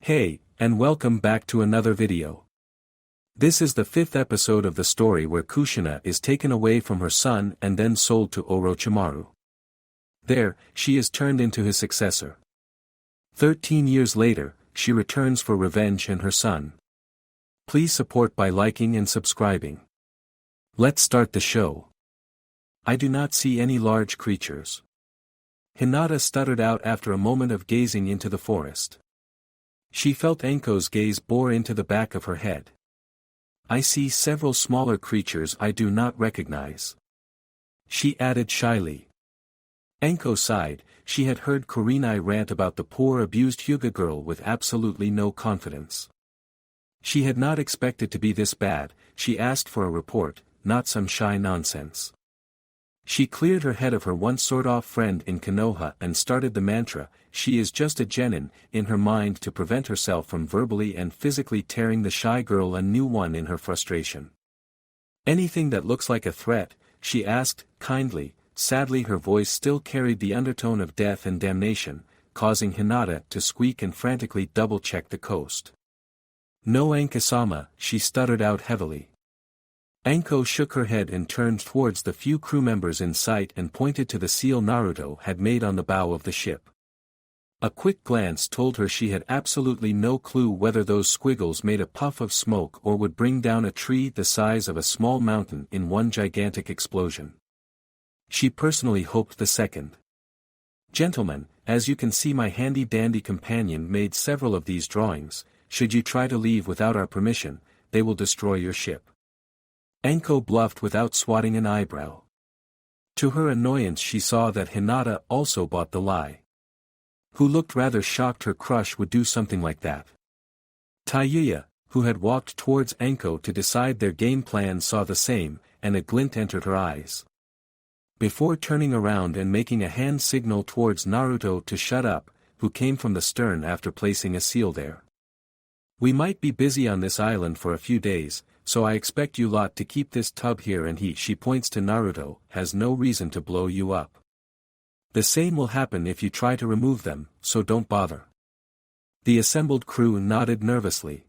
Hey, and welcome back to another video. This is the 5th episode of the story where Kushina is taken away from her son and then sold to Orochimaru. There, she is turned into his successor. 13 years later, she returns for revenge and her son. Please support by liking and subscribing. Let's start the show. I do not see any large creatures. Hinata stuttered out after a moment of gazing into the forest. She felt Enko's gaze bore into the back of her head. I see several smaller creatures I do not recognize. She added shyly. Enko sighed. She had heard Kurenai rant about the poor abused Hyuga girl with absolutely no confidence. She had not expected to be this bad. She asked for a report, not some shy nonsense. She cleared her head of her once sawed-off friend in Konoha and started the mantra, "She is just a genin," in her mind to prevent herself from verbally and physically tearing the shy girl a new one in her frustration. "Anything that looks like a threat?" she asked, kindly. Sadly her voice still carried the undertone of death and damnation, causing Hinata to squeak and frantically double-check the coast. "No, Anka-sama," she stuttered out heavily. Anko shook her head and turned towards the few crew members in sight and pointed to the seal Naruto had made on the bow of the ship. A quick glance told her she had absolutely no clue whether those squiggles made a puff of smoke or would bring down a tree the size of a small mountain in one gigantic explosion. She personally hoped the second. "Gentlemen, as you can see, my handy-dandy companion made several of these drawings. Should you try to leave without our permission, they will destroy your ship." Anko bluffed without swatting an eyebrow. To her annoyance she saw that Hinata also bought the lie. Who looked rather shocked her crush would do something like that. Tayuya, who had walked towards Anko to decide their game plan, saw the same, and a glint entered her eyes. Before turning around and making a hand signal towards Naruto to shut up, who came from the stern after placing a seal there. "We might be busy on this island for a few days, so I expect you lot to keep this tub here, and she points to Naruto, has no reason to blow you up. The same will happen if you try to remove them, so don't bother." The assembled crew nodded nervously.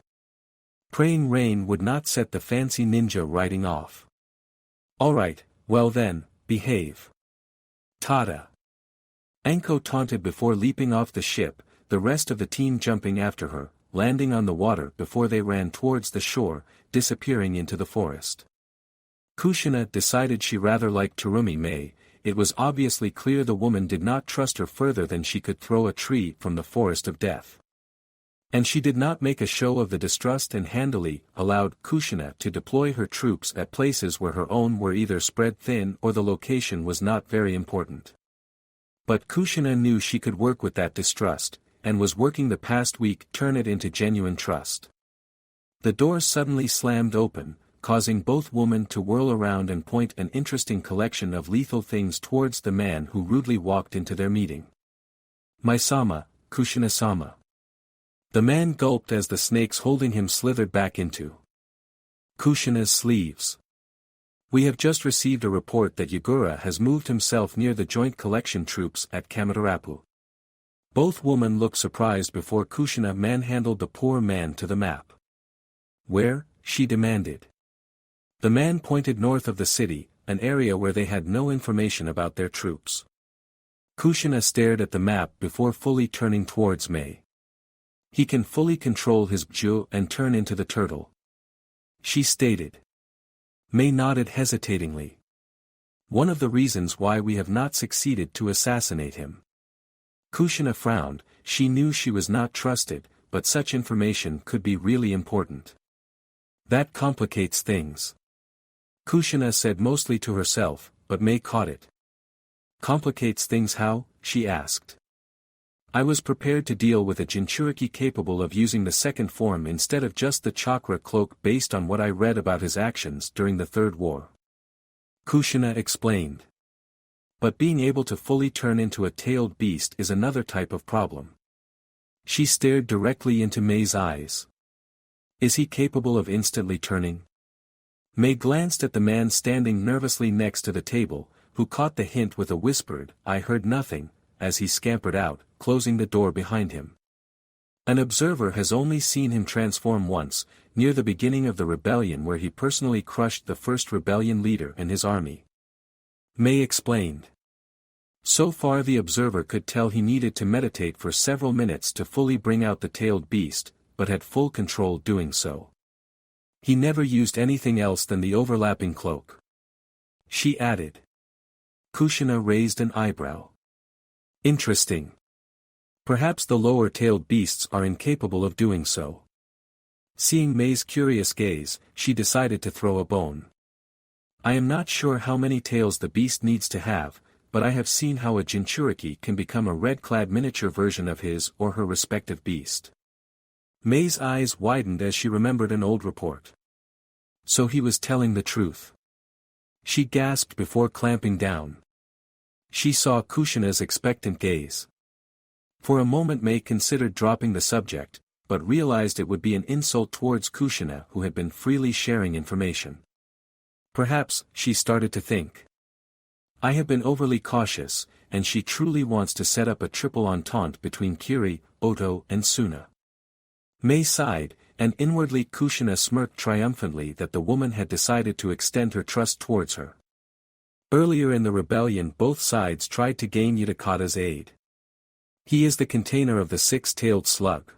Praying rain would not set the fancy ninja riding off. "Alright, well then, behave. Tada." Anko taunted before leaping off the ship, the rest of the team jumping after her, landing on the water before they ran towards the shore, disappearing into the forest. Kushina decided she rather liked Terumi Mei. It was obviously clear the woman did not trust her further than she could throw a tree from the forest of death. And she did not make a show of the distrust and handily allowed Kushina to deploy her troops at places where her own were either spread thin or the location was not very important. But Kushina knew she could work with that distrust, and was working the past week turn it into genuine trust. The door suddenly slammed open, causing both women to whirl around and point an interesting collection of lethal things towards the man who rudely walked into their meeting. "My-sama, Kushina-sama." The man gulped as the snakes holding him slithered back into Kushina's sleeves. "We have just received a report that Yagura has moved himself near the joint collection troops at Kamatarapu." Both women looked surprised before Kushina manhandled the poor man to the map. "Where?" she demanded. The man pointed north of the city, an area where they had no information about their troops. Kushina stared at the map before fully turning towards Mei. "He can fully control his bju and turn into the turtle," she stated. Mei nodded hesitatingly. "One of the reasons why we have not succeeded to assassinate him." Kushina frowned. She knew she was not trusted, but such information could be really important. "That complicates things," Kushina said mostly to herself, but Mei caught it. "Complicates things how?" she asked. "I was prepared to deal with a Jinchuriki capable of using the second form instead of just the chakra cloak based on what I read about his actions during the Third War," Kushina explained. "But being able to fully turn into a tailed beast is another type of problem." She stared directly into Mei's eyes. "Is he capable of instantly turning?" Mei glanced at the man standing nervously next to the table, who caught the hint with a whispered, "I heard nothing," as he scampered out, closing the door behind him. An observer has only seen him transform once, near the beginning of the rebellion where he personally crushed the first rebellion leader and his army. May explained. So far the observer could tell he needed to meditate for several minutes to fully bring out the tailed beast, but had full control doing so. He never used anything else than the overlapping cloak. She added. Kushina raised an eyebrow. Interesting. Perhaps the lower-tailed beasts are incapable of doing so. Seeing May's curious gaze, she decided to throw a bone. I am not sure how many tails the beast needs to have, but I have seen how a Jinchuriki can become a red-clad miniature version of his or her respective beast. May's eyes widened as she remembered an old report. So he was telling the truth. She gasped before clamping down. She saw Kushina's expectant gaze. For a moment May considered dropping the subject, but realized it would be an insult towards Kushina who had been freely sharing information. Perhaps, she started to think. I have been overly cautious, and she truly wants to set up a triple entente between Kiri, Oto and Suna. May sighed, and inwardly Kushina smirked triumphantly that the woman had decided to extend her trust towards her. Earlier in the rebellion both sides tried to gain Yudhakata's aid. He is the container of the six-tailed slug.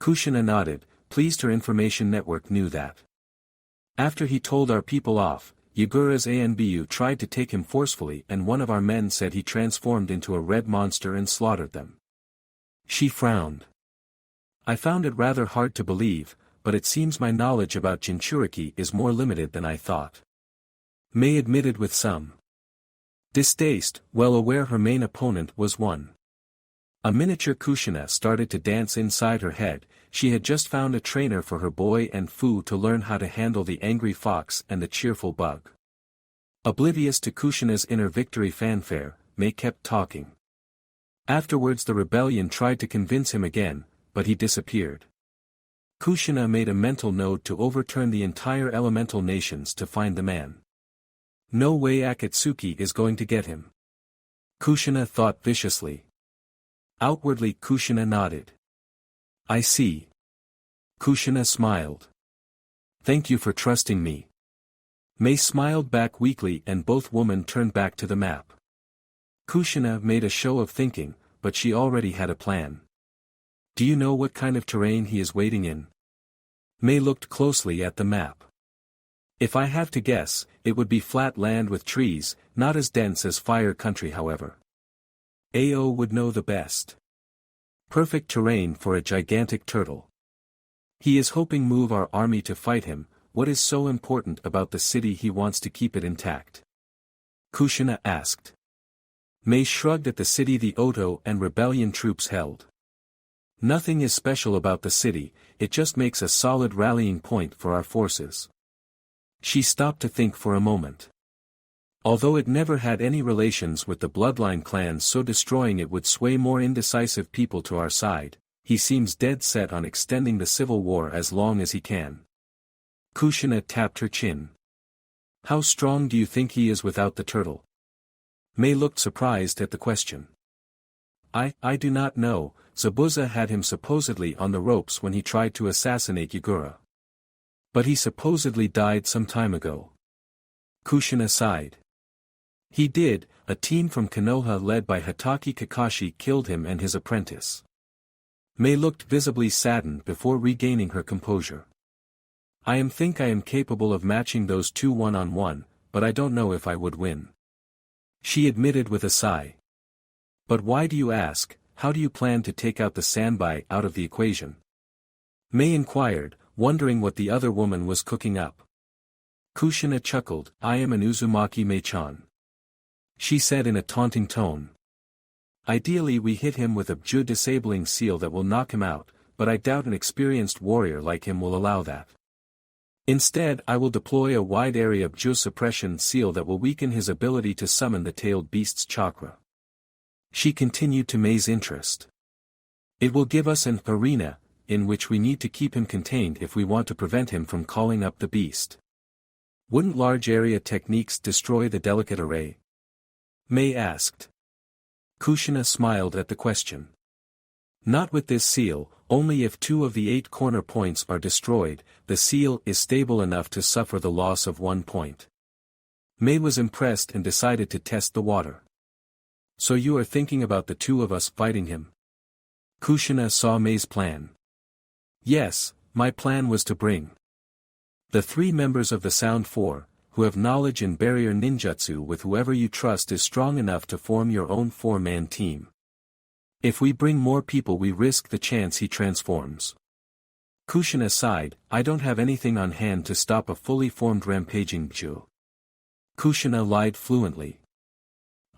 Kushina nodded, pleased her information network knew that. After he told our people off, Yagura's Anbu tried to take him forcefully and one of our men said he transformed into a red monster and slaughtered them. She frowned. I found it rather hard to believe, but it seems my knowledge about Jinchuriki is more limited than I thought. May admitted with some distaste, well aware her main opponent was one. A miniature Kushina started to dance inside her head. She had just found a trainer for her boy and Fu to learn how to handle the angry fox and the cheerful bug. Oblivious to Kushina's inner victory fanfare, May kept talking. Afterwards the rebellion tried to convince him again, but he disappeared. Kushina made a mental note to overturn the entire elemental nations to find the man. No way Akatsuki is going to get him. Kushina thought viciously. Outwardly Kushina nodded. I see. Kushina smiled. Thank you for trusting me. May smiled back weakly and both women turned back to the map. Kushina made a show of thinking, but she already had a plan. Do you know what kind of terrain he is waiting in? May looked closely at the map. If I have to guess, it would be flat land with trees, not as dense as Fire Country however. Ao would know the best. Perfect terrain for a gigantic turtle. He is hoping move our army to fight him. What is so important about the city he wants to keep it intact? Kushina asked. May shrugged at the city the Oto and rebellion troops held. Nothing is special about the city, it just makes a solid rallying point for our forces. She stopped to think for a moment. Although it never had any relations with the bloodline clans, so destroying it would sway more indecisive people to our side, he seems dead set on extending the civil war as long as he can. Kushina tapped her chin. How strong do you think he is without the turtle? May looked surprised at the question. I do not know. Zabuza had him supposedly on the ropes when he tried to assassinate Yagura. But he supposedly died some time ago. Kushina sighed. He did. A team from Konoha led by Hatake Kakashi killed him and his apprentice. May looked visibly saddened before regaining her composure. I am capable of matching those two one-on-one, but I don't know if I would win. She admitted with a sigh. But why do you ask? How do you plan to take out the Sanbai out of the equation? May inquired, wondering what the other woman was cooking up. Kushina chuckled, I am an Uzumaki Mei-chan. She said in a taunting tone. Ideally we hit him with a Bju disabling seal that will knock him out, but I doubt an experienced warrior like him will allow that. Instead I will deploy a wide area Bju suppression seal that will weaken his ability to summon the tailed beast's chakra. She continued to May's interest. It will give us an arena, in which we need to keep him contained if we want to prevent him from calling up the beast. Wouldn't large area techniques destroy the delicate array? May asked. Kushina smiled at the question. Not with this seal, Only if 2 of the 8 corner points are destroyed, the seal is stable enough to suffer the loss of 1 point. Mei was impressed and decided to test the water. So you are thinking about the 2 of us fighting him? Kushina saw Mei's plan. Yes, my plan was to bring the 3 members of the Sound 4, who have knowledge in barrier ninjutsu with whoever you trust is strong enough to form your own 4-man team. If we bring more people we risk the chance he transforms. Kushina sighed, I don't have anything on hand to stop a fully formed rampaging Bju. Kushina lied fluently.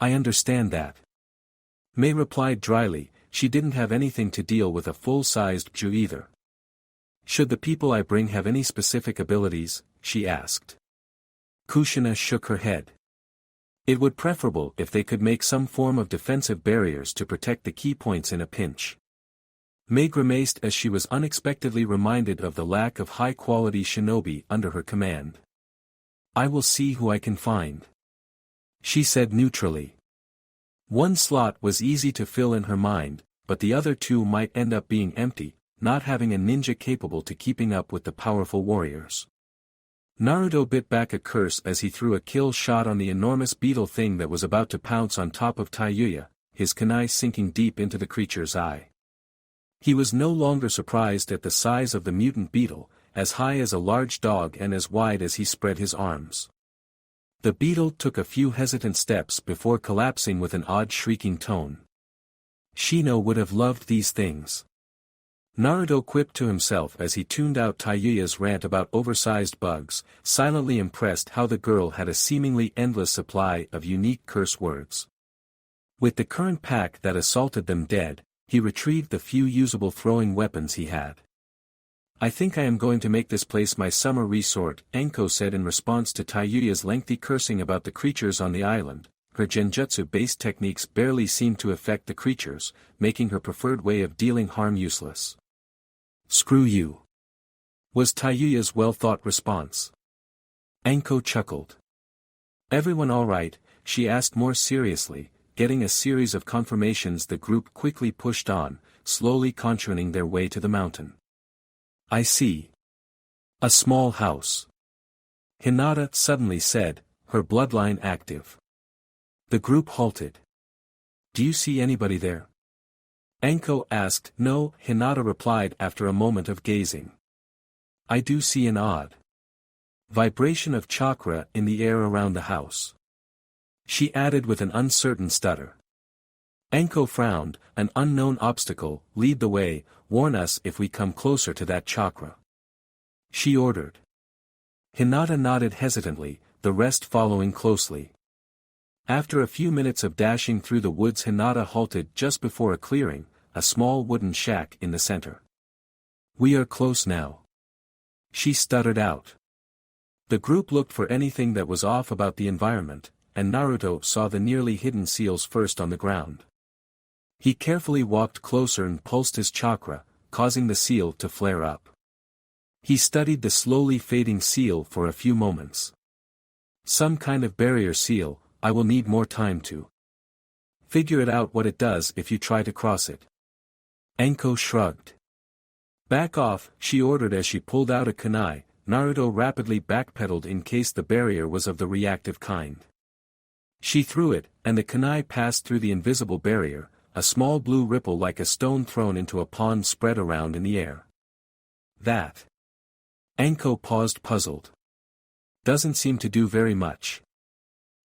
I understand that. Mei replied dryly, she didn't have anything to deal with a full-sized Bju either. Should the people I bring have any specific abilities? She asked. Kushina shook her head. It would preferable if they could make some form of defensive barriers to protect the key points in a pinch. Mei grimaced as she was unexpectedly reminded of the lack of high-quality shinobi under her command. I will see who I can find. She said neutrally. 1 slot was easy to fill in her mind, but the other 2 might end up being empty, not having a ninja capable to keeping up with the powerful warriors. Naruto bit back a curse as he threw a kill shot on the enormous beetle thing that was about to pounce on top of Taiyuya, his kunai sinking deep into the creature's eye. He was no longer surprised at the size of the mutant beetle, as high as a large dog and as wide as he spread his arms. The beetle took a few hesitant steps before collapsing with an odd shrieking tone. Shino would have loved these things. Naruto quipped to himself as he tuned out Taiyuya's rant about oversized bugs, silently impressed how the girl had a seemingly endless supply of unique curse words. With the current pack that assaulted them dead, he retrieved the few usable throwing weapons he had. I think I am going to make this place my summer resort, Enko said in response to Taiyuya's lengthy cursing about the creatures on the island. Her genjutsu-based techniques barely seemed to affect the creatures, making her preferred way of dealing harm useless. Screw you, was Taiyuya's well-thought response. Enko chuckled. Everyone all right? She asked more seriously, getting a series of confirmations. The group quickly pushed on, slowly contouring their way to the mountain. I see. A small house. Hinata suddenly said, her bloodline active. The group halted. Do you see anybody there? Enko asked. No, Hinata replied after a moment of gazing. I do see an odd vibration of chakra in the air around the house. She added with an uncertain stutter. Enko frowned, an unknown obstacle, lead the way, warn us if we come closer to that chakra. She ordered. Hinata nodded hesitantly, the rest following closely. After a few minutes of dashing through the woods, Hinata halted just before a clearing, a small wooden shack in the center. We are close now. She stuttered out. The group looked for anything that was off about the environment, and Naruto saw the nearly hidden seals first on the ground. He carefully walked closer and pulsed his chakra, causing the seal to flare up. He studied the slowly fading seal for a few moments. Some kind of barrier seal, I will need more time to figure it out what it does if you try to cross it. Enko shrugged. Back off, she ordered as she pulled out a kunai. Naruto rapidly backpedaled in case the barrier was of the reactive kind. She threw it, and the kunai passed through the invisible barrier, a small blue ripple like a stone thrown into a pond spread around in the air. That. Enko paused puzzled. Doesn't seem to do very much.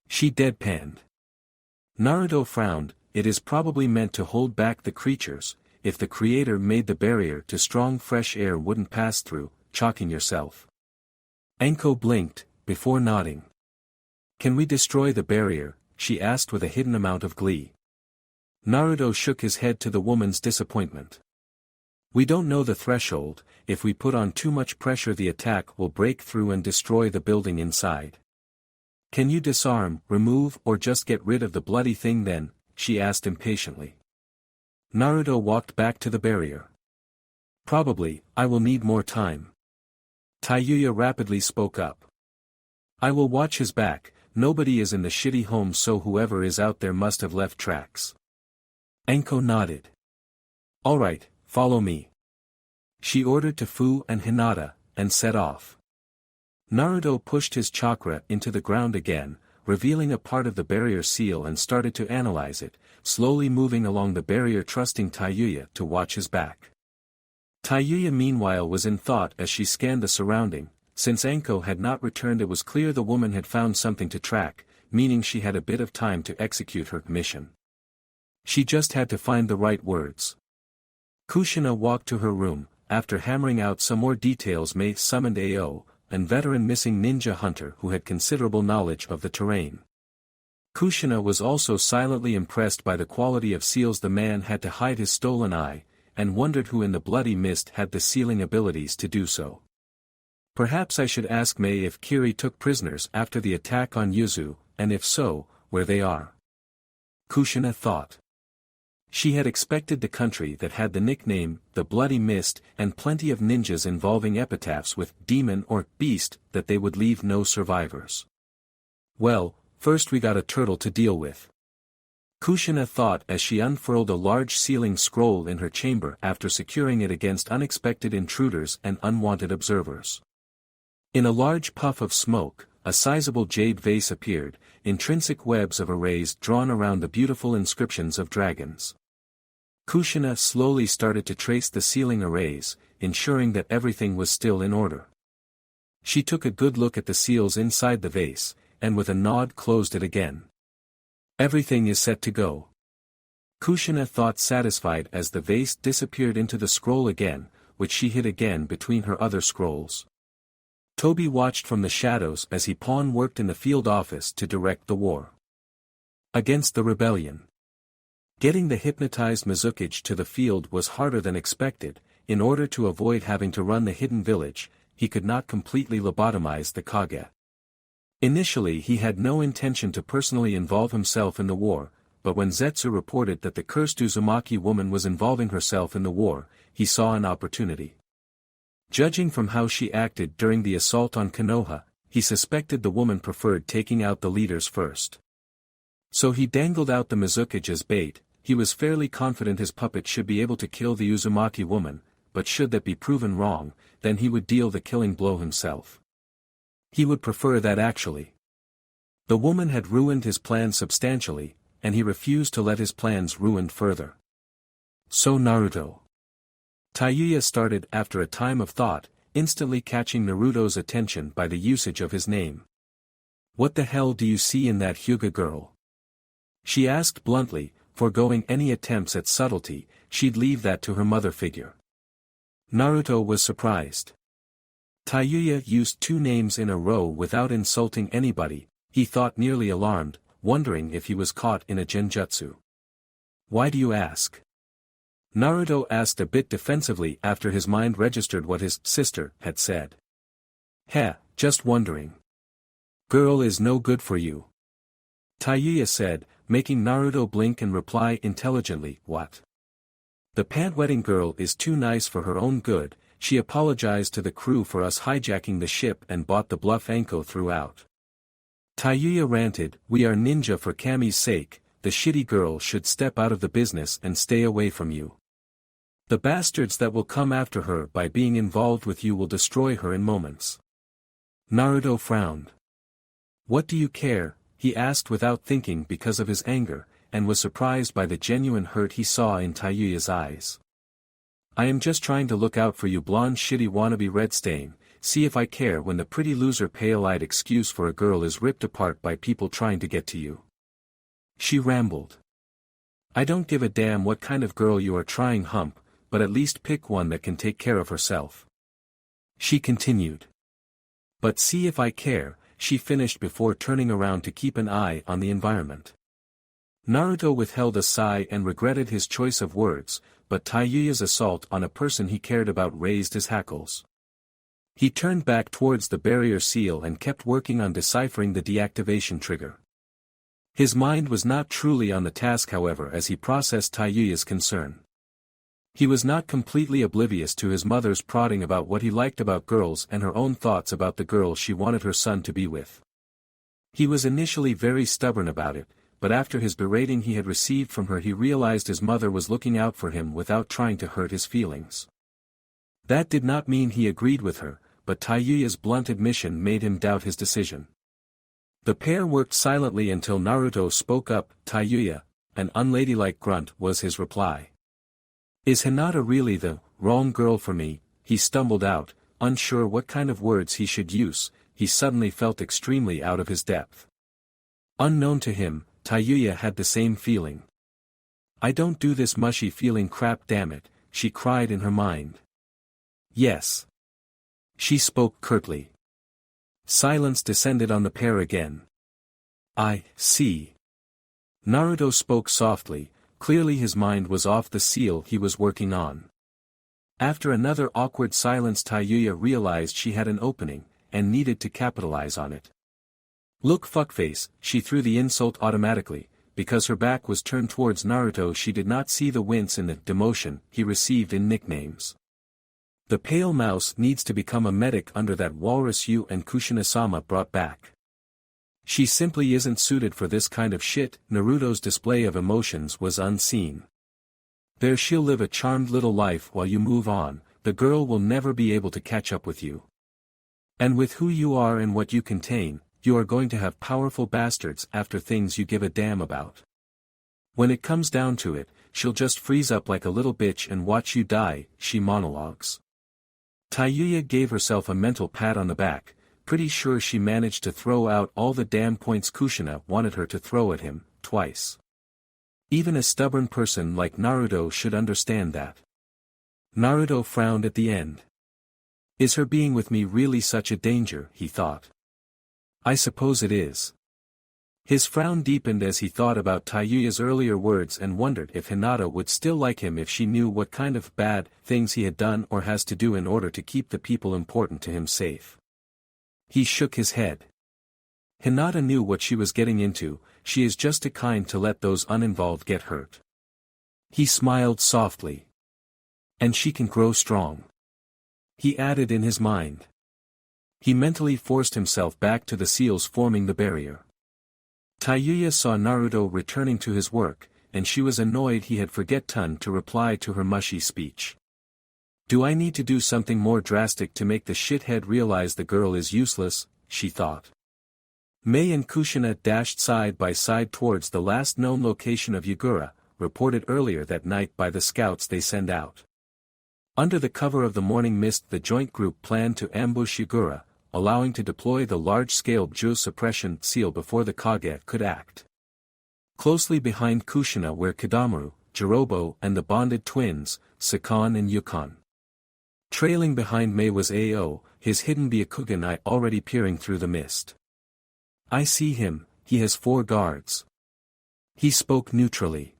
She deadpanned. Naruto frowned, it is probably meant to hold back the creatures. If the creator made the barrier too strong, fresh air wouldn't pass through, choking yourself. Enko blinked, before nodding. Can we destroy the barrier? She asked with a hidden amount of glee. Naruto shook his head to the woman's disappointment. We don't know the threshold, if we put on too much pressure the attack will break through and destroy the building inside. Can you disarm, remove or just get rid of the bloody thing then? She asked impatiently. Naruto walked back to the barrier. Probably, I will need more time. Taiyuya rapidly spoke up. I will watch his back, nobody is in the shitty home so whoever is out there must have left tracks. Enko nodded. Alright, follow me. She ordered to Fu and Hinata, and set off. Naruto pushed his chakra into the ground again, revealing a part of the barrier seal and started to analyze it, slowly moving along the barrier trusting Taiyuya to watch his back. Taiyuya meanwhile was in thought as she scanned the surrounding. Since Anko had not returned, it was clear the woman had found something to track, meaning she had a bit of time to execute her mission. She just had to find the right words. Kushina walked to her room. After hammering out some more details, Mei summoned Ao, an veteran missing ninja hunter who had considerable knowledge of the terrain. Kushina was also silently impressed by the quality of seals the man had to hide his stolen eye, and wondered who in the bloody mist had the sealing abilities to do so. Perhaps I should ask Mei if Kiri took prisoners after the attack on Yuzu, and if so, where they are. Kushina thought. She had expected the country that had the nickname, the Bloody Mist, and plenty of ninjas involving epitaphs with demon or beast, that they would leave no survivors. Well, first we got a turtle to deal with. Kushina thought as she unfurled a large sealing scroll in her chamber after securing it against unexpected intruders and unwanted observers. In a large puff of smoke, a sizable jade vase appeared, intrinsic webs of arrays drawn around the beautiful inscriptions of dragons. Kushina slowly started to trace the sealing arrays, ensuring that everything was still in order. She took a good look at the seals inside the vase, and with a nod closed it again. Everything is set to go. Kushina thought, satisfied as the vase disappeared into the scroll again, which she hid again between her other scrolls. Tobi watched from the shadows as he pawn worked in the field office to direct the war against the rebellion. Getting the hypnotized Mizukage to the field was harder than expected. In order to avoid having to run the hidden village, he could not completely lobotomize the Kage. Initially he had no intention to personally involve himself in the war, but when Zetsu reported that the cursed Uzumaki woman was involving herself in the war, he saw an opportunity. Judging from how she acted during the assault on Konoha, he suspected the woman preferred taking out the leaders first. So he dangled out the Mizukage as bait. He was fairly confident his puppet should be able to kill the Uzumaki woman, but should that be proven wrong, then he would deal the killing blow himself. He would prefer that actually. The woman had ruined his plans substantially, and he refused to let his plans ruined further. So Naruto. Taiyuya started after a time of thought, instantly catching Naruto's attention by the usage of his name. What the hell do you see in that Hyuga girl? She asked bluntly, foregoing any attempts at subtlety. She'd leave that to her mother figure. Naruto was surprised. Taiyuya used two names in a row without insulting anybody. He thought, nearly alarmed, wondering if he was caught in a genjutsu. Why do you ask? Naruto asked a bit defensively after his mind registered what his sister had said. Heh, just wondering. Girl is no good for you. Taiyuya said, making Naruto blink and reply intelligently, what? The pant-wetting girl is too nice for her own good. She apologized to the crew for us hijacking the ship and bought the bluff Anko throughout. Taiyuya ranted, we are ninja for Kami's sake, the shitty girl should step out of the business and stay away from you. The bastards that will come after her by being involved with you will destroy her in moments. Naruto frowned. What do you care? He asked without thinking because of his anger, and was surprised by the genuine hurt he saw in Taiyuya's eyes. I am just trying to look out for you, blonde shitty wannabe red stain. See if I care when the pretty loser pale-eyed excuse for a girl is ripped apart by people trying to get to you. She rambled. I don't give a damn what kind of girl you are trying, hump, but at least pick one that can take care of herself. She continued. But see if I care, she finished before turning around to keep an eye on the environment. Naruto withheld a sigh and regretted his choice of words, but Taiyuya's assault on a person he cared about raised his hackles. He turned back towards the barrier seal and kept working on deciphering the deactivation trigger. His mind was not truly on the task, however, as he processed Taiyuya's concern. He was not completely oblivious to his mother's prodding about what he liked about girls and her own thoughts about the girl she wanted her son to be with. He was initially very stubborn about it, but after his berating he had received from her he realized his mother was looking out for him without trying to hurt his feelings. That did not mean he agreed with her, but Taiyuya's blunt admission made him doubt his decision. The pair worked silently until Naruto spoke up. "Taiyuya," an unladylike grunt was his reply. "Is Hinata really the wrong girl for me?" he stumbled out, unsure what kind of words he should use. He suddenly felt extremely out of his depth. Unknown to him, Taiyuya had the same feeling. "I don't do this mushy feeling crap, damn it," she cried in her mind. "Yes." She spoke curtly. Silence descended on the pair again. "I see." Naruto spoke softly, clearly his mind was off the seal he was working on. After another awkward silence, Taiyuya realized she had an opening, and needed to capitalize on it. "Look, fuckface," she threw the insult automatically, because her back was turned towards Naruto. She did not see the wince in the demotion he received in nicknames. The pale mouse needs to become a medic under that walrus you and Kushina-sama brought back. She simply isn't suited for this kind of shit. Naruto's display of emotions was unseen. "There, she'll live a charmed little life while you move on. The girl will never be able to catch up with you. And with who you are and what you contain, you are going to have powerful bastards after things you give a damn about. When it comes down to it, she'll just freeze up like a little bitch and watch you die," she monologues. Taiyuya gave herself a mental pat on the back, pretty sure she managed to throw out all the damn points Kushina wanted her to throw at him, twice. Even a stubborn person like Naruto should understand that. Naruto frowned at the end. "Is her being with me really such a danger?" he thought. "I suppose it is." His frown deepened as he thought about Taiyuya's earlier words and wondered if Hinata would still like him if she knew what kind of bad things he had done or has to do in order to keep the people important to him safe. He shook his head. Hinata knew what she was getting into. She is just too kind to let those uninvolved get hurt. He smiled softly. "And she can grow strong," he added in his mind. He mentally forced himself back to the seals forming the barrier. Taiyuya saw Naruto returning to his work, and she was annoyed he had forgotten to reply to her mushy speech. "Do I need to do something more drastic to make the shithead realize the girl is useless?" she thought. Mei and Kushina dashed side by side towards the last known location of Yagura, reported earlier that night by the scouts they send out. Under the cover of the morning mist, the joint group planned to ambush Yagura, allowing to deploy the large-scale Bju suppression seal before the Kage could act. Closely behind Kushina were Kidamaru, Jirobo and the bonded twins, Sakon and Yukon. Trailing behind Mei was Ao, his hidden Byakugan eye already peering through the mist. "I see him, he has 4 guards." He spoke neutrally.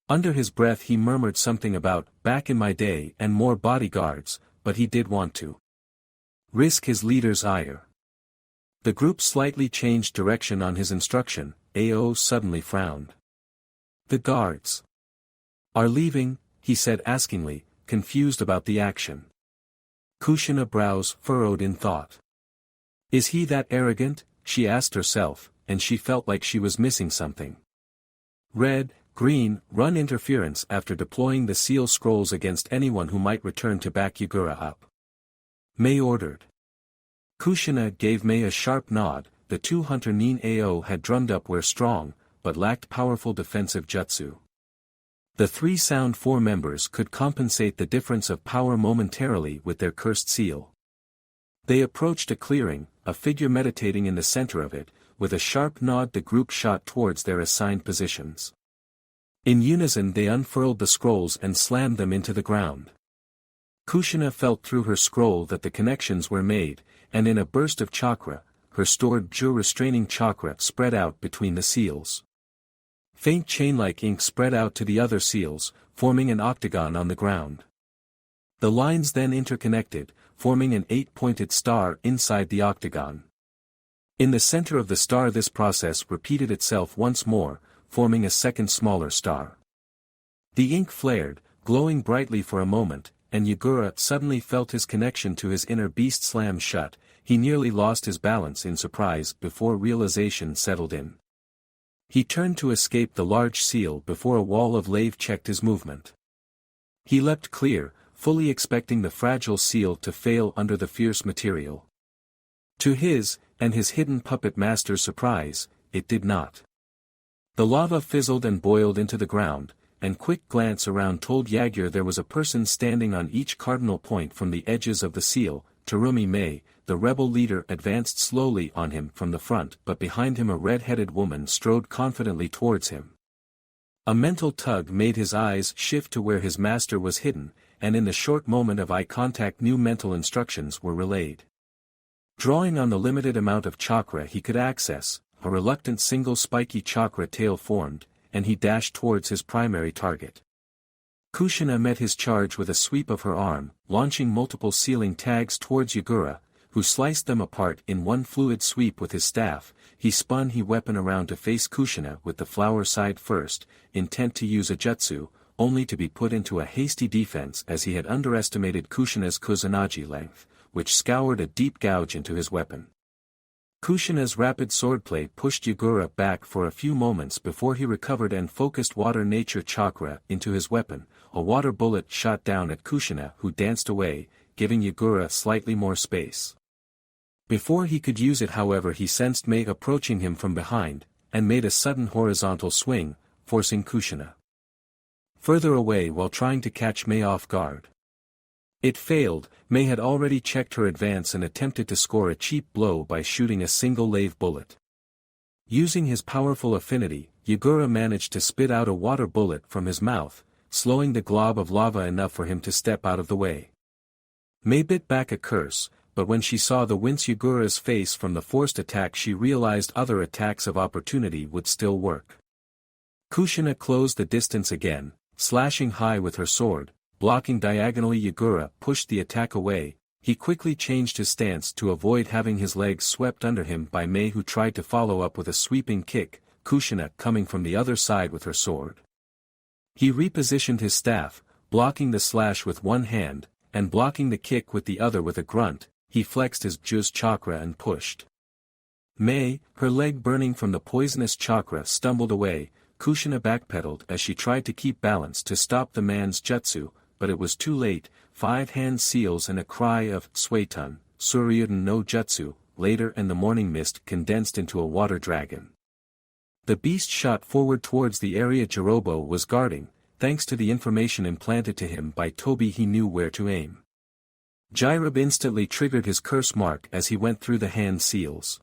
Under his breath he murmured something about, "back in my day," and more bodyguards, but he did want to risk his leader's ire. The group slightly changed direction on his instruction. Ao suddenly frowned. "The guards are leaving," he said askingly, confused about the action. Kushina brows furrowed in thought. "Is he that arrogant?" she asked herself, and she felt like she was missing something. Red, green, run interference after deploying the seal scrolls against anyone who might return to back Yagura up. Mei ordered. Kushina gave Mei a sharp nod. The 2 hunter Nin Ao had drummed up were strong, but lacked powerful defensive jutsu. The 3 sound 4 members could compensate the difference of power momentarily with their cursed seal. They approached a clearing, a figure meditating in the center of it. With a sharp nod the group shot towards their assigned positions. In unison they unfurled the scrolls and slammed them into the ground. Kushina felt through her scroll that the connections were made, and in a burst of chakra, her stored Bju restraining chakra spread out between the seals. Faint chain-like ink spread out to the other seals, forming an octagon on the ground. The lines then interconnected, forming an 8-pointed star inside the octagon. In the center of the star this process repeated itself once more, forming a second smaller star. The ink flared, glowing brightly for a moment, and Yagura suddenly felt his connection to his inner beast slam shut. He nearly lost his balance in surprise before realization settled in. He turned to escape the large seal before a wall of lave checked his movement. He leapt clear, fully expecting the fragile seal to fail under the fierce material. To his, and his hidden puppet master's surprise, it did not. The lava fizzled and boiled into the ground, and quick glance around told Jaeger there was a person standing on each cardinal point from the edges of the seal. Terumi Mei, the rebel leader, advanced slowly on him from the front, but behind him a red-headed woman strode confidently towards him. A mental tug made his eyes shift to where his master was hidden, and in the short moment of eye contact new mental instructions were relayed. Drawing on the limited amount of chakra he could access, a reluctant single spiky chakra tail formed, and he dashed towards his primary target. Kushina met his charge with a sweep of her arm, launching multiple sealing tags towards Yagura, who sliced them apart in one fluid sweep with his staff. He spun his weapon around to face Kushina with the flower side first, intent to use a jutsu, only to be put into a hasty defense as he had underestimated Kushina's Kusanagi length, which scoured a deep gouge into his weapon. Kushina's rapid swordplay pushed Yagura back for a few moments before he recovered and focused water nature chakra into his weapon. A water bullet shot down at Kushina, who danced away, giving Yagura slightly more space. Before he could use it, however, he sensed Mei approaching him from behind, and made a sudden horizontal swing, forcing Kushina further away while trying to catch Mei off guard. It failed. Mei had already checked her advance and attempted to score a cheap blow by shooting a single lave bullet. Using his powerful affinity, Yagura managed to spit out a water bullet from his mouth, slowing the glob of lava enough for him to step out of the way. Mei bit back a curse, but when she saw the wince Yagura's face from the forced attack she realized other attacks of opportunity would still work. Kushina closed the distance again, slashing high with her sword. Blocking diagonally, Yagura pushed the attack away. He quickly changed his stance to avoid having his legs swept under him by Mei, who tried to follow up with a sweeping kick, Kushina coming from the other side with her sword. He repositioned his staff, blocking the slash with one hand, and blocking the kick with the other. With a grunt, he flexed his Juz chakra and pushed. Mei, her leg burning from the poisonous chakra, stumbled away. Kushina backpedaled as she tried to keep balance to stop the man's jutsu, but it was too late. 5 hand seals and a cry of Suetun, Suryuden no Jutsu, later, and the morning mist condensed into a water dragon. The beast shot forward towards the area Jirobo was guarding. Thanks to the information implanted to him by Toby, he knew where to aim. Jirab instantly triggered his curse mark as he went through the hand seals.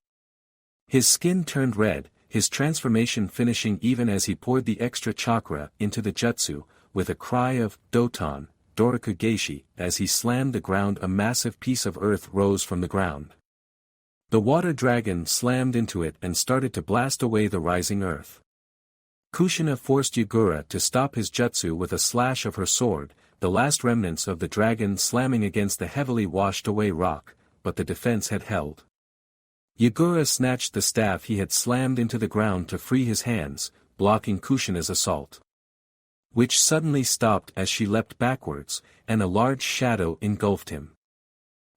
His skin turned red, his transformation finishing even as he poured the extra chakra into the jutsu. With a cry of Doton, Dorika Geishi, as he slammed the ground, a massive piece of earth rose from the ground. The water dragon slammed into it and started to blast away the rising earth. Kushina forced Yagura to stop his jutsu with a slash of her sword, the last remnants of the dragon slamming against the heavily washed away rock, but the defense had held. Yagura snatched the staff he had slammed into the ground to free his hands, blocking Kushina's assault, which suddenly stopped as she leapt backwards, and a large shadow engulfed him.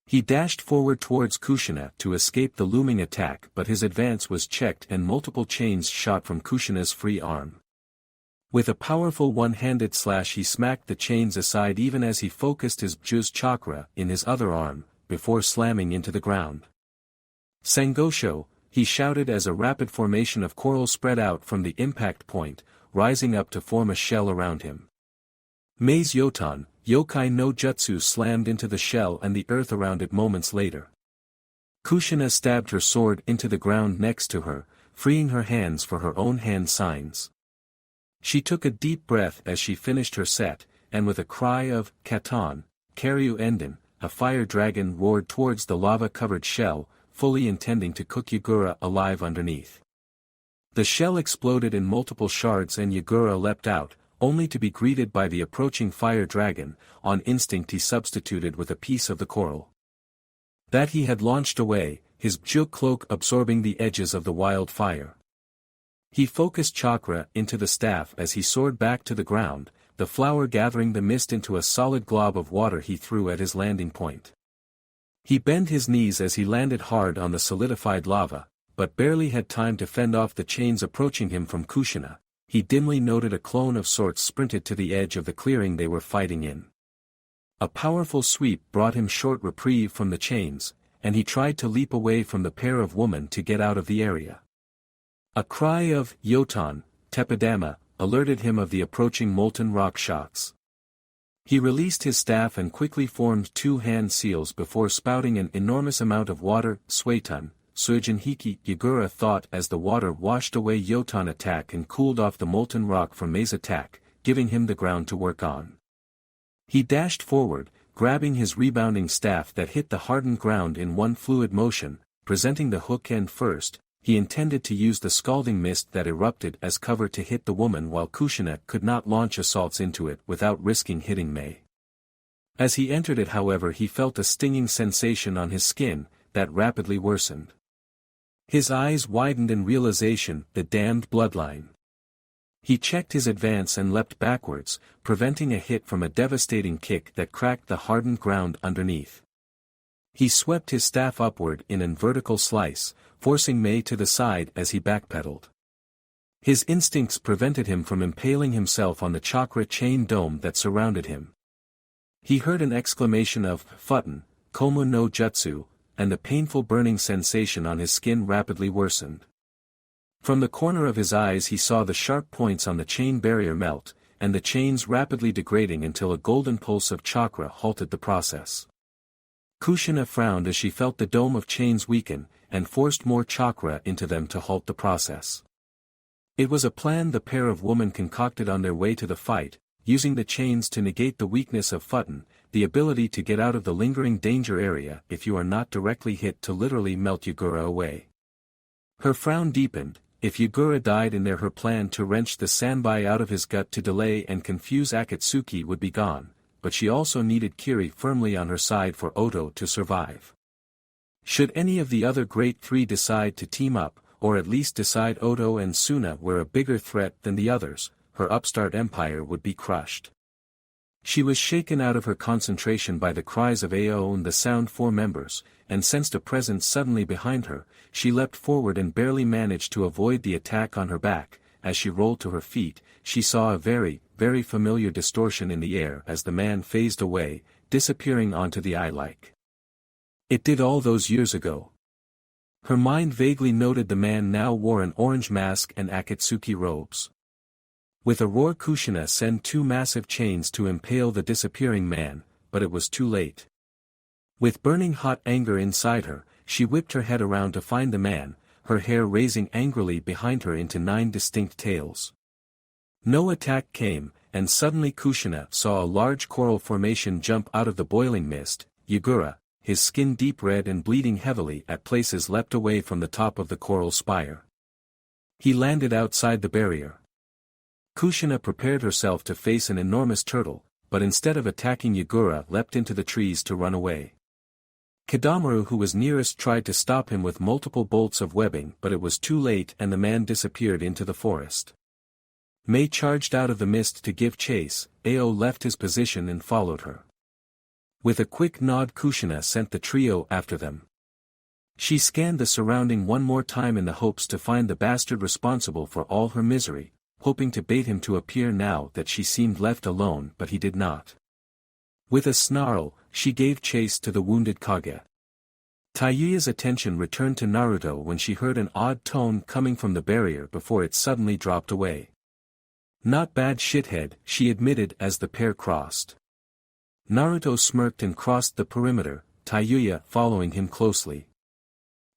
He dashed forward towards Kushina to escape the looming attack, but his advance was checked and multiple chains shot from Kushina's free arm. With a powerful one-handed slash he smacked the chains aside even as he focused his Juz chakra in his other arm, before slamming into the ground. Sangosho, he shouted as a rapid formation of coral spread out from the impact point, rising up to form a shell around him. Mei's Yoton, Yokai no Jutsu slammed into the shell and the earth around it moments later. Kushina stabbed her sword into the ground next to her, freeing her hands for her own hand signs. She took a deep breath as she finished her set, and with a cry of Katon, Karyu Enden, a fire dragon roared towards the lava-covered shell, fully intending to cook Yagura alive underneath. The shell exploded in multiple shards and Yagura leapt out, only to be greeted by the approaching fire dragon. On instinct he substituted with a piece of the coral that he had launched away, his Bju cloak absorbing the edges of the wild fire. He focused chakra into the staff as he soared back to the ground, the flower gathering the mist into a solid glob of water he threw at his landing point. He bent his knees as he landed hard on the solidified lava, but barely had time to fend off the chains approaching him from Kushina. He dimly noted a clone of sorts sprinted to the edge of the clearing they were fighting in. A powerful sweep brought him short reprieve from the chains, and he tried to leap away from the pair of women to get out of the area. A cry of "Yotan, Tepidama," alerted him of the approaching molten rock shots. He released his staff and quickly formed two hand seals before spouting an enormous amount of water. "Suetun, Suijin Hiki," Yagura thought as the water washed away Yotan attack and cooled off the molten rock from Mei's attack, giving him the ground to work on. He dashed forward, grabbing his rebounding staff that hit the hardened ground in one fluid motion, presenting the hook end first. He intended to use the scalding mist that erupted as cover to hit the woman while Kushina could not launch assaults into it without risking hitting Mei. As he entered it, however, he felt a stinging sensation on his skin, that rapidly worsened. His eyes widened in realization, the damned bloodline. He checked his advance and leapt backwards, preventing a hit from a devastating kick that cracked the hardened ground underneath. He swept his staff upward in an vertical slice, forcing Mei to the side as he backpedaled. His instincts prevented him from impaling himself on the chakra chain dome that surrounded him. He heard an exclamation of "Futton, Komu no Jutsu," and the painful burning sensation on his skin rapidly worsened. From the corner of his eyes he saw the sharp points on the chain barrier melt, and the chains rapidly degrading until a golden pulse of chakra halted the process. Kushina frowned as she felt the dome of chains weaken, and forced more chakra into them to halt the process. It was a plan the pair of women concocted on their way to the fight, using the chains to negate the weakness of Futton, the ability to get out of the lingering danger area if you are not directly hit to literally melt Yagura away. Her frown deepened. If Yagura died in there, her plan to wrench the sanbai out of his gut to delay and confuse Akatsuki would be gone, but she also needed Kiri firmly on her side for Oto to survive. Should any of the other great three decide to team up, or at least decide Oto and Suna were a bigger threat than the others, her upstart empire would be crushed. She was shaken out of her concentration by the cries of Ao and the sound four members, and sensed a presence suddenly behind her. She leapt forward and barely managed to avoid the attack on her back. As she rolled to her feet, she saw a very, very familiar distortion in the air as the man phased away, disappearing onto the eye like. It did all those years ago. Her mind vaguely noted the man now wore an orange mask and Akatsuki robes. With a roar, Kushina sent two massive chains to impale the disappearing man, but it was too late. With burning hot anger inside her, she whipped her head around to find the man, her hair raising angrily behind her into 9 distinct tails. No attack came, and suddenly Kushina saw a large coral formation jump out of the boiling mist. Yagura, his skin deep red and bleeding heavily at places, leapt away from the top of the coral spire. He landed outside the barrier. Kushina prepared herself to face an enormous turtle, but instead of attacking Yagura leapt into the trees to run away. Kidamaru, who was nearest, tried to stop him with multiple bolts of webbing, but it was too late and the man disappeared into the forest. Mei charged out of the mist to give chase. Ao left his position and followed her. With a quick nod, Kushina sent the trio after them. She scanned the surrounding one more time in the hopes to find the bastard responsible for all her misery, hoping to bait him to appear now that she seemed left alone, but he did not. With a snarl, she gave chase to the wounded Kage. Taiyuya's attention returned to Naruto when she heard an odd tone coming from the barrier before it suddenly dropped away. "Not bad, shithead," she admitted as the pair crossed. Naruto smirked and crossed the perimeter, Taiyuya following him closely.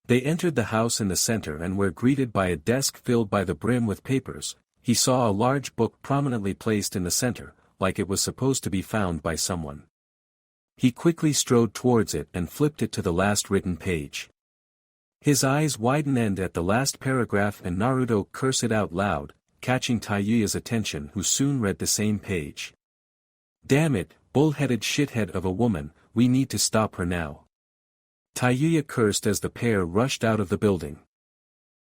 They entered the house in the center and were greeted by a desk filled by the brim with papers. He saw a large book prominently placed in the center, like it was supposed to be found by someone. He quickly strode towards it and flipped it to the last written page. His eyes widened at the last paragraph and Naruto cursed out loud, catching Taiyuya's attention, who soon read the same page. "Damn it, bull-headed shithead of a woman, we need to stop her now." Taiyuya cursed as the pair rushed out of the building.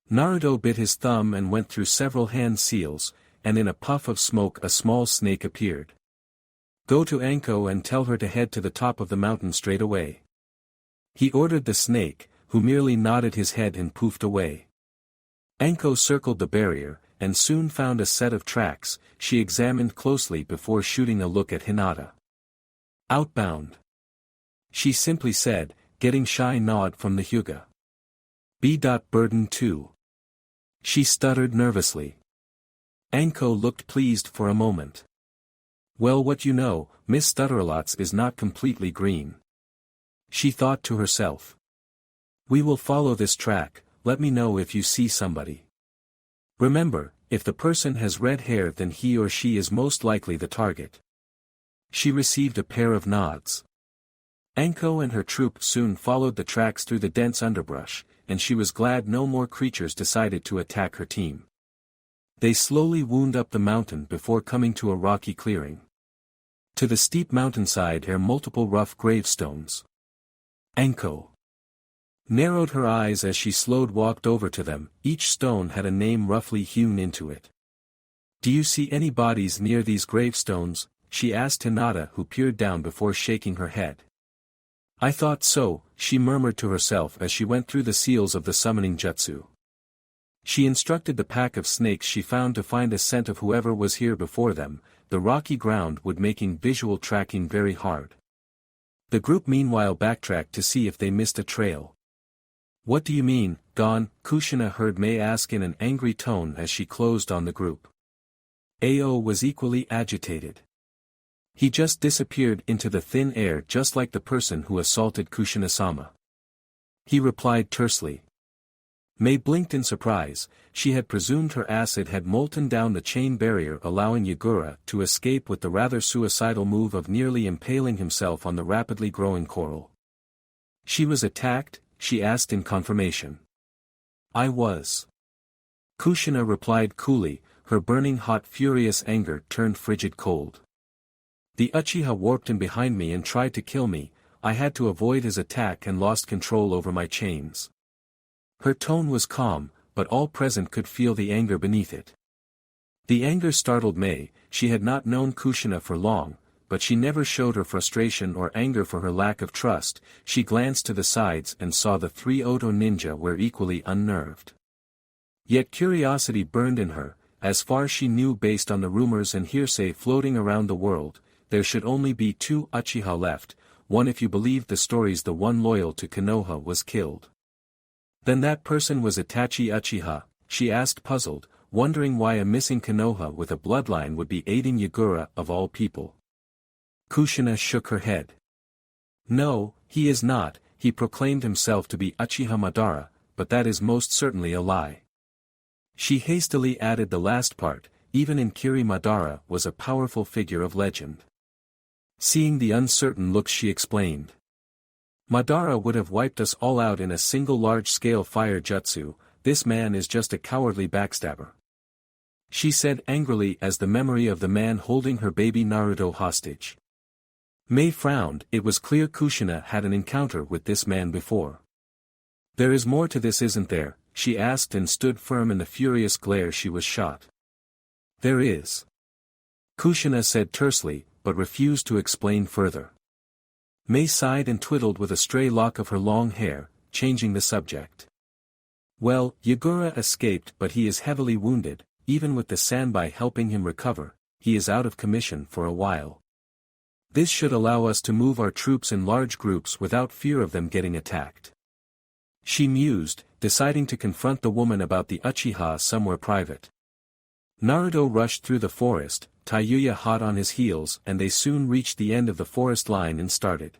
Naruto bit his thumb and went through several hand seals, and in a puff of smoke a small snake appeared. "Go to Anko and tell her to head to the top of the mountain straight away," he ordered the snake, who merely nodded his head and poofed away. Anko circled the barrier, and soon found a set of tracks. She examined closely before shooting a look at Hinata. Outbound. She simply said, getting shy nod from the Hyuga. Burden 2. She stuttered nervously. Anko looked pleased for a moment. Well, what you know, Miss Stutterlots is not completely green. She thought to herself. We will follow this track, let me know if you see somebody. Remember, if the person has red hair then he or she is most likely the target. She received a pair of nods. Anko and her troop soon followed the tracks through the dense underbrush, and she was glad no more creatures decided to attack her team. They slowly wound up the mountain before coming to a rocky clearing. To the steep mountainside are multiple rough gravestones. Anko narrowed her eyes as she slowly walked over to them. Each stone had a name roughly hewn into it. Do you see any bodies near these gravestones? She asked Hinata, who peered down before shaking her head. I thought so, she murmured to herself as she went through the seals of the summoning jutsu. She instructed the pack of snakes she found to find a scent of whoever was here before them. The rocky ground would making visual tracking very hard. The group meanwhile backtracked to see if they missed a trail. What do you mean, gone? Kushina heard Mei ask in an angry tone as she closed on the group. Ao was equally agitated. He just disappeared into the thin air just like the person who assaulted Kushina-sama. He replied tersely. Mei blinked in surprise. She had presumed her acid had molten down the chain barrier, allowing Yagura to escape with the rather suicidal move of nearly impaling himself on the rapidly growing coral. She was attacked? She asked in confirmation. I was. Kushina replied coolly, her burning hot furious anger turned frigid cold. The Uchiha warped in behind me and tried to kill me. I had to avoid his attack and lost control over my chains. Her tone was calm, but all present could feel the anger beneath it. The anger startled Mei. She had not known Kushina for long, but she never showed her frustration or anger for her lack of trust. She glanced to the sides and saw the 3 Oto ninja were equally unnerved. Yet curiosity burned in her. As far as she knew based on the rumors and hearsay floating around the world, there should only be 2 Uchiha left, one if you believed the stories the one loyal to Konoha was killed. Then that person was Itachi Uchiha, she asked puzzled, wondering why a missing Konoha with a bloodline would be aiding Yagura of all people. Kushina shook her head. No, he is not. He proclaimed himself to be Uchiha Madara, but that is most certainly a lie. She hastily added the last part, even in Kiri Madara was a powerful figure of legend. Seeing the uncertain look she explained. Madara would have wiped us all out in a single large-scale fire jutsu. This man is just a cowardly backstabber. She said angrily as the memory of the man holding her baby Naruto hostage. Mei frowned. It was clear Kushina had an encounter with this man before. There is more to this, isn't there? She asked and stood firm in the furious glare she was shot. There is. Kushina said tersely, but refused to explain further. Mei sighed and twiddled with a stray lock of her long hair, changing the subject. Well, Yagura escaped, but he is heavily wounded. Even with the Sanbai helping him recover, he is out of commission for a while. This should allow us to move our troops in large groups without fear of them getting attacked. She mused, deciding to confront the woman about the Uchiha somewhere private. Naruto rushed through the forest, Taiyuya hot on his heels, and they soon reached the end of the forest line and started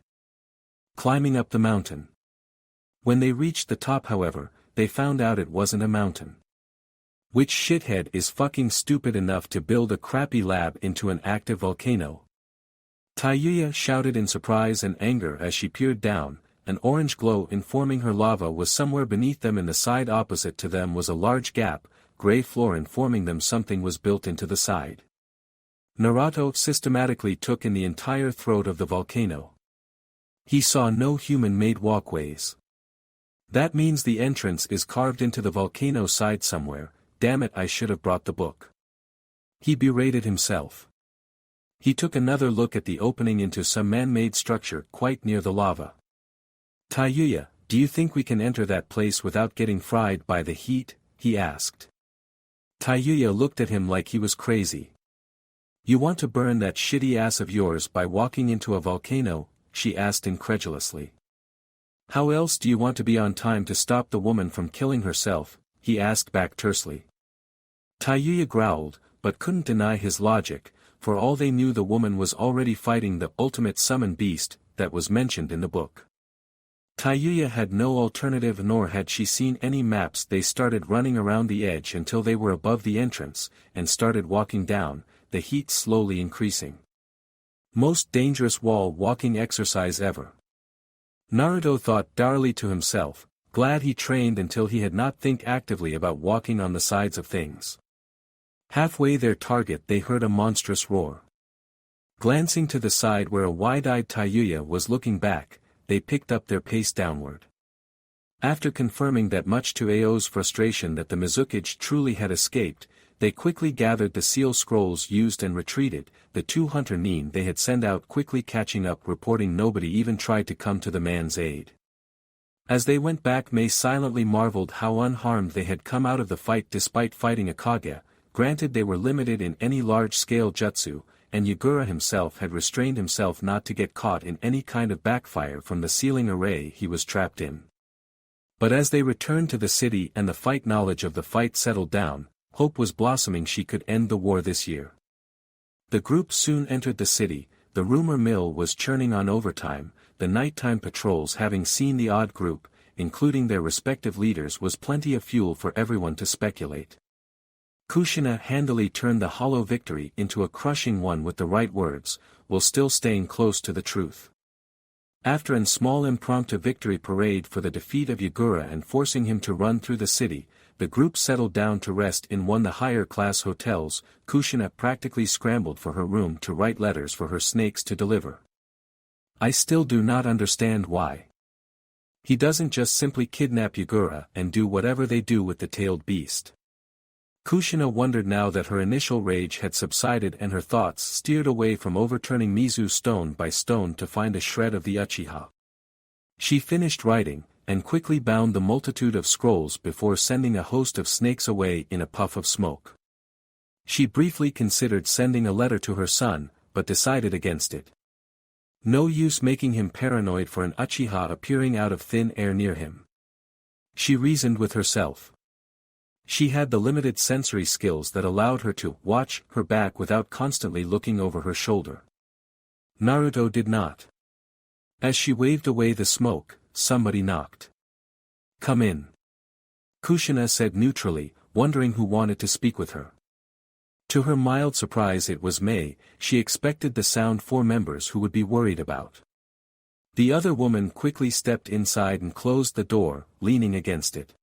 climbing up the mountain. When they reached the top, however, they found out it wasn't a mountain. Which shithead is fucking stupid enough to build a crappy lab into an active volcano? Taiyuya shouted in surprise and anger as she peered down, an orange glow informing her lava was somewhere beneath them. In the side opposite to them was a large gap, gray floor informing them something was built into the side. Naruto systematically took in the entire throat of the volcano. He saw no human-made walkways. That means the entrance is carved into the volcano side somewhere. Damn it, I should have brought the book. He berated himself. He took another look at the opening into some man-made structure quite near the lava. Taiyuya, do you think we can enter that place without getting fried by the heat? He asked. Taiyuya looked at him like he was crazy. You want to burn that shitty ass of yours by walking into a volcano? She asked incredulously. How else do you want to be on time to stop the woman from killing herself? He asked back tersely. Tayuya growled, but couldn't deny his logic, for all they knew the woman was already fighting the ultimate summon beast that was mentioned in the book. Tayuya had no alternative, nor had she seen any maps. They started running around the edge until they were above the entrance, and started walking down, the heat slowly increasing. Most dangerous wall walking exercise ever. Naruto thought dourly to himself, glad he trained until he had not think actively about walking on the sides of things. Halfway their target they heard a monstrous roar. Glancing to the side where a wide-eyed Tayuya was looking back, they picked up their pace downward. After confirming that much to Ao's frustration that the Mizukage truly had escaped, they quickly gathered the seal scrolls used and retreated, the 200 nin they had sent out quickly catching up, reporting nobody even tried to come to the man's aid. As they went back, Mei silently marveled how unharmed they had come out of the fight despite fighting a Kage. Granted they were limited in any large-scale jutsu, and Yagura himself had restrained himself not to get caught in any kind of backfire from the sealing array he was trapped in. But as they returned to the city and the fight knowledge of the fight settled down, hope was blossoming she could end the war this year. The group soon entered the city, the rumor mill was churning on overtime, the nighttime patrols having seen the odd group, including their respective leaders, was plenty of fuel for everyone to speculate. Kushina handily turned the hollow victory into a crushing one with the right words, while still staying close to the truth. After a small impromptu victory parade for the defeat of Yagura and forcing him to run through the city, the group settled down to rest in one of the higher-class hotels. Kushina practically scrambled for her room to write letters for her snakes to deliver. I still do not understand why. He doesn't just simply kidnap Yagura and do whatever they do with the tailed beast. Kushina wondered now that her initial rage had subsided and her thoughts steered away from overturning Mizu stone by stone to find a shred of the Uchiha. She finished writing, and quickly bound the multitude of scrolls before sending a host of snakes away in a puff of smoke. She briefly considered sending a letter to her son, but decided against it. No use making him paranoid for an Uchiha appearing out of thin air near him. She reasoned with herself. She had the limited sensory skills that allowed her to watch her back without constantly looking over her shoulder. Naruto did not. As she waved away the smoke, somebody knocked. Come in. Kushina said neutrally, wondering who wanted to speak with her. To her mild surprise it was Mei. She expected the sound 4 members who would be worried about. The other woman quickly stepped inside and closed the door, leaning against it.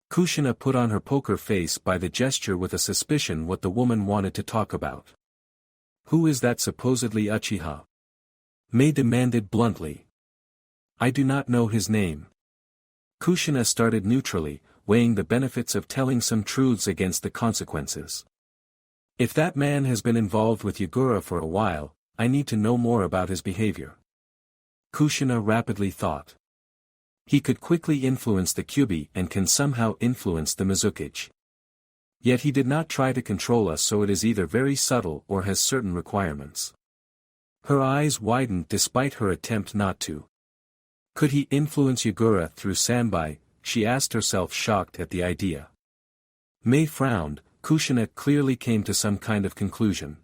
Kushina put on her poker face by the gesture with a suspicion what the woman wanted to talk about. Who is that supposedly Uchiha? Mei demanded bluntly. I do not know his name. Kushina started neutrally, weighing the benefits of telling some truths against the consequences. If that man has been involved with Yagura for a while, I need to know more about his behavior. Kushina rapidly thought. He could quickly influence the Kyubi and can somehow influence the Mizukage. Yet he did not try to control us, so it is either very subtle or has certain requirements. Her eyes widened despite her attempt not to. Could he influence Yagura through Sanbai? She asked herself, shocked at the idea. Mei frowned. Kushina clearly came to some kind of conclusion.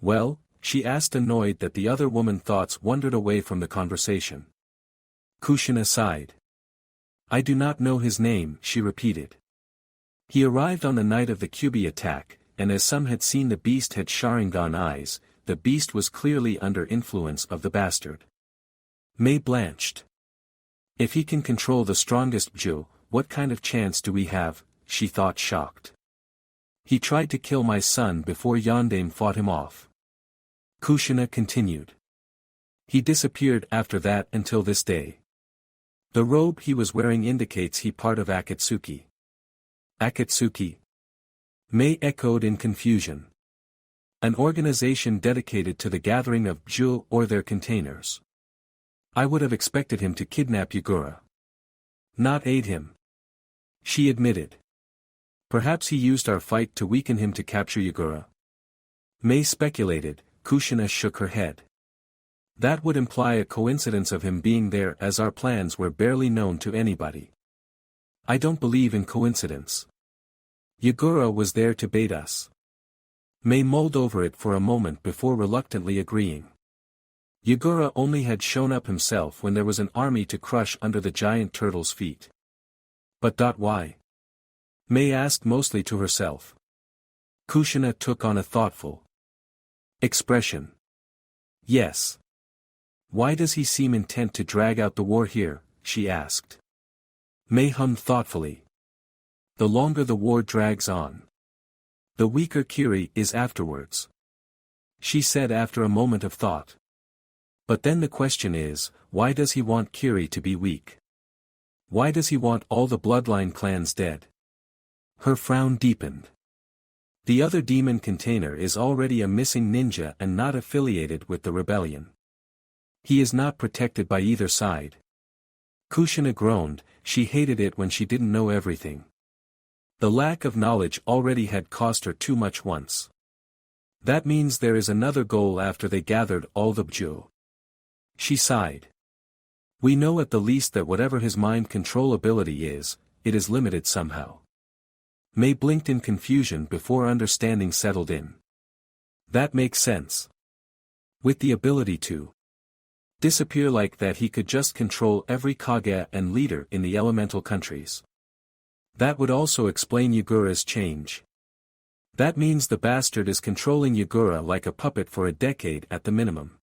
Well? She asked, annoyed that the other woman's thoughts wandered away from the conversation. Kushina sighed. I do not know his name, she repeated. He arrived on the night of the Kyubi attack, and as some had seen the beast had Sharingan eyes, the beast was clearly under influence of the bastard. Mei blanched. If he can control the strongest Bju, what kind of chance do we have? She thought, shocked. He tried to kill my son before Yondaime fought him off. Kushina continued. He disappeared after that until this day. The robe he was wearing indicates he part of Akatsuki. Akatsuki? Mei echoed in confusion. An organization dedicated to the gathering of Bju or their containers. I would have expected him to kidnap Yagura. Not aid him. She admitted. Perhaps he used our fight to weaken him to capture Yagura. May speculated. Kushina shook her head. That would imply a coincidence of him being there as our plans were barely known to anybody. I don't believe in coincidence. Yagura was there to bait us. May mulled over it for a moment before reluctantly agreeing. Yagura only had shown up himself when there was an army to crush under the giant turtle's feet. But why? May asked mostly to herself. Kushina took on a thoughtful expression. Yes. Why does he seem intent to drag out the war here? She asked. May hummed thoughtfully. The longer the war drags on, the weaker Kiri is afterwards. She said after a moment of thought. But then the question is, why does he want Kiri to be weak? Why does he want all the bloodline clans dead? Her frown deepened. The other demon container is already a missing ninja and not affiliated with the rebellion. He is not protected by either side. Kushina groaned. She hated it when she didn't know everything. The lack of knowledge already had cost her too much once. That means there is another goal after they gathered all the Bju. She sighed. We know at the least that whatever his mind control ability is, it is limited somehow. May blinked in confusion before understanding settled in. That makes sense. With the ability to disappear like that, he could just control every Kage and leader in the elemental countries. That would also explain Yagura's change. That means the bastard is controlling Yagura like a puppet for a decade at the minimum.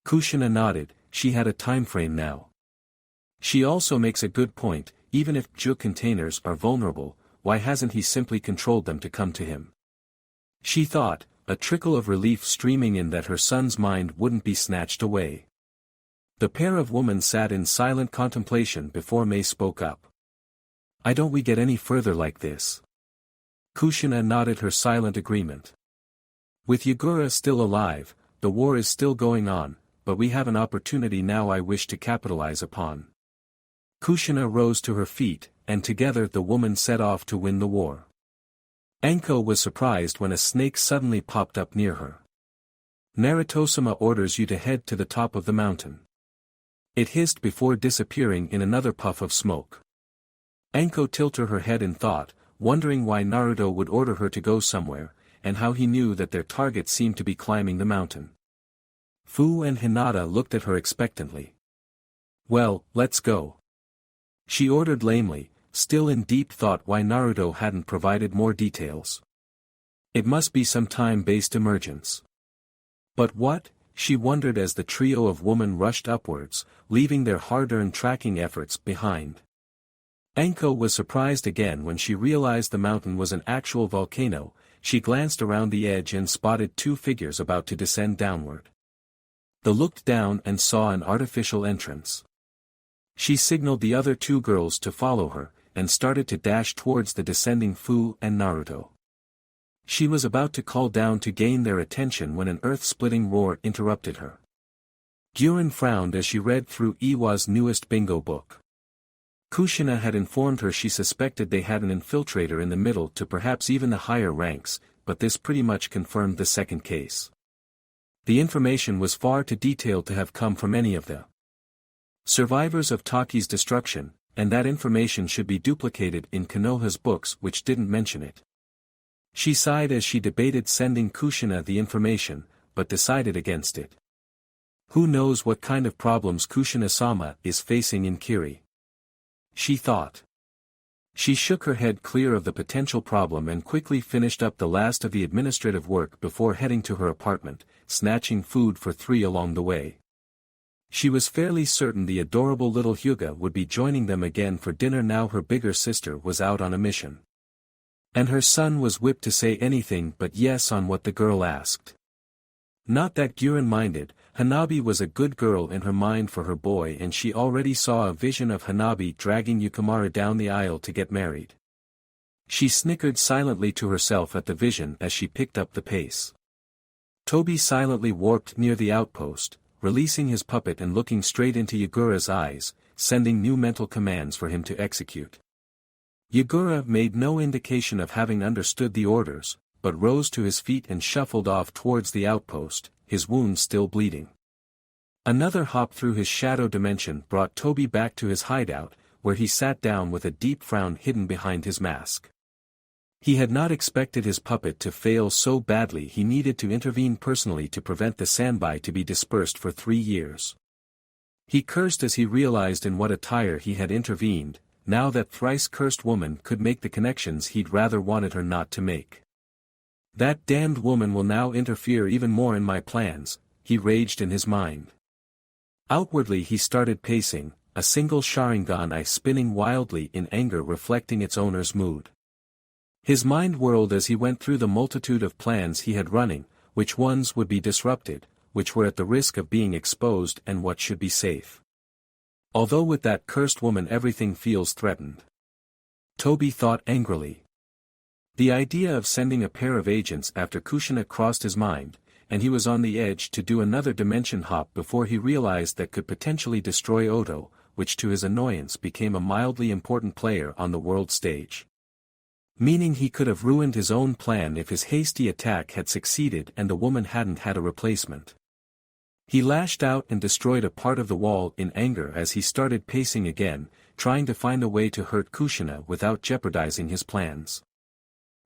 Kushina nodded. She had a time frame now. She also makes a good point. Even if Bju containers are vulnerable, why hasn't he simply controlled them to come to him? She thought, a trickle of relief streaming in that her son's mind wouldn't be snatched away. The pair of women sat in silent contemplation before May spoke up. "Why don't we get any further like this?" Kushina nodded her silent agreement. "With Yagura still alive, the war is still going on, but we have an opportunity now I wish to capitalize upon." Kushina rose to her feet, and together the woman set off to win the war. Anko was surprised when a snake suddenly popped up near her. "Naruto-sama orders you to head to the top of the mountain." It hissed before disappearing in another puff of smoke. Anko tilted her head in thought, wondering why Naruto would order her to go somewhere, and how he knew that their target seemed to be climbing the mountain. Fu and Hinata looked at her expectantly. "Well, let's go," she ordered lamely, still in deep thought why Naruto hadn't provided more details. It must be some time-based emergence. But what? She wondered as the trio of women rushed upwards, leaving their hard-earned tracking efforts behind. Anko was surprised again when she realized the mountain was an actual volcano. She glanced around the edge and spotted two figures about to descend downward. They looked down and saw an artificial entrance. She signaled the other two girls to follow her, and started to dash towards the descending Fu and Naruto. She was about to call down to gain their attention when an earth-splitting roar interrupted her. Guren frowned as she read through Iwa's newest bingo book. Kushina had informed her she suspected they had an infiltrator in the middle to perhaps even the higher ranks, but this pretty much confirmed the second case. The information was far too detailed to have come from any of the survivors of Taki's destruction, and that information should be duplicated in Konoha's books which didn't mention it. She sighed as she debated sending Kushina the information, but decided against it. Who knows what kind of problems Kushina-sama is facing in Kiri? She thought. She shook her head clear of the potential problem and quickly finished up the last of the administrative work before heading to her apartment, snatching food for 3 along the way. She was fairly certain the adorable little Hyuga would be joining them again for dinner now her bigger sister was out on a mission. And her son was whipped to say anything but yes on what the girl asked. Not that Guren minded. Hanabi was a good girl in her mind for her boy, and she already saw a vision of Hanabi dragging Yukimura down the aisle to get married. She snickered silently to herself at the vision as she picked up the pace. Tobi silently warped near the outpost, releasing his puppet and looking straight into Yagura's eyes, sending new mental commands for him to execute. Yagura made no indication of having understood the orders, but rose to his feet and shuffled off towards the outpost, his wounds still bleeding. Another hop through his shadow dimension brought Toby back to his hideout, where he sat down with a deep frown hidden behind his mask. He had not expected his puppet to fail so badly. He needed to intervene personally to prevent the Sanbai to be dispersed for 3 years. He cursed as he realized in what attire he had intervened. Now that thrice-cursed woman could make the connections he'd rather wanted her not to make. That damned woman will now interfere even more in my plans, he raged in his mind. Outwardly he started pacing, a single Sharingan eye spinning wildly in anger reflecting its owner's mood. His mind whirled as he went through the multitude of plans he had running, which ones would be disrupted, which were at the risk of being exposed and what should be safe. Although with that cursed woman everything feels threatened. Toby thought angrily. The idea of sending a pair of agents after Kushina crossed his mind, and he was on the edge to do another dimension hop before he realized that could potentially destroy Oto, which to his annoyance became a mildly important player on the world stage. Meaning he could have ruined his own plan if his hasty attack had succeeded and the woman hadn't had a replacement. He lashed out and destroyed a part of the wall in anger as he started pacing again, trying to find a way to hurt Kushina without jeopardizing his plans.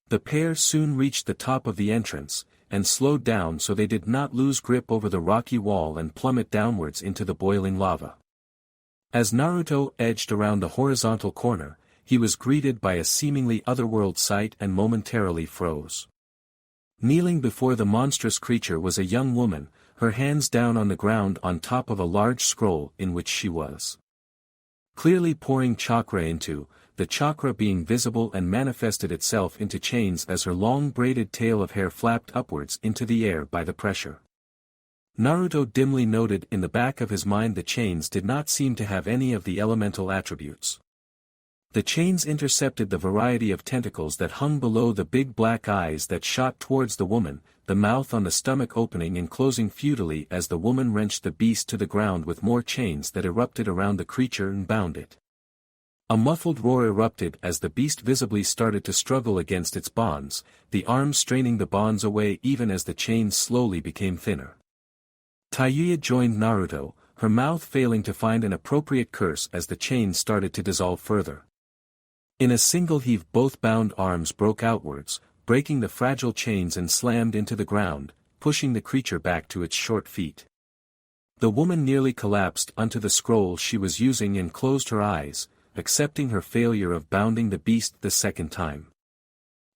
The pair soon reached the top of the entrance, and slowed down so they did not lose grip over the rocky wall and plummet downwards into the boiling lava. As Naruto edged around the horizontal corner, he was greeted by a seemingly otherworld sight and momentarily froze. Kneeling before the monstrous creature was a young woman, her hands down on the ground on top of a large scroll in which she was clearly pouring chakra into, the chakra being visible and manifested itself into chains as her long braided tail of hair flapped upwards into the air by the pressure. Naruto dimly noted in the back of his mind the chains did not seem to have any of the elemental attributes. The chains intercepted the variety of tentacles that hung below the big black eyes that shot towards the woman, the mouth on the stomach opening and closing futilely as the woman wrenched the beast to the ground with more chains that erupted around the creature and bound it. A muffled roar erupted as the beast visibly started to struggle against its bonds, the arms straining the bonds away even as the chains slowly became thinner. Tayuya joined Naruto, her mouth failing to find an appropriate curse as the chains started to dissolve further. In a single heave both bound arms broke outwards, breaking the fragile chains and slammed into the ground, pushing the creature back to its short feet. The woman nearly collapsed onto the scroll she was using and closed her eyes, accepting her failure of bounding the beast the second time.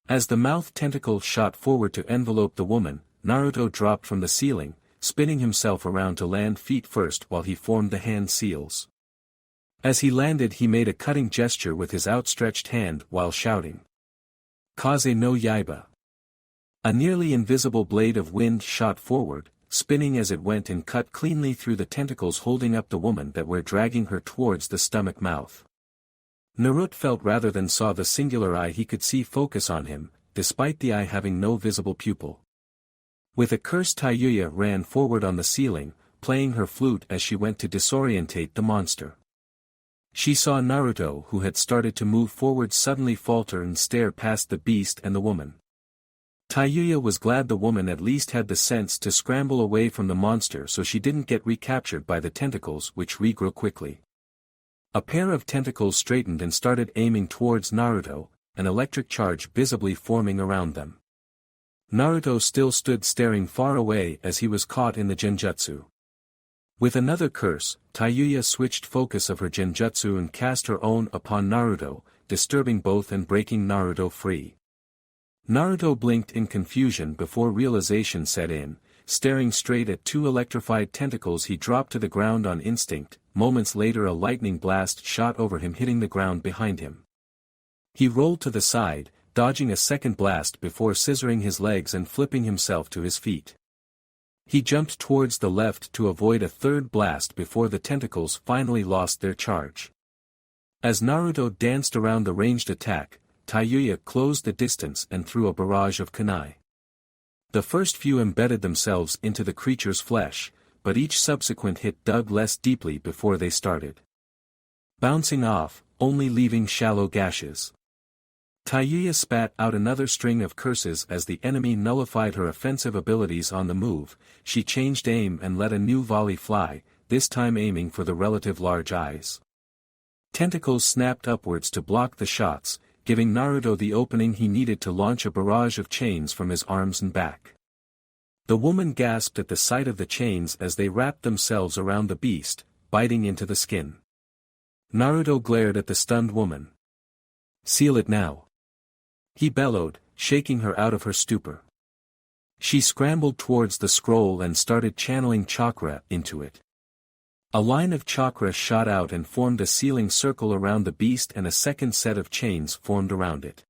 As the mouth tentacle shot forward to envelope the woman, Naruto dropped from the ceiling, spinning himself around to land feet first while he formed the hand seals. As he landed he made a cutting gesture with his outstretched hand while shouting, "Kaze no Yaiba." A nearly invisible blade of wind shot forward, spinning as it went and cut cleanly through the tentacles holding up the woman that were dragging her towards the stomach mouth. Naruto felt rather than saw the singular eye he could see focus on him, despite the eye having no visible pupil. With a curse Tayuya ran forward on the ceiling, playing her flute as she went to disorientate the monster. She saw Naruto who had started to move forward suddenly falter and stare past the beast and the woman. Tayuya was glad the woman at least had the sense to scramble away from the monster so she didn't get recaptured by the tentacles which regrew quickly. A pair of tentacles straightened and started aiming towards Naruto, an electric charge visibly forming around them. Naruto still stood staring far away as he was caught in the genjutsu. With another curse, Tayuya switched focus of her genjutsu and cast her own upon Naruto, disturbing both and breaking Naruto free. Naruto blinked in confusion before realization set in, staring straight at two electrified tentacles he dropped to the ground on instinct. Moments later a lightning blast shot over him hitting the ground behind him. He rolled to the side, dodging a second blast before scissoring his legs and flipping himself to his feet. He jumped towards the left to avoid a third blast before the tentacles finally lost their charge. As Naruto danced around the ranged attack, Tayuya closed the distance and threw a barrage of kunai. The first few embedded themselves into the creature's flesh, but each subsequent hit dug less deeply before they started bouncing off, only leaving shallow gashes. Taiyuya spat out another string of curses as the enemy nullified her offensive abilities on the move. She changed aim and let a new volley fly, this time aiming for the relative large eyes. Tentacles snapped upwards to block the shots, giving Naruto the opening he needed to launch a barrage of chains from his arms and back. The woman gasped at the sight of the chains as they wrapped themselves around the beast, biting into the skin. Naruto glared at the stunned woman. "Seal it now," he bellowed, shaking her out of her stupor. She scrambled towards the scroll and started channeling chakra into it. A line of chakra shot out and formed a sealing circle around the beast, and a second set of chains formed around it.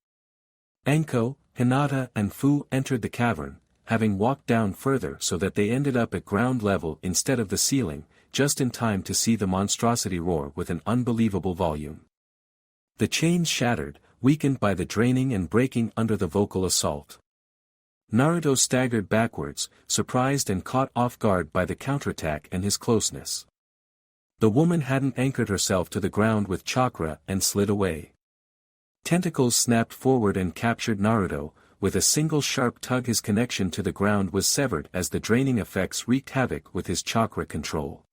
Anko, Hinata and Fu entered the cavern, having walked down further so that they ended up at ground level instead of the ceiling, just in time to see the monstrosity roar with an unbelievable volume. The chains shattered, weakened by the draining and breaking under the vocal assault. Naruto staggered backwards, surprised and caught off guard by the counterattack and his closeness. The woman hadn't anchored herself to the ground with chakra and slid away. Tentacles snapped forward and captured Naruto. With a single sharp tug his connection to the ground was severed as the draining effects wreaked havoc with his chakra control.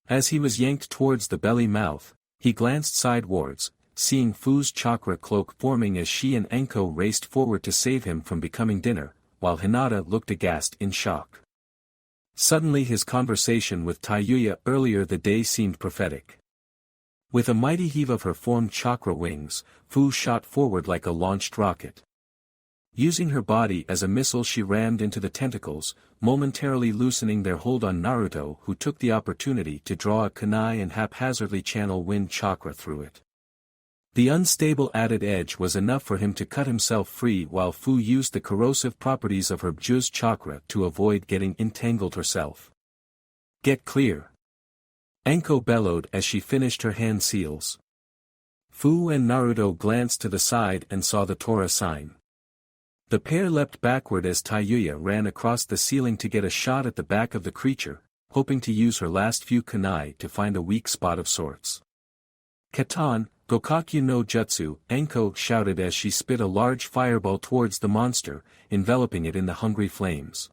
As he was yanked towards the belly mouth, he glanced sidewards, seeing Fu's chakra cloak forming as she and Anko raced forward to save him from becoming dinner, while Hinata looked aghast in shock. Suddenly his conversation with Taiyuya earlier the day seemed prophetic. With a mighty heave of her formed chakra wings, Fu shot forward like a launched rocket. Using her body as a missile she rammed into the tentacles, momentarily loosening their hold on Naruto, who took the opportunity to draw a kunai and haphazardly channel wind chakra through it. The unstable added edge was enough for him to cut himself free, while Fu used the corrosive properties of her Juz chakra to avoid getting entangled herself. "Get clear!" Anko bellowed as she finished her hand seals. Fu and Naruto glanced to the side and saw the Tora sign. The pair leapt backward as Taiyuya ran across the ceiling to get a shot at the back of the creature, hoping to use her last few kunai to find a weak spot of sorts. "Katan, Gokakyu no Jutsu," Anko shouted as she spit a large fireball towards the monster, enveloping it in the hungry flames.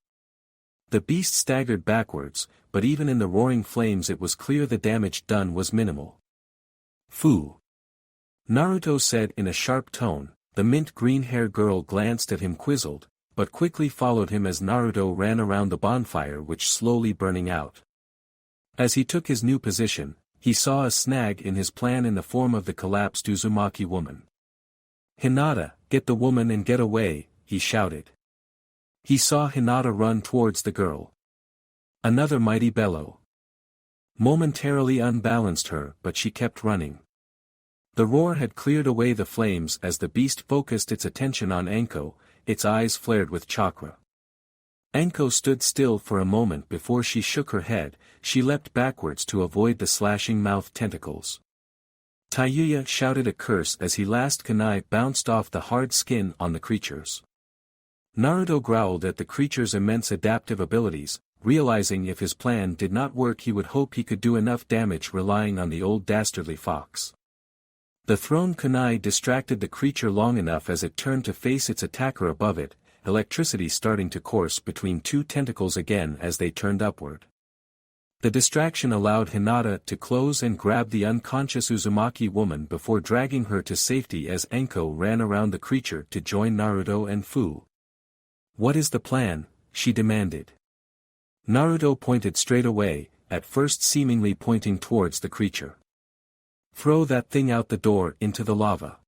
The beast staggered backwards, but even in the roaring flames it was clear the damage done was minimal. "Fu," Naruto said in a sharp tone. The mint-green-haired girl glanced at him quizzled, but quickly followed him as Naruto ran around the bonfire which slowly burning out. As he took his new position, he saw a snag in his plan in the form of the collapsed Uzumaki woman. "Hinata, get the woman and get away," he shouted. He saw Hinata run towards the girl. Another mighty bellow momentarily unbalanced her, but she kept running. The roar had cleared away the flames as the beast focused its attention on Anko, its eyes flared with chakra. Anko stood still for a moment before she shook her head. She leapt backwards to avoid the slashing mouth tentacles. Taiyuya shouted a curse as his last kunai bounced off the hard skin on the creatures. Naruto growled at the creature's immense adaptive abilities, realizing if his plan did not work he would hope he could do enough damage relying on the old dastardly fox. The thrown kunai distracted the creature long enough as it turned to face its attacker above it, electricity starting to course between two tentacles again as they turned upward. The distraction allowed Hinata to close and grab the unconscious Uzumaki woman before dragging her to safety as Anko ran around the creature to join Naruto and Fu. "What is the plan?" she demanded. Naruto pointed straight away, at first seemingly pointing towards the creature. "Throw that thing out the door into the lava."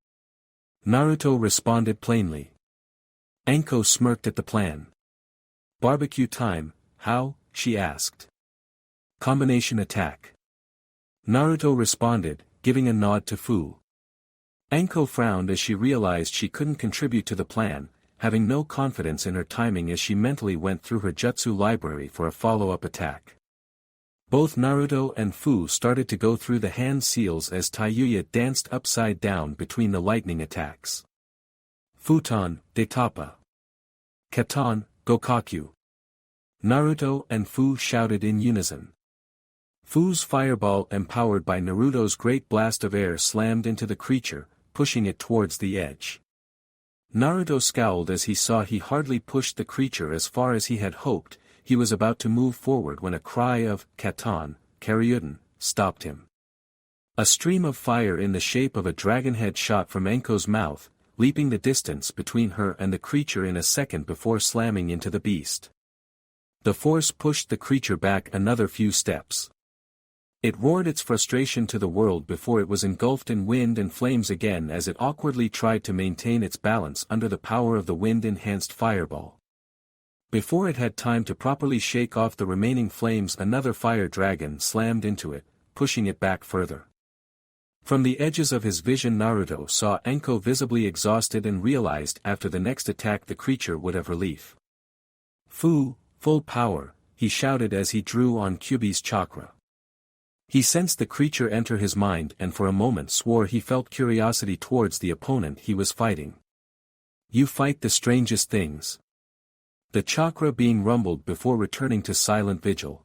Naruto responded plainly. Anko smirked at the plan. "Barbecue time, how?" she asked. "Combination attack." Naruto responded, giving a nod to Fu. Anko frowned as she realized she couldn't contribute to the plan, having no confidence in her timing as she mentally went through her jutsu library for a follow-up attack. Both Naruto and Fu started to go through the hand seals as Taiyuya danced upside down between the lightning attacks. "Futon, de Tapa. Katan, Gokakyu." Naruto and Fu shouted in unison. Fu's fireball empowered by Naruto's great blast of air slammed into the creature, pushing it towards the edge. Naruto scowled as he saw he hardly pushed the creature as far as he had hoped. He was about to move forward when a cry of "Katan, Karyuden," stopped him. A stream of fire in the shape of a dragon head shot from Enko's mouth, leaping the distance between her and the creature in a second before slamming into the beast. The force pushed the creature back another few steps. It roared its frustration to the world before it was engulfed in wind and flames again as it awkwardly tried to maintain its balance under the power of the wind-enhanced fireball. Before it had time to properly shake off the remaining flames, another fire dragon slammed into it, pushing it back further. From the edges of his vision, Naruto saw Enko visibly exhausted and realized after the next attack the creature would have relief. Full power, he shouted as he drew on Kyuubi's chakra. He sensed the creature enter his mind and for a moment swore he felt curiosity towards the opponent he was fighting. "You fight the strangest things." The chakra being rumbled before returning to silent vigil.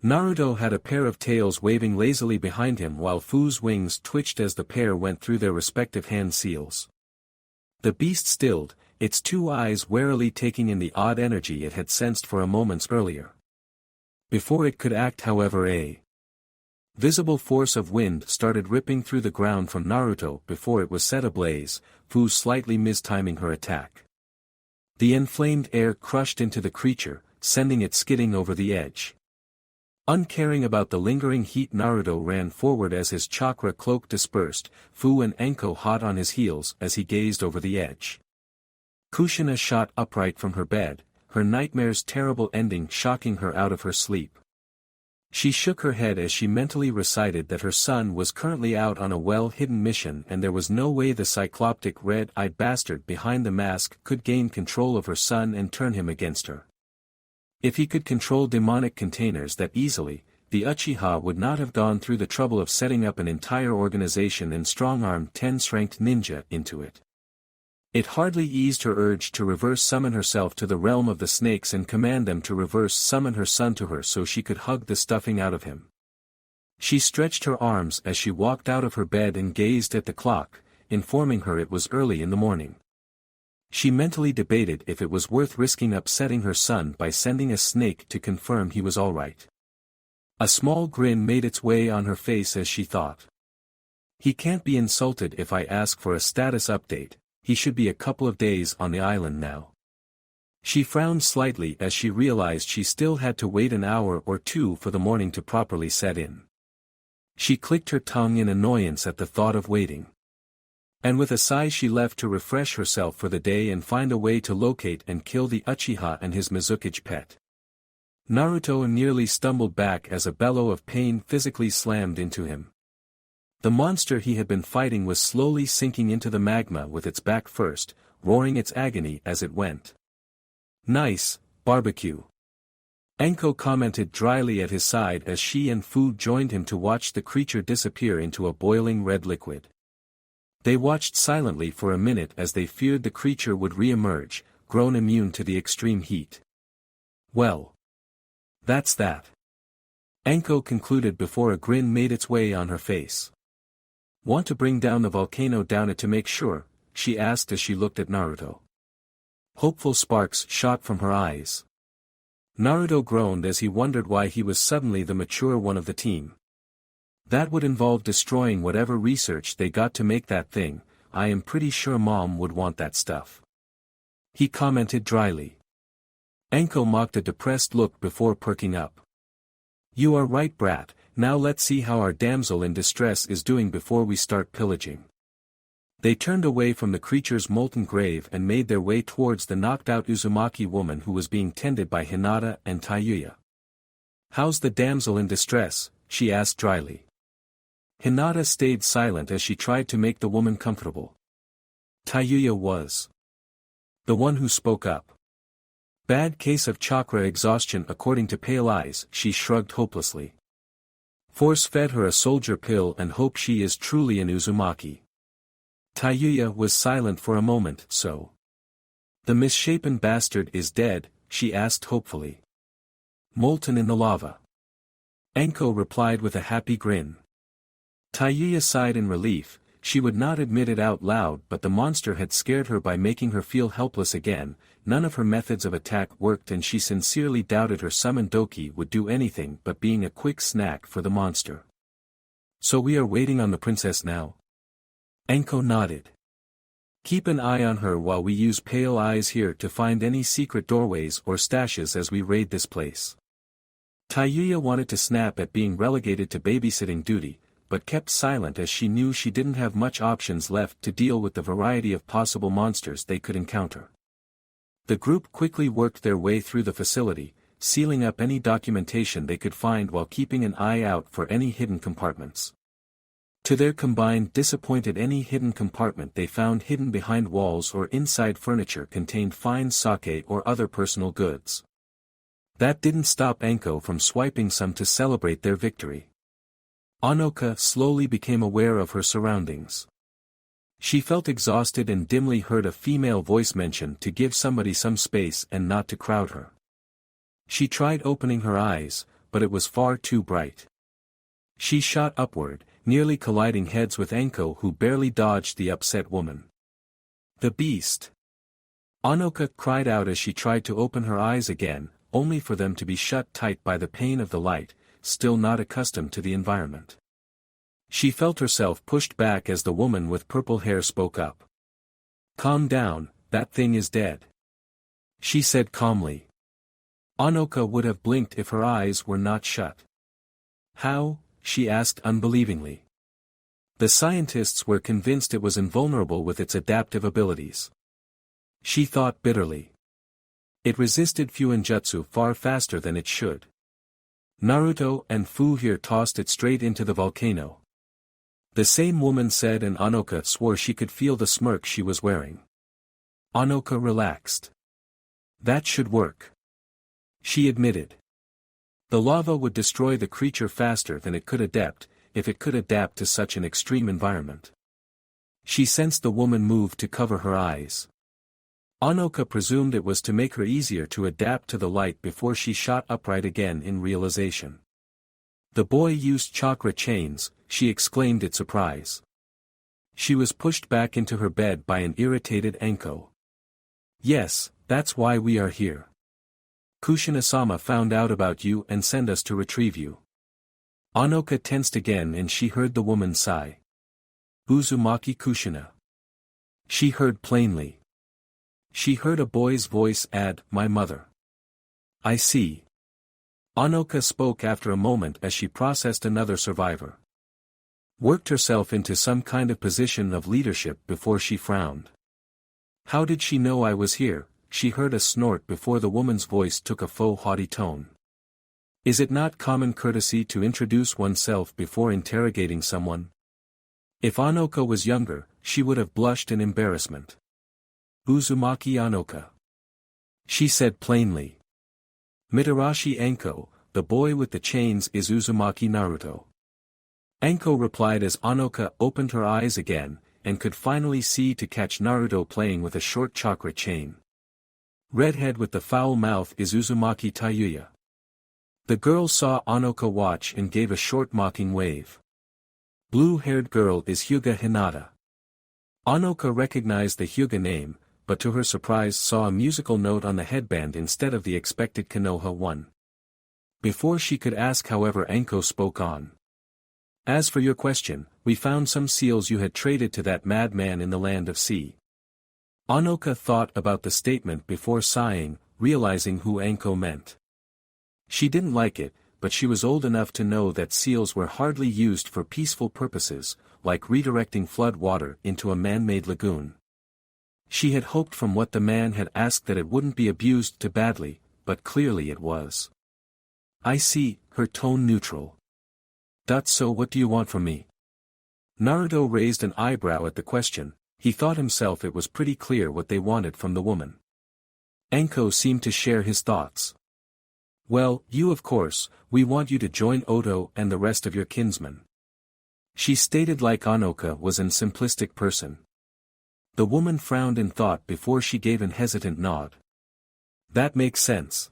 Naruto had a pair of tails waving lazily behind him while Fu's wings twitched as the pair went through their respective hand seals. The beast stilled, its two eyes warily taking in the odd energy it had sensed for a moment earlier. Before it could act, however, a visible force of wind started ripping through the ground from Naruto before it was set ablaze, Fu slightly mistiming her attack. The inflamed air crushed into the creature, sending it skidding over the edge. Uncaring about the lingering heat, Naruto ran forward as his chakra cloak dispersed, Fu and Enko hot on his heels as he gazed over the edge. Kushina shot upright from her bed, her nightmare's terrible ending shocking her out of her sleep. She shook her head as she mentally recited that her son was currently out on a well-hidden mission and there was no way the cycloptic red-eyed bastard behind the mask could gain control of her son and turn him against her. If he could control demonic containers that easily, the Uchiha would not have gone through the trouble of setting up an entire organization and strong-armed 10-ranked ninja into it. It hardly eased her urge to reverse summon herself to the realm of the snakes and command them to reverse summon her son to her so she could hug the stuffing out of him. She stretched her arms as she walked out of her bed and gazed at the clock, informing her it was early in the morning. She mentally debated if it was worth risking upsetting her son by sending a snake to confirm he was all right. A small grin made its way on her face as she thought. He can't be insulted if I ask for a status update. He should be a couple of days on the island now. She frowned slightly as she realized she still had to wait an hour or two for the morning to properly set in. She clicked her tongue in annoyance at the thought of waiting. And with a sigh she left to refresh herself for the day and find a way to locate and kill the Uchiha and his Mizukage pet. Naruto nearly stumbled back as a bellow of pain physically slammed into him. The monster he had been fighting was slowly sinking into the magma with its back first, roaring its agony as it went. "Nice, barbecue." Enko commented dryly at his side as she and Fu joined him to watch the creature disappear into a boiling red liquid. They watched silently for a minute as they feared the creature would re-emerge, grown immune to the extreme heat. "Well, that's that," Enko concluded before a grin made its way on her face. "Want to bring down the volcano down it to make sure?" she asked as she looked at Naruto. Hopeful sparks shot from her eyes. Naruto groaned as he wondered why he was suddenly the mature one of the team. "That would involve destroying whatever research they got to make that thing. I am pretty sure Mom would want that stuff," he commented dryly. Enko mocked a depressed look before perking up. "You are right, brat. Now let's see how our damsel in distress is doing before we start pillaging." They turned away from the creature's molten grave and made their way towards the knocked-out Uzumaki woman who was being tended by Hinata and Tayuya. "How's the damsel in distress?" she asked dryly. Hinata stayed silent as she tried to make the woman comfortable. Tayuya was the one who spoke up. "Bad case of chakra exhaustion according to Pale Eyes," she shrugged hopelessly. "Force fed her a soldier pill and hope she is truly an Uzumaki." Tayuya was silent for a moment. "So the misshapen bastard is dead?" she asked hopefully. "Molten in the lava," Enko replied with a happy grin. Tayuya sighed in relief. She would not admit it out loud, but the monster had scared her by making her feel helpless again. None of her methods of attack worked and she sincerely doubted her summoned Doki would do anything but being a quick snack for the monster. So we are waiting on the princess now? Anko nodded. Keep an eye on her while we use pale eyes here to find any secret doorways or stashes as we raid this place. Tayuya wanted to snap at being relegated to babysitting duty, but kept silent as she knew she didn't have much options left to deal with the variety of possible monsters they could encounter. The group quickly worked their way through the facility, sealing up any documentation they could find while keeping an eye out for any hidden compartments. To their combined disappointment, any hidden compartment they found hidden behind walls or inside furniture contained fine sake or other personal goods. That didn't stop Anko from swiping some to celebrate their victory. Anoka slowly became aware of her surroundings. She felt exhausted and dimly heard a female voice mention to give somebody some space and not to crowd her. She tried opening her eyes, but it was far too bright. She shot upward, nearly colliding heads with Anko, who barely dodged the upset woman. The beast! Anoka cried out as she tried to open her eyes again, only for them to be shut tight by the pain of the light, still not accustomed to the environment. She felt herself pushed back as the woman with purple hair spoke up. "Calm down, that thing is dead," she said calmly. Anoka would have blinked if her eyes were not shut. "How?" she asked unbelievingly. The scientists were convinced it was invulnerable with its adaptive abilities. She thought bitterly. It resisted Fuinjutsu far faster than it should. Naruto and Fu here tossed it straight into the volcano. The same woman said, and Anoka swore she could feel the smirk she was wearing. Anoka relaxed. That should work, she admitted. The lava would destroy the creature faster than it could adapt, if it could adapt to such an extreme environment. She sensed the woman move to cover her eyes. Anoka presumed it was to make her easier to adapt to the light before she shot upright again in realization. "The boy used chakra chains," she exclaimed in surprise. She was pushed back into her bed by an irritated Anko. "Yes, that's why we are here. Kushina-sama found out about you and sent us to retrieve you." Anoka tensed again and she heard the woman sigh. "Uzumaki Kushina." She heard plainly. She heard a boy's voice add, "My mother." "I see." Anoka spoke after a moment as she processed another survivor. Worked herself into some kind of position of leadership before she frowned. "How did she know I was here?" She heard a snort before the woman's voice took a faux haughty tone. "Is it not common courtesy to introduce oneself before interrogating someone?" If Anoka was younger, she would have blushed in embarrassment. "Uzumaki Anoka," she said plainly. "Mitarashi Anko, the boy with the chains, is Uzumaki Naruto." Anko replied as Anoka opened her eyes again, and could finally see to catch Naruto playing with a short chakra chain. "Redhead with the foul mouth is Uzumaki Tayuya." The girl saw Anoka watch and gave a short mocking wave. "Blue-haired girl is Hyuga Hinata." Anoka recognized the Hyuga name, but to her surprise saw a musical note on the headband instead of the expected Konoha one. Before she could ask, however, Anko spoke on. "As for your question, we found some seals you had traded to that madman in the land of sea." Anoka thought about the statement before sighing, realizing who Anko meant. She didn't like it, but she was old enough to know that seals were hardly used for peaceful purposes, like redirecting flood water into a man-made lagoon. She had hoped from what the man had asked that it wouldn't be abused too badly, but clearly it was. "I see," her tone neutral. So what do you want from me?" Naruto raised an eyebrow at the question. He thought himself it was pretty clear what they wanted from the woman. Anko seemed to share his thoughts. "Well, you of course, we want you to join Oto and the rest of your kinsmen," she stated like Anoka was an simplistic person. The woman frowned in thought before she gave an hesitant nod. "That makes sense,"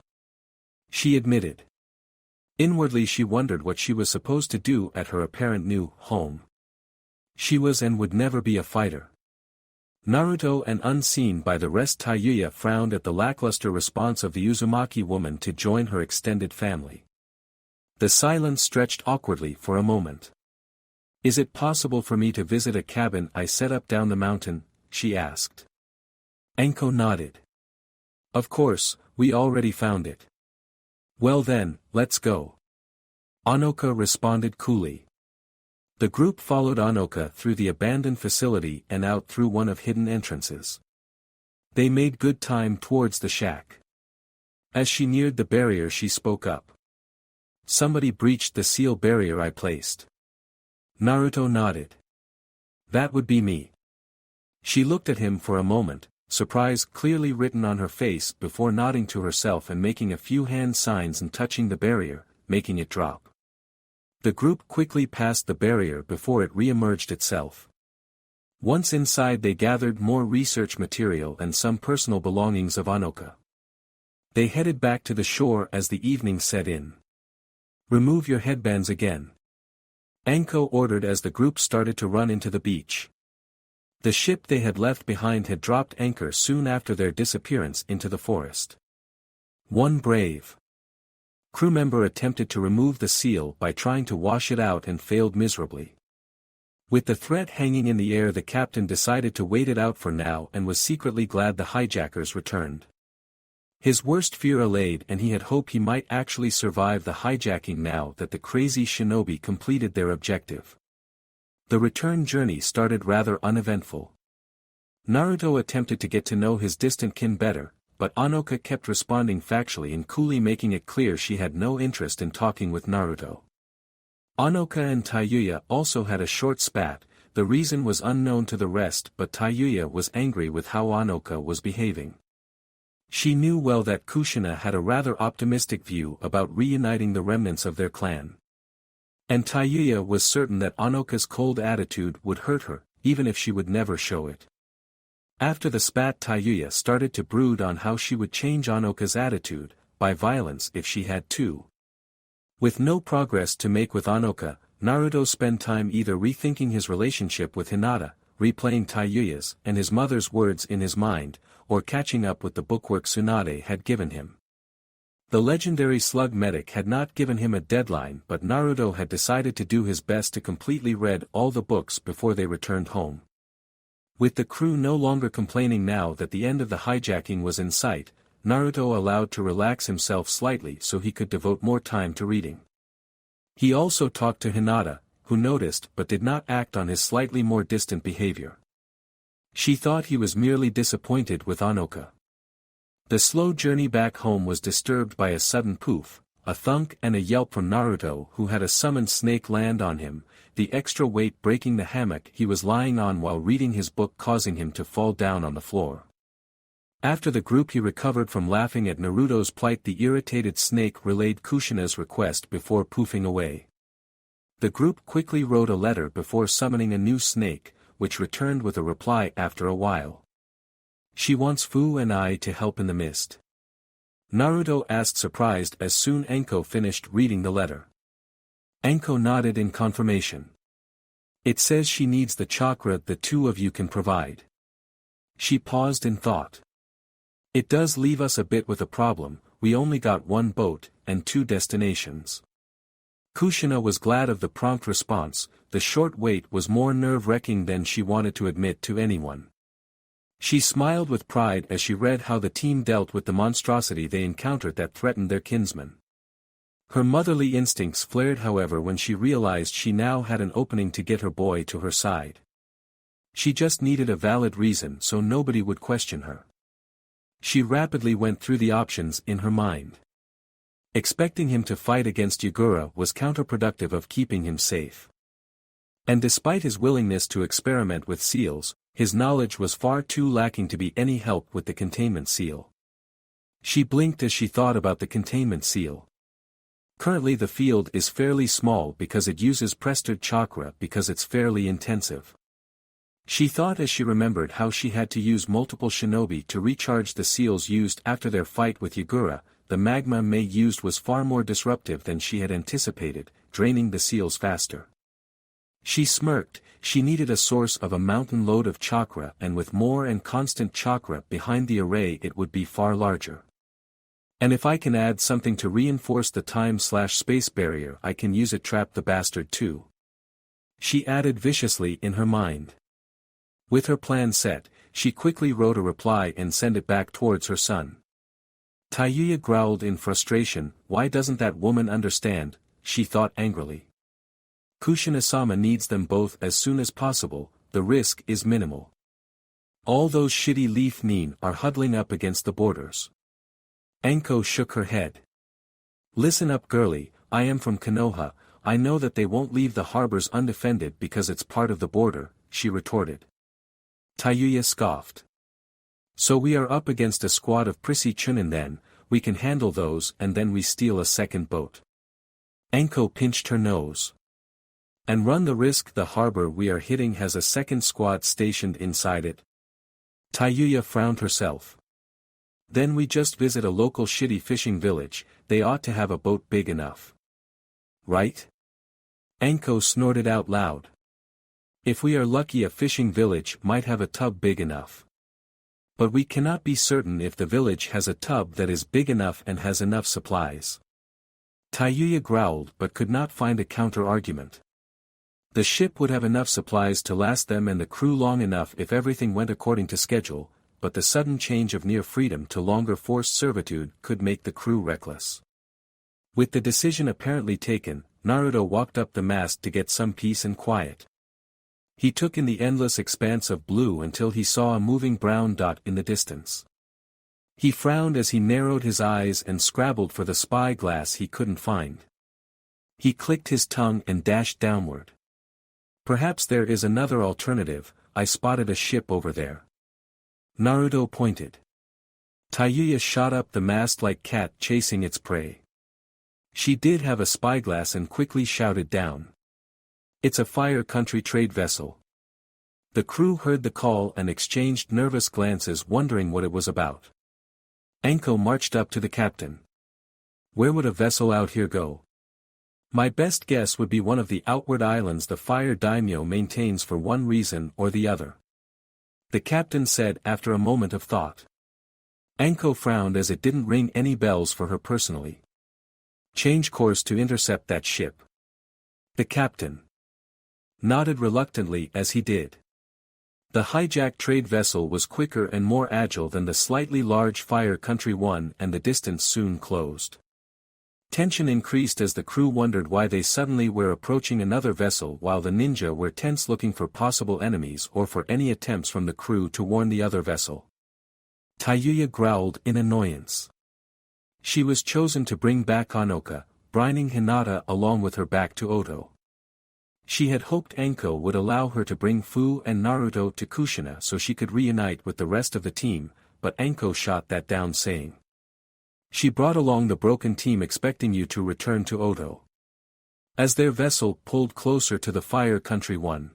she admitted. Inwardly she wondered what she was supposed to do at her apparent new home. She was and would never be a fighter. Naruto and unseen by the rest Taiyuya frowned at the lackluster response of the Uzumaki woman to join her extended family. The silence stretched awkwardly for a moment. Is it possible for me to visit a cabin I set up down the mountain? She asked. Anko nodded. Of course, we already found it. Well then, let's go. Anoka responded coolly. The group followed Anoka through the abandoned facility and out through one of hidden entrances. They made good time towards the shack. As she neared the barrier she spoke up. Somebody breached the seal barrier I placed. Naruto nodded. That would be me. She looked at him for a moment, surprise clearly written on her face before nodding to herself and making a few hand signs and touching the barrier, making it drop. The group quickly passed the barrier before it re-emerged itself. Once inside they gathered more research material and some personal belongings of Anoka. They headed back to the shore as the evening set in. Remove your headbands again. Anko ordered as the group started to run into the beach. The ship they had left behind had dropped anchor soon after their disappearance into the forest. One brave crew member attempted to remove the seal by trying to wash it out and failed miserably. With the threat hanging in the air, the captain decided to wait it out for now and was secretly glad the hijackers returned. His worst fear allayed, and he had hoped he might actually survive the hijacking now that the crazy shinobi completed their objective. The return journey started rather uneventful. Naruto attempted to get to know his distant kin better, but Anoka kept responding factually and coolly, making it clear she had no interest in talking with Naruto. Anoka and Taiyuya also had a short spat. The reason was unknown to the rest, but Taiyuya was angry with how Anoka was behaving. She knew well that Kushina had a rather optimistic view about reuniting the remnants of their clan. And Taiyuya was certain that Anoka's cold attitude would hurt her, even if she would never show it. After the spat, Taiyuya started to brood on how she would change Anoka's attitude, by violence if she had to. With no progress to make with Anoka, Naruto spent time either rethinking his relationship with Hinata, replaying Taiyuya's and his mother's words in his mind, or catching up with the bookwork Tsunade had given him. The legendary slug medic had not given him a deadline, but Naruto had decided to do his best to completely read all the books before they returned home. With the crew no longer complaining now that the end of the hijacking was in sight, Naruto allowed to relax himself slightly so he could devote more time to reading. He also talked to Hinata, who noticed but did not act on his slightly more distant behavior. She thought he was merely disappointed with Anoka. The slow journey back home was disturbed by a sudden poof, a thunk and a yelp from Naruto, who had a summoned snake land on him, the extra weight breaking the hammock he was lying on while reading his book, causing him to fall down on the floor. After the group he recovered from laughing at Naruto's plight. The irritated snake relayed Kushina's request before poofing away. The group quickly wrote a letter before summoning a new snake, which returned with a reply after a while. She wants Fu and I to help in the mist. Naruto asked, surprised, as soon Anko finished reading the letter. Anko nodded in confirmation. It says she needs the chakra the two of you can provide. She paused in thought. It does leave us a bit with a problem. We only got one boat, and 2 destinations. Kushina was glad of the prompt response. The short wait was more nerve-wracking than she wanted to admit to anyone. She smiled with pride as she read how the team dealt with the monstrosity they encountered that threatened their kinsman. Her motherly instincts flared, however, when she realized she now had an opening to get her boy to her side. She just needed a valid reason so nobody would question her. She rapidly went through the options in her mind. Expecting him to fight against Yagura was counterproductive of keeping him safe. And despite his willingness to experiment with seals, his knowledge was far too lacking to be any help with the containment seal. She blinked as she thought about the containment seal. Currently the field is fairly small because it uses Prestid chakra because it's fairly intensive. She thought as she remembered how she had to use multiple shinobi to recharge the seals used after their fight with Yagura. The magma Mei used was far more disruptive than she had anticipated, draining the seals faster. She smirked. She needed a source of a mountain load of chakra, and with more and constant chakra behind the array it would be far larger. And if I can add something to reinforce the time/space barrier, I can use it. Trap the bastard too. She added viciously in her mind. With her plan set, she quickly wrote a reply and sent it back towards her son. Taiyuya growled in frustration. Why doesn't that woman understand, she thought angrily. Kushina-sama needs them both as soon as possible, the risk is minimal. All those shitty leaf nin are huddling up against the borders. Anko shook her head. Listen up girlie, I am from Konoha, I know that they won't leave the harbors undefended because it's part of the border, she retorted. Taiyuya scoffed. So we are up against a squad of prissy chunin then, we can handle those and then we steal a second boat. Anko pinched her nose. And run the risk the harbor we are hitting has a second squad stationed inside it? Taiyuya frowned herself. Then we just visit a local shitty fishing village, they ought to have a boat big enough. Right? Anko snorted out loud. If we are lucky a fishing village might have a tub big enough. But we cannot be certain if the village has a tub that is big enough and has enough supplies. Taiyuya growled but could not find a counter-argument. The ship would have enough supplies to last them and the crew long enough if everything went according to schedule, but the sudden change of near freedom to longer forced servitude could make the crew reckless. With the decision apparently taken, Naruto walked up the mast to get some peace and quiet. He took in the endless expanse of blue until he saw a moving brown dot in the distance. He frowned as he narrowed his eyes and scrabbled for the spyglass he couldn't find. He clicked his tongue and dashed downward. Perhaps there is another alternative, I spotted a ship over there. Naruto pointed. Taiyuya shot up the mast like cat chasing its prey. She did have a spyglass and quickly shouted down. It's a Fire Country trade vessel. The crew heard the call and exchanged nervous glances wondering what it was about. Anko marched up to the captain. Where would a vessel out here go? My best guess would be one of the outward islands the fire daimyo maintains for one reason or the other. The captain said after a moment of thought. Anko frowned as it didn't ring any bells for her personally. Change course to intercept that ship. The captain nodded reluctantly as he did. The hijacked trade vessel was quicker and more agile than the slightly large Fire Country one and the distance soon closed. Tension increased as the crew wondered why they suddenly were approaching another vessel while the ninja were tense looking for possible enemies or for any attempts from the crew to warn the other vessel. Taiyuya growled in annoyance. She was chosen to bring back Anoka, brining Hinata along with her back to Oto. She had hoped Anko would allow her to bring Fu and Naruto to Kushina so she could reunite with the rest of the team, but Anko shot that down saying. She brought along the broken team expecting you to return to Oto. As their vessel pulled closer to the Fire Country one,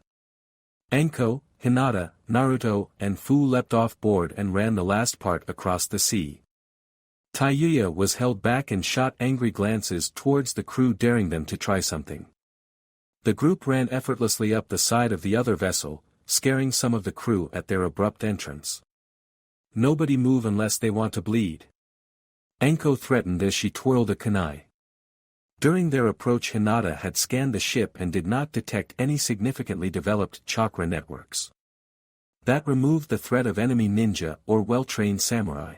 Anko, Hinata, Naruto, and Fu leapt off board and ran the last part across the sea. Taiyuya was held back and shot angry glances towards the crew daring them to try something. The group ran effortlessly up the side of the other vessel, scaring some of the crew at their abrupt entrance. Nobody move unless they want to bleed. Anko threatened as she twirled a kunai. During their approach Hinata had scanned the ship and did not detect any significantly developed chakra networks. That removed the threat of enemy ninja or well-trained samurai.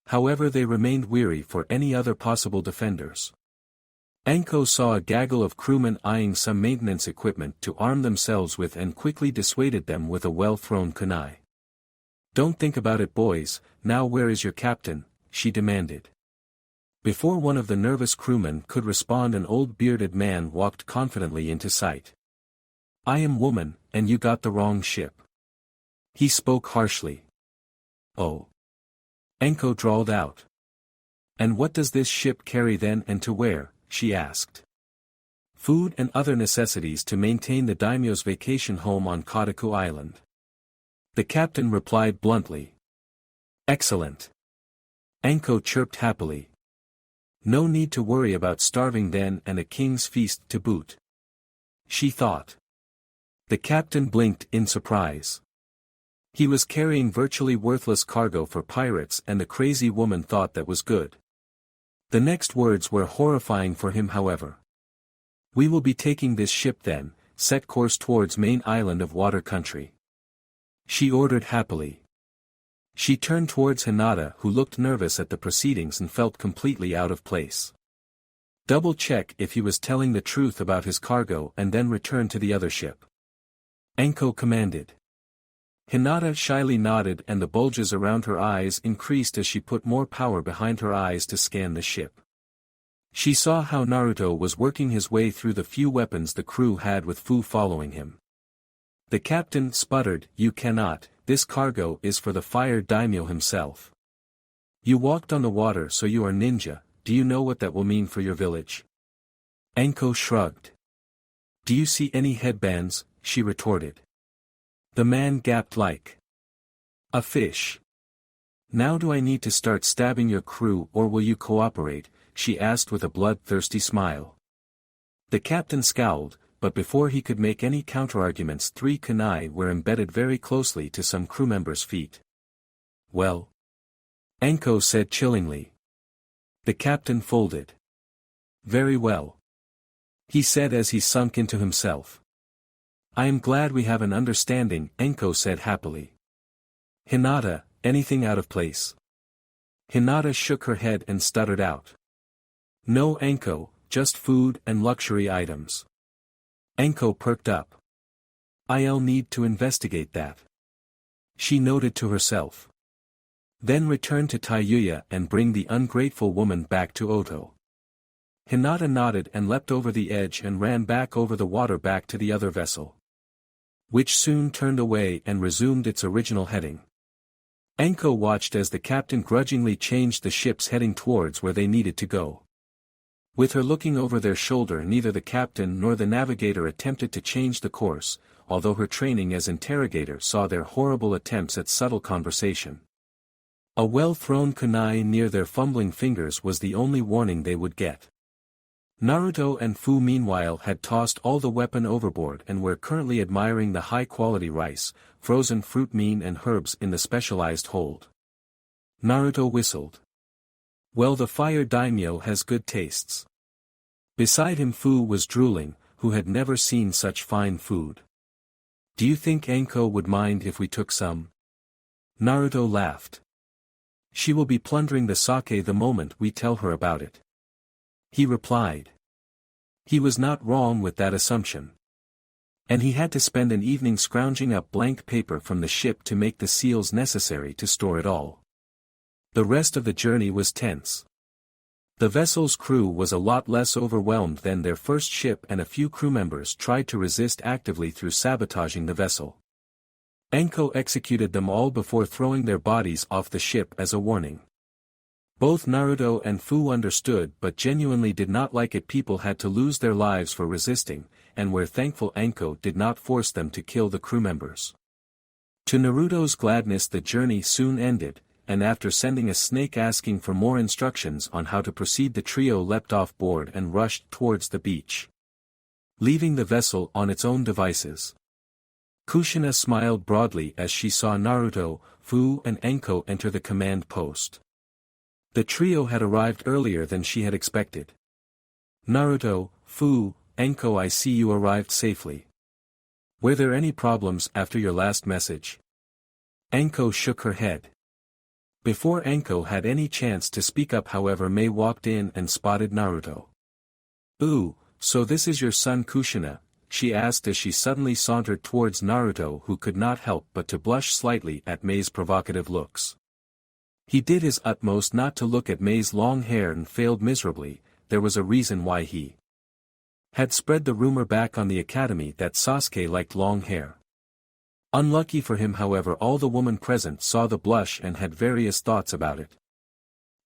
However, they remained weary for any other possible defenders. Anko saw a gaggle of crewmen eyeing some maintenance equipment to arm themselves with and quickly dissuaded them with a well-thrown kunai. Don't think about it boys, now where is your captain? She demanded. Before one of the nervous crewmen could respond an old bearded man walked confidently into sight. I am woman, and you got the wrong ship. He spoke harshly. Oh. Anko drawled out. And what does this ship carry then and to where? She asked. Food and other necessities to maintain the daimyo's vacation home on Kotaku Island. The captain replied bluntly. Excellent. Anko chirped happily. No need to worry about starving then and a king's feast to boot. She thought. The captain blinked in surprise. He was carrying virtually worthless cargo for pirates, and the crazy woman thought that was good. The next words were horrifying for him, however. "We will be taking this ship then, set course towards main island of water country," she ordered happily. She turned towards Hinata, who looked nervous at the proceedings and felt completely out of place. "Double-check if he was telling the truth about his cargo and then return to the other ship," Enko commanded. Hinata shyly nodded, and the bulges around her eyes increased as she put more power behind her eyes to scan the ship. She saw how Naruto was working his way through the few weapons the crew had, with Fu following him. The captain sputtered, "You cannot, this cargo is for the fire daimyo himself. You walked on the water, so you are ninja. Do you know what that will mean for your village?" Enko shrugged. "Do you see any headbands?" she retorted. The man gaped like a fish. "Now do I need to start stabbing your crew, or will you cooperate?" she asked with a bloodthirsty smile. The captain scowled, but before he could make any counterarguments, 3 kunai were embedded very closely to some crew members' feet. "Well?" Enko said chillingly. The captain folded. "Very well," he said as he sunk into himself. "I am glad we have an understanding," Enko said happily. "Hinata, anything out of place?" Hinata shook her head and stuttered out. "No, Enko, just food and luxury items." Enko perked up. "I'll need to investigate that," she noted to herself. "Then return to Taiyuya and bring the ungrateful woman back to Oto." Hinata nodded and leapt over the edge and ran back over the water back to the other vessel, which soon turned away and resumed its original heading. Enko watched as the captain grudgingly changed the ship's heading towards where they needed to go. With her looking over their shoulder, neither the captain nor the navigator attempted to change the course, although her training as interrogator saw their horrible attempts at subtle conversation. A well-thrown kunai near their fumbling fingers was the only warning they would get. Naruto and Fu meanwhile had tossed all the weapon overboard and were currently admiring the high-quality rice, frozen fruit mean and herbs in the specialized hold. Naruto whistled. "Well, the fire daimyo has good tastes." Beside him Fu was drooling, who had never seen such fine food. "Do you think Enko would mind if we took some?" Naruto laughed. "She will be plundering the sake the moment we tell her about it," he replied. He was not wrong with that assumption. And he had to spend an evening scrounging up blank paper from the ship to make the seals necessary to store it all. The rest of the journey was tense. The vessel's crew was a lot less overwhelmed than their first ship, and a few crew members tried to resist actively through sabotaging the vessel. Enko executed them all before throwing their bodies off the ship as a warning. Both Naruto and Fu understood but genuinely did not like it. People had to lose their lives for resisting, and were thankful Enko did not force them to kill the crew members. To Naruto's gladness, the journey soon ended, and after sending a snake asking for more instructions on how to proceed, the trio leapt off board and rushed towards the beach, leaving the vessel on its own devices. Kushina smiled broadly as she saw Naruto, Fu and Enko enter the command post. The trio had arrived earlier than she had expected. "Naruto, Fu, Enko, I see you arrived safely. Were there any problems after your last message?" Enko shook her head. Before Enko had any chance to speak up, however, Mei walked in and spotted Naruto. "Ooh, so this is your son Kushina?" she asked as she suddenly sauntered towards Naruto, who could not help but to blush slightly at Mei's provocative looks. He did his utmost not to look at Mei's long hair and failed miserably. There was a reason why he had spread the rumor back on the academy that Sasuke liked long hair. Unlucky for him, however, all the women present saw the blush and had various thoughts about it.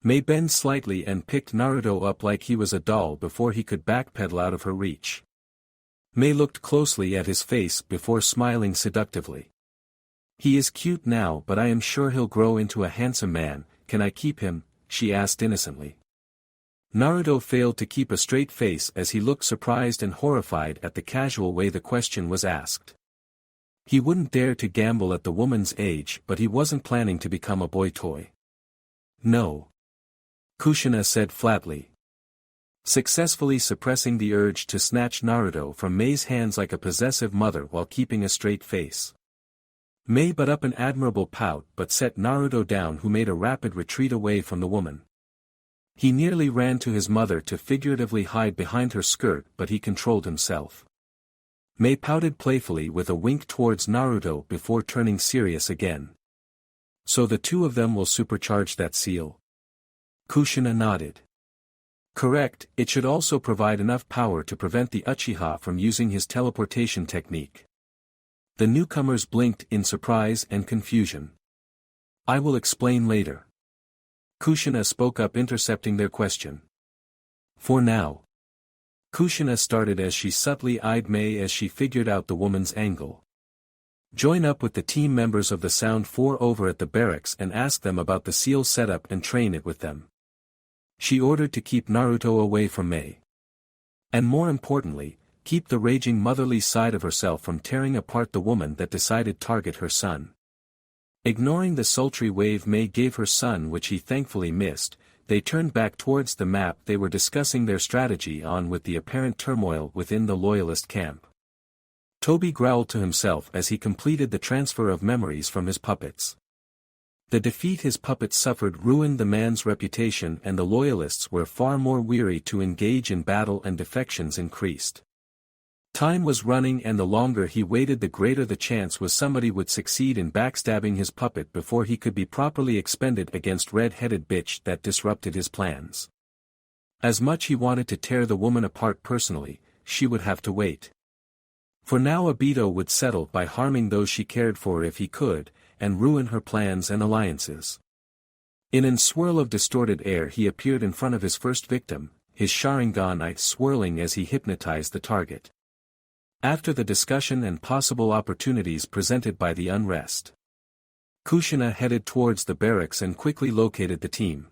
Mei bent slightly and picked Naruto up like he was a doll before he could backpedal out of her reach. Mei looked closely at his face before smiling seductively. "He is cute now, but I am sure he'll grow into a handsome man. Can I keep him?" she asked innocently. Naruto failed to keep a straight face as he looked surprised and horrified at the casual way the question was asked. He wouldn't dare to gamble at the woman's age, but he wasn't planning to become a boy toy. No. Kushina said flatly, successfully suppressing the urge to snatch Naruto from Mei's hands like a possessive mother while keeping a straight face. Mei put up an admirable pout but set Naruto down, who made a rapid retreat away from the woman. He nearly ran to his mother to figuratively hide behind her skirt, but he controlled himself. Mei pouted playfully with a wink towards Naruto before turning serious again. So the two of them will supercharge that seal? Kushina nodded. Correct, it should also provide enough power to prevent the Uchiha from using his teleportation technique. The newcomers blinked in surprise and confusion. I will explain later. Kushina spoke up, intercepting their question. For now. Kushina started as she subtly eyed Mei as she figured out the woman's angle. Join up with the team members of the Sound 4 over at the barracks and ask them about the seal setup and train it with them. She ordered to keep Naruto away from Mei. And more importantly, keep the raging motherly side of herself from tearing apart the woman that decided to target her son. Ignoring the sultry wave Mei gave her son, which he thankfully missed, they turned back towards the map they were discussing their strategy on with the apparent turmoil within the loyalist camp. Toby growled to himself as he completed the transfer of memories from his puppets. The defeat his puppets suffered ruined the man's reputation, and the loyalists were far more weary to engage in battle, and defections increased. Time was running, and the longer he waited the greater the chance was somebody would succeed in backstabbing his puppet before he could be properly expended against red-headed bitch that disrupted his plans. As much he wanted to tear the woman apart personally, she would have to wait. For now Obito would settle by harming those she cared for if he could, and ruin her plans and alliances. In a swirl of distorted air he appeared in front of his first victim, his Sharingan eye swirling as he hypnotized the target. After the discussion and possible opportunities presented by the unrest, Kushina headed towards the barracks and quickly located the team.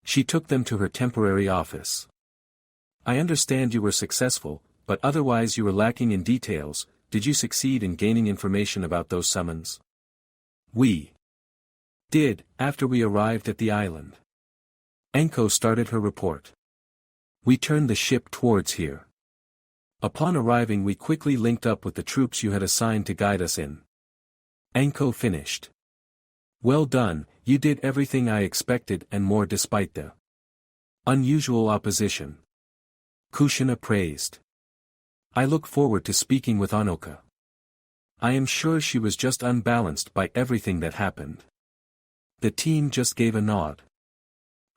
She took them to her temporary office. I understand you were successful, but otherwise you were lacking in details. Did you succeed in gaining information about those summons? We did, after we arrived at the island. Enko started her report. We turned the ship towards here. Upon arriving we quickly linked up with the troops you had assigned to guide us in. Enko finished. Well done, you did everything I expected and more despite the unusual opposition. Kushina praised. I look forward to speaking with Anoka. I am sure she was just unbalanced by everything that happened. The team just gave a nod.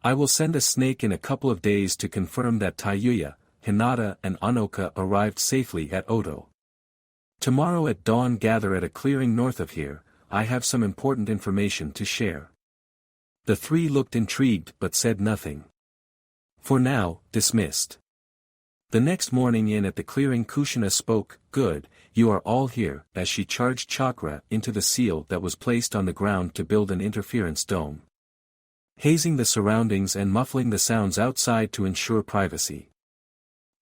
I will send a snake in a couple of days to confirm that Tayuya, Hinata and Anoka arrived safely at Oto. Tomorrow at dawn gather at a clearing north of here. I have some important information to share. The three looked intrigued but said nothing. For now, dismissed. The next morning in at the clearing Kushina spoke. Good, you are all here, as she charged chakra into the seal that was placed on the ground to build an interference dome, hazing the surroundings and muffling the sounds outside to ensure privacy.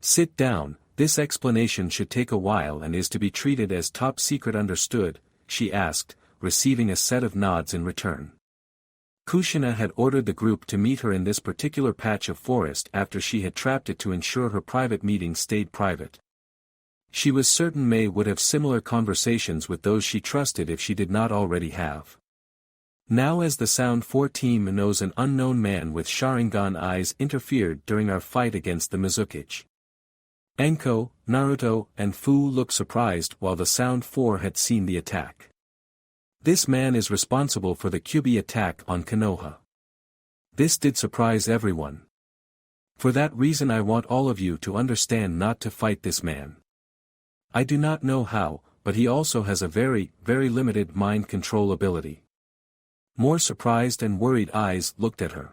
Sit down, this explanation should take a while and is to be treated as top secret, understood? She asked, receiving a set of nods in return. Kushina had ordered the group to meet her in this particular patch of forest after she had trapped it to ensure her private meetings stayed private. She was certain Mei would have similar conversations with those she trusted if she did not already have. Now as the Sound 4 team knows, an unknown man with Sharingan eyes interfered during our fight against the Mizukichi. Enko, Naruto, and Fu looked surprised while the Sound 4 had seen the attack. This man is responsible for the Kyuubi attack on Konoha. This did surprise everyone. For that reason I want all of you to understand not to fight this man. I do not know how, but he also has a very, very limited mind control ability. More surprised and worried eyes looked at her.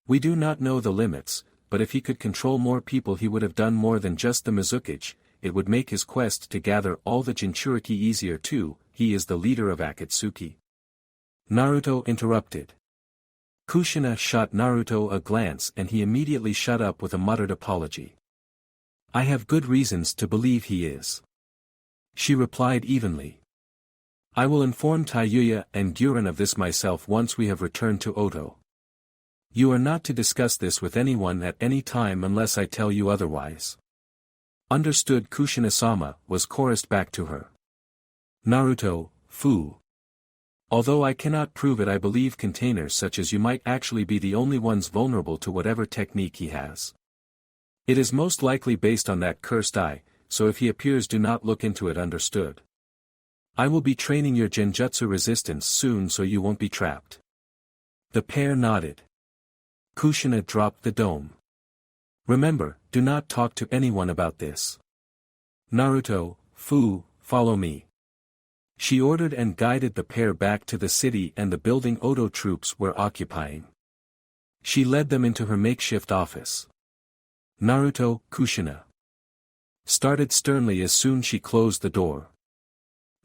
We do not know the limits, but if he could control more people he would have done more than just the Mizukichi. It would make his quest to gather all the Jinchuriki easier too. He is the leader of Akatsuki. Naruto interrupted. Kushina shot Naruto a glance and he immediately shut up with a muttered apology. I have good reasons to believe he is. She replied evenly. I will inform Taiyuya and Guren of this myself once we have returned to Oto. You are not to discuss this with anyone at any time unless I tell you otherwise. Understood. Kushina-sama was chorused back to her. Naruto, Fu. Although I cannot prove it, I believe containers such as you might actually be the only ones vulnerable to whatever technique he has. It is most likely based on that cursed eye, so if he appears, do not look into it. Understood. I will be training your genjutsu resistance soon so you won't be trapped. The pair nodded. Kushina dropped the dome. Remember, do not talk to anyone about this. Naruto, Fu, follow me. She ordered and guided the pair back to the city and the building Oto troops were occupying. She led them into her makeshift office. Naruto, Kushina started sternly as soon as she closed the door.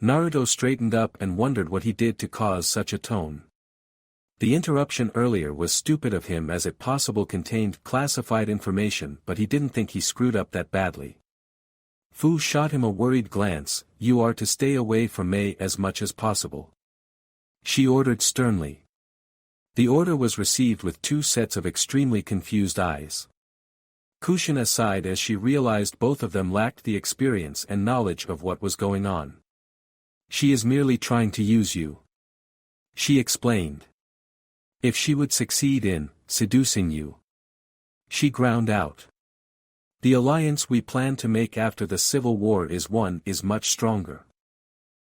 Naruto straightened up and wondered what he did to cause such a tone. The interruption earlier was stupid of him as it possibly contained classified information, but he didn't think he screwed up that badly. Fu shot him a worried glance. You are to stay away from Mei as much as possible. She ordered sternly. The order was received with two sets of extremely confused eyes. Kushina sighed as she realized both of them lacked the experience and knowledge of what was going on. She is merely trying to use you, she explained. If she would succeed in seducing you, she ground out. The alliance we plan to make after the civil war is much stronger.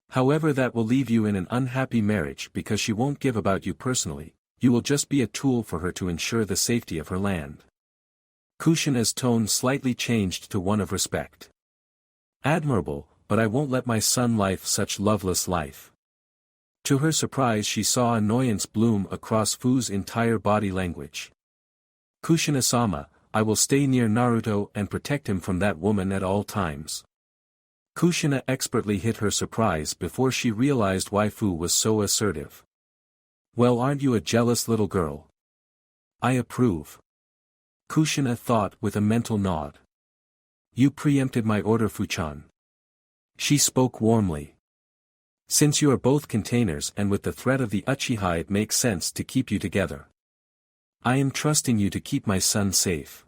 However, that will leave you in an unhappy marriage because she won't give about you personally, you will just be a tool for her to ensure the safety of her land. Kushina's tone slightly changed to one of respect. Admirable, but I won't let my son live such loveless life. To her surprise, she saw annoyance bloom across Fu's entire body language. Kushina-sama, I will stay near Naruto and protect him from that woman at all times. Kushina expertly hid her surprise before she realized why Fu was so assertive. Well, aren't you a jealous little girl? I approve. Kushina thought with a mental nod. You preempted my order, Fu-chan. She spoke warmly. Since you are both containers and with the threat of the Uchiha, it makes sense to keep you together. I am trusting you to keep my son safe.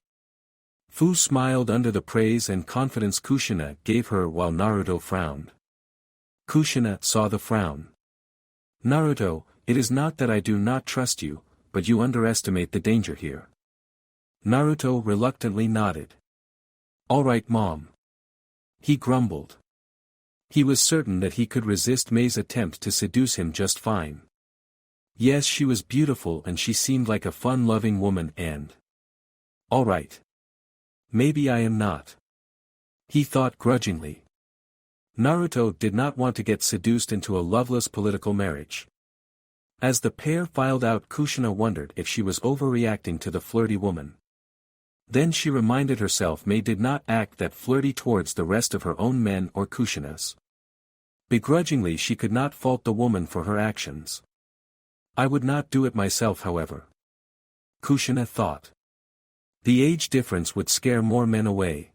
Fu smiled under the praise and confidence Kushina gave her while Naruto frowned. Kushina saw the frown. Naruto, it is not that I do not trust you, but you underestimate the danger here. Naruto reluctantly nodded. All right, Mom. He grumbled. He was certain that he could resist Mei's attempt to seduce him just fine. Yes, she was beautiful and she seemed like a fun-loving woman and... All right. Maybe I am not. He thought grudgingly. Naruto did not want to get seduced into a loveless political marriage. As the pair filed out, Kushina wondered if she was overreacting to the flirty woman. Then she reminded herself Mei did not act that flirty towards the rest of her own men or Kushina's. Begrudgingly, she could not fault the woman for her actions. I would not do it myself, however. Kushina thought. The age difference would scare more men away.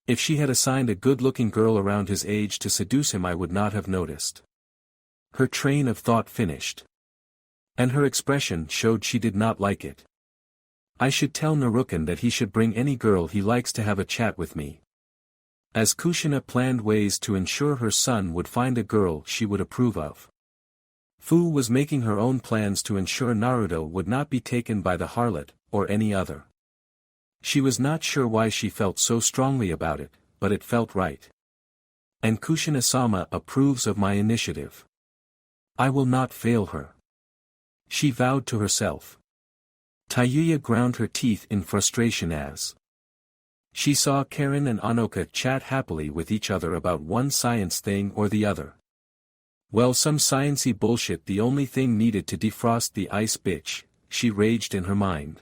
If she had assigned a good-looking girl around his age to seduce him, I would not have noticed. Her train of thought finished. And her expression showed she did not like it. I should tell Naruken that he should bring any girl he likes to have a chat with me. As Kushina planned ways to ensure her son would find a girl she would approve of. Fu was making her own plans to ensure Naruto would not be taken by the harlot, or any other. She was not sure why she felt so strongly about it, but it felt right. And Kushina-sama approves of my initiative. I will not fail her. She vowed to herself. Taiyuya ground her teeth in frustration as she saw Karen and Anoka chat happily with each other about one science thing or the other. Well, some sciencey bullshit, the only thing needed to defrost the ice bitch, she raged in her mind.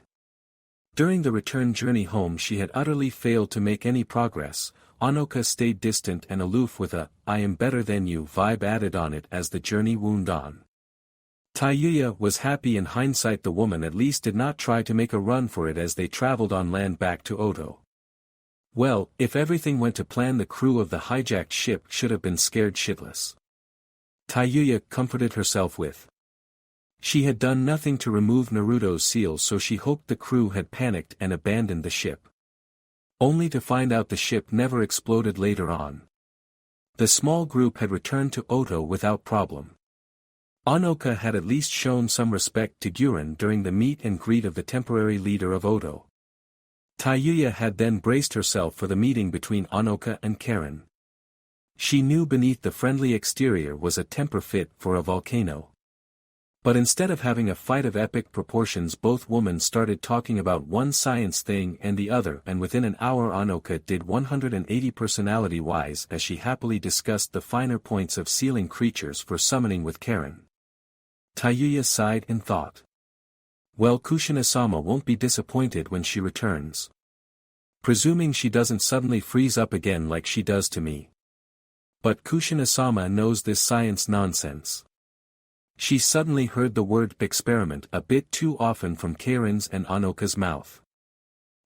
During the return journey home she had utterly failed to make any progress. Anoka stayed distant and aloof with a I am better than you vibe added on it as the journey wound on. Taiyuya was happy. In hindsight, the woman at least did not try to make a run for it as they traveled on land back to Oto. Well, if everything went to plan, the crew of the hijacked ship should have been scared shitless. Taiyuya comforted herself with. She had done nothing to remove Naruto's seal, so she hoped the crew had panicked and abandoned the ship. Only to find out the ship never exploded later on. The small group had returned to Oto without problem. Onoka had at least shown some respect to Guren during the meet and greet of the temporary leader of Oto. Taiyuya had then braced herself for the meeting between Onoka and Karen. She knew beneath the friendly exterior was a temper fit for a volcano. But instead of having a fight of epic proportions, both women started talking about one science thing and the other, and within an hour Onoka did 180 personality-wise as she happily discussed the finer points of sealing creatures for summoning with Karen. Taiyuya sighed and thought. Well, Kushina-sama won't be disappointed when she returns. Presuming she doesn't suddenly freeze up again like she does to me. But Kushina-sama knows this science nonsense. She suddenly heard the word experiment a bit too often from Karen's and Onoka's mouth.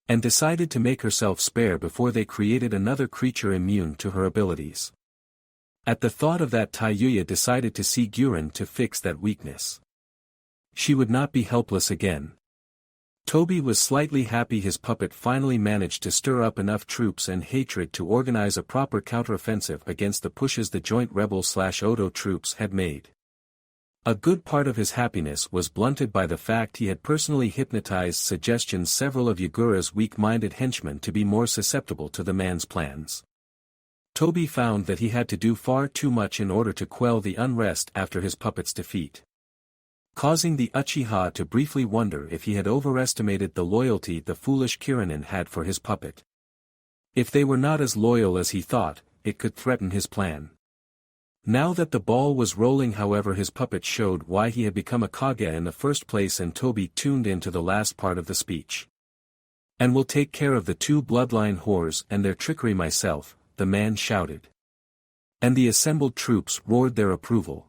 And decided to make herself spare before they created another creature immune to her abilities. At the thought of that, Taiyuya decided to see Guren to fix that weakness. She would not be helpless again. Toby was slightly happy his puppet finally managed to stir up enough troops and hatred to organize a proper counteroffensive against the pushes the joint rebel/Oto troops had made. A good part of his happiness was blunted by the fact he had personally hypnotized suggestions several of Yagura's weak-minded henchmen to be more susceptible to the man's plans. Toby found that he had to do far too much in order to quell the unrest after his puppet's defeat. Causing the Uchiha to briefly wonder if he had overestimated the loyalty the foolish Kiranin had for his puppet. If they were not as loyal as he thought, it could threaten his plan. Now that the ball was rolling, however, his puppet showed why he had become a Kage in the first place, and Toby tuned into the last part of the speech. "And will take care of the two bloodline whores and their trickery myself," the man shouted. And the assembled troops roared their approval.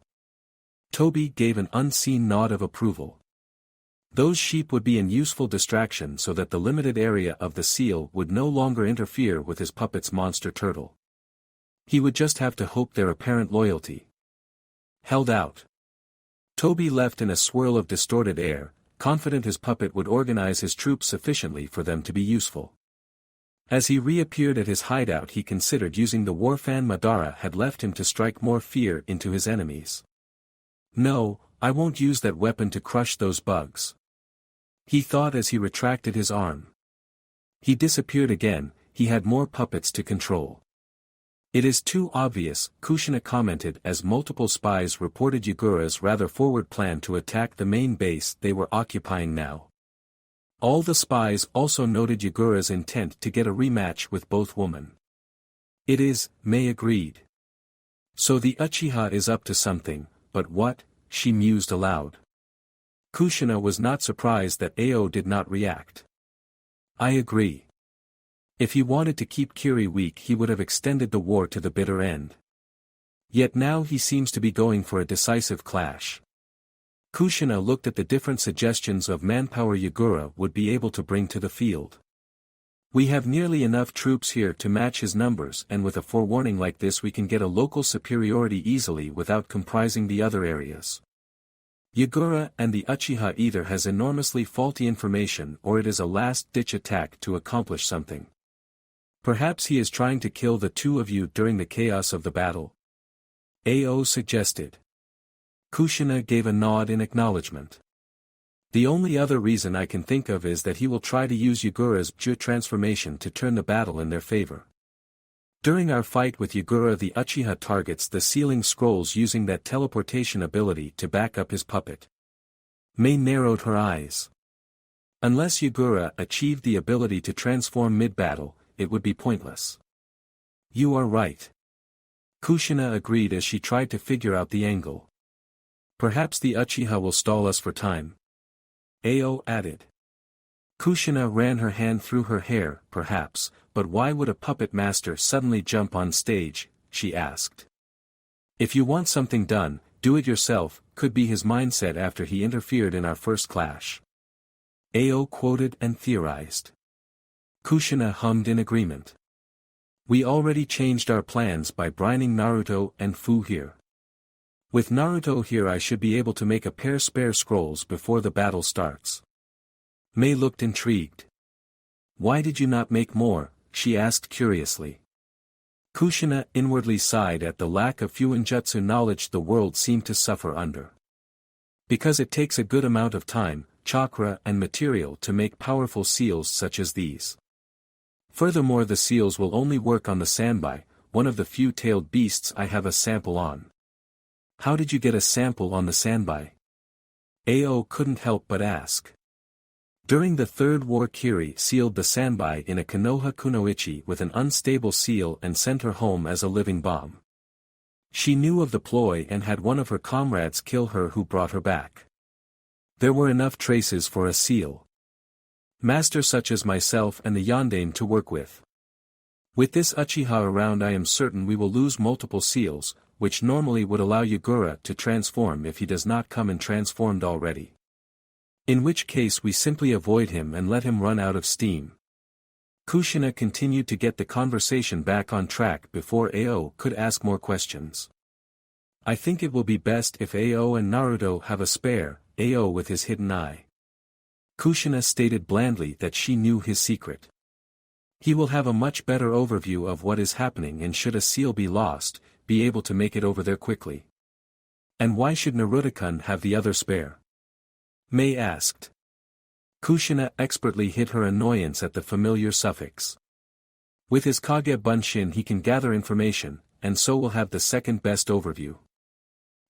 Toby gave an unseen nod of approval. Those sheep would be an useful distraction so that the limited area of the seal would no longer interfere with his puppet's monster turtle. He would just have to hope their apparent loyalty held out. Toby left in a swirl of distorted air, confident his puppet would organize his troops sufficiently for them to be useful. As he reappeared at his hideout, he considered using the warfan Madara had left him to strike more fear into his enemies. "No, I won't use that weapon to crush those bugs," he thought as he retracted his arm. He disappeared again. He had more puppets to control. "It is too obvious," Kushina commented as multiple spies reported Yagura's rather forward plan to attack the main base they were occupying now. All the spies also noted Yagura's intent to get a rematch with both women. "It is," Mei agreed. "So the Uchiha is up to something, but what?" she mused aloud. Kushina was not surprised that Ao did not react. "I agree. If he wanted to keep Kiri weak, he would have extended the war to the bitter end. Yet now he seems to be going for a decisive clash." Kushina looked at the different suggestions of manpower Yagura would be able to bring to the field. "We have nearly enough troops here to match his numbers, and with a forewarning like this we can get a local superiority easily without comprising the other areas. Yagura and the Uchiha either has enormously faulty information or it is a last-ditch attack to accomplish something. Perhaps he is trying to kill the two of you during the chaos of the battle," Ao suggested. Kushina gave a nod in acknowledgement. "The only other reason I can think of is that he will try to use Yagura's Ju transformation to turn the battle in their favor. During our fight with Yagura, the Uchiha targets the sealing scrolls using that teleportation ability to back up his puppet." Mei narrowed her eyes. "Unless Yagura achieved the ability to transform mid-battle, it would be pointless." "You are right." Kushina agreed as she tried to figure out the angle. "Perhaps the Uchiha will stall us for time," Ao added. Kushina ran her hand through her hair. "Perhaps, but why would a puppet master suddenly jump on stage?" she asked. "If you want something done, do it yourself," could be his mindset after he interfered in our first clash. Ao quoted and theorized. Kushina hummed in agreement. "We already changed our plans by brining Naruto and Fu here. With Naruto here I should be able to make a pair spare scrolls before the battle starts. Mei looked intrigued. Why did you not make more? She asked curiously. Kushina inwardly sighed at the lack of Fuinjutsu knowledge the world seemed to suffer under. Because it takes a good amount of time, chakra and material to make powerful seals such as these. Furthermore, the seals will only work on the Sanbai, one of the few tailed beasts I have a sample on. How did you get a sample on the Sanbai? Ao couldn't help but ask. During the Third War Kiri sealed the Sanbai in a Konoha kunoichi with an unstable seal and sent her home as a living bomb. She knew of the ploy and had one of her comrades kill her who brought her back. There were enough traces for a seal master such as myself and the Yondaime to work with. With this Uchiha around I am certain we will lose multiple seals, which normally would allow Yagura to transform if he does not come in transformed already. In which case we simply avoid him and let him run out of steam. Kushina continued to get the conversation back on track before Ao could ask more questions. I think it will be best if Ao and Naruto have a spare, Ao with his hidden eye. Kushina stated blandly that she knew his secret. He will have a much better overview of what is happening and should a seal be lost, be able to make it over there quickly. And why should Naruto-kun have the other spare? Mei asked. Kushina expertly hid her annoyance at the familiar suffix. With his Kage Bunshin he can gather information, and so will have the second best overview.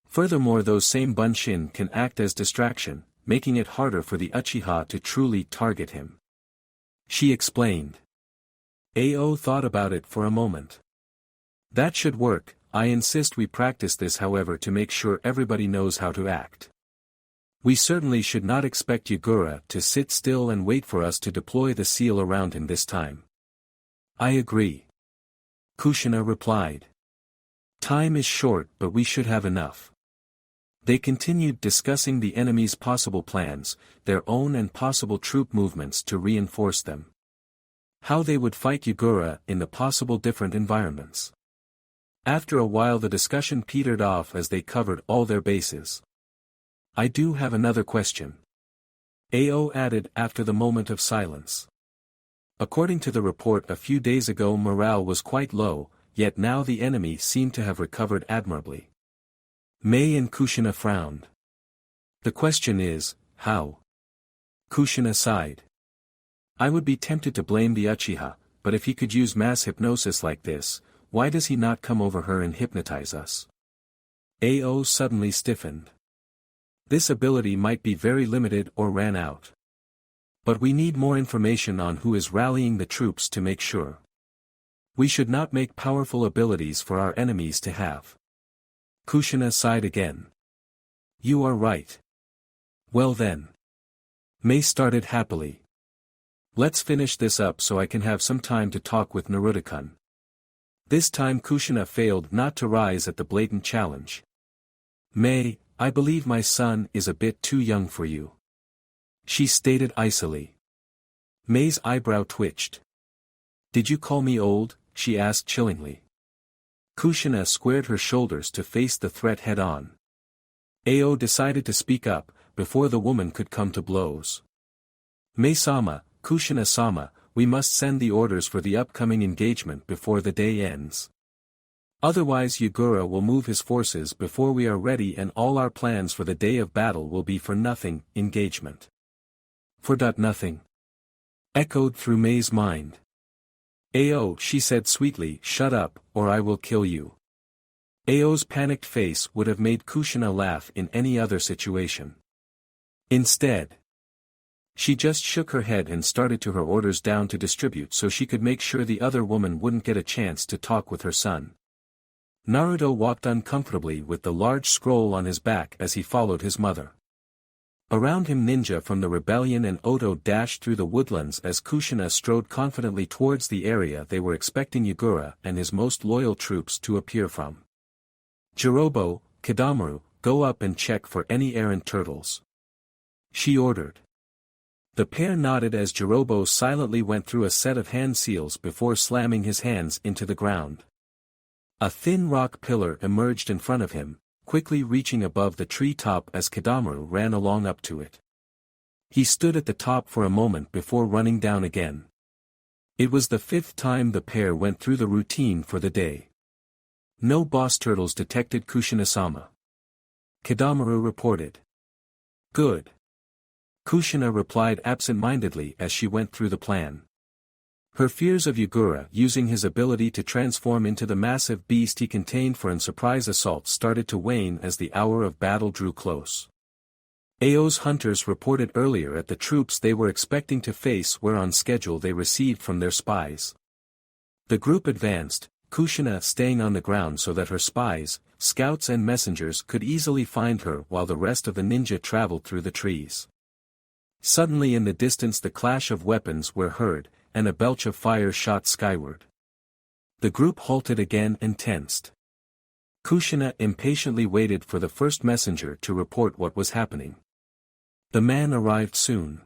Furthermore, those same Bunshin can act as distraction, making it harder for the Uchiha to truly target him. She explained. Ao thought about it for a moment. That should work. I insist we practice this however to make sure everybody knows how to act. We certainly should not expect Yagura to sit still and wait for us to deploy the seal around him this time. I agree. Kushina replied. Time is short but we should have enough. They continued discussing the enemy's possible plans, their own and possible troop movements to reinforce them. How they would fight Yagura in the possible different environments. After a while the discussion petered off as they covered all their bases. I do have another question. Ao added after the moment of silence. According to the report a few days ago morale was quite low, yet now the enemy seemed to have recovered admirably. Mei and Kushina frowned. The question is, how? Kushina sighed. I would be tempted to blame the Uchiha, but if he could use mass hypnosis like this, why does he not come over her and hypnotize us? Ao suddenly stiffened. This ability might be very limited or ran out. But we need more information on who is rallying the troops to make sure. We should not make powerful abilities for our enemies to have. Kushina sighed again. You are right. Well then. Mei started happily. Let's finish this up so I can have some time to talk with Naruto-kun. This time Kushina failed not to rise at the blatant challenge. Mei, I believe my son is a bit too young for you. She stated icily. Mei's eyebrow twitched. Did you call me old? She asked chillingly. Kushina squared her shoulders to face the threat head-on. Ao decided to speak up, before the woman could come to blows. Mei-sama, Kushina-sama, we must send the orders for the upcoming engagement before the day ends. Otherwise Yagura will move his forces before we are ready and all our plans for the day of battle will be for nothing. Engagement. For nothing? Echoed through Mei's mind. Ao, she said sweetly, shut up, or I will kill you. Ao's panicked face would have made Kushina laugh in any other situation. Instead, she just shook her head and started to her orders down to distribute so she could make sure the other woman wouldn't get a chance to talk with her son. Naruto walked uncomfortably with the large scroll on his back as he followed his mother. Around him ninja from the rebellion and Oto dashed through the woodlands as Kushina strode confidently towards the area they were expecting Yagura and his most loyal troops to appear from. Jirobo, Kadamaru, go up and check for any errant turtles. She ordered. The pair nodded as Jirobo silently went through a set of hand seals before slamming his hands into the ground. A thin rock pillar emerged in front of him, quickly reaching above the tree top as Kadamaru ran along up to it. He stood at the top for a moment before running down again. It was the 5th time the pair went through the routine for the day. No boss turtles detected, Kushina-sama. Kadamaru reported. Good. Kushina replied absent-mindedly as she went through the plan. Her fears of Yagura using his ability to transform into the massive beast he contained for an surprise assault started to wane as the hour of battle drew close. Ao's hunters reported earlier at the troops they were expecting to face were on schedule they received from their spies. The group advanced, Kushina staying on the ground so that her spies, scouts and messengers could easily find her while the rest of the ninja traveled through the trees. Suddenly in the distance the clash of weapons were heard, and a belch of fire shot skyward. The group halted again and tensed. Kushina impatiently waited for the first messenger to report what was happening. The man arrived soon.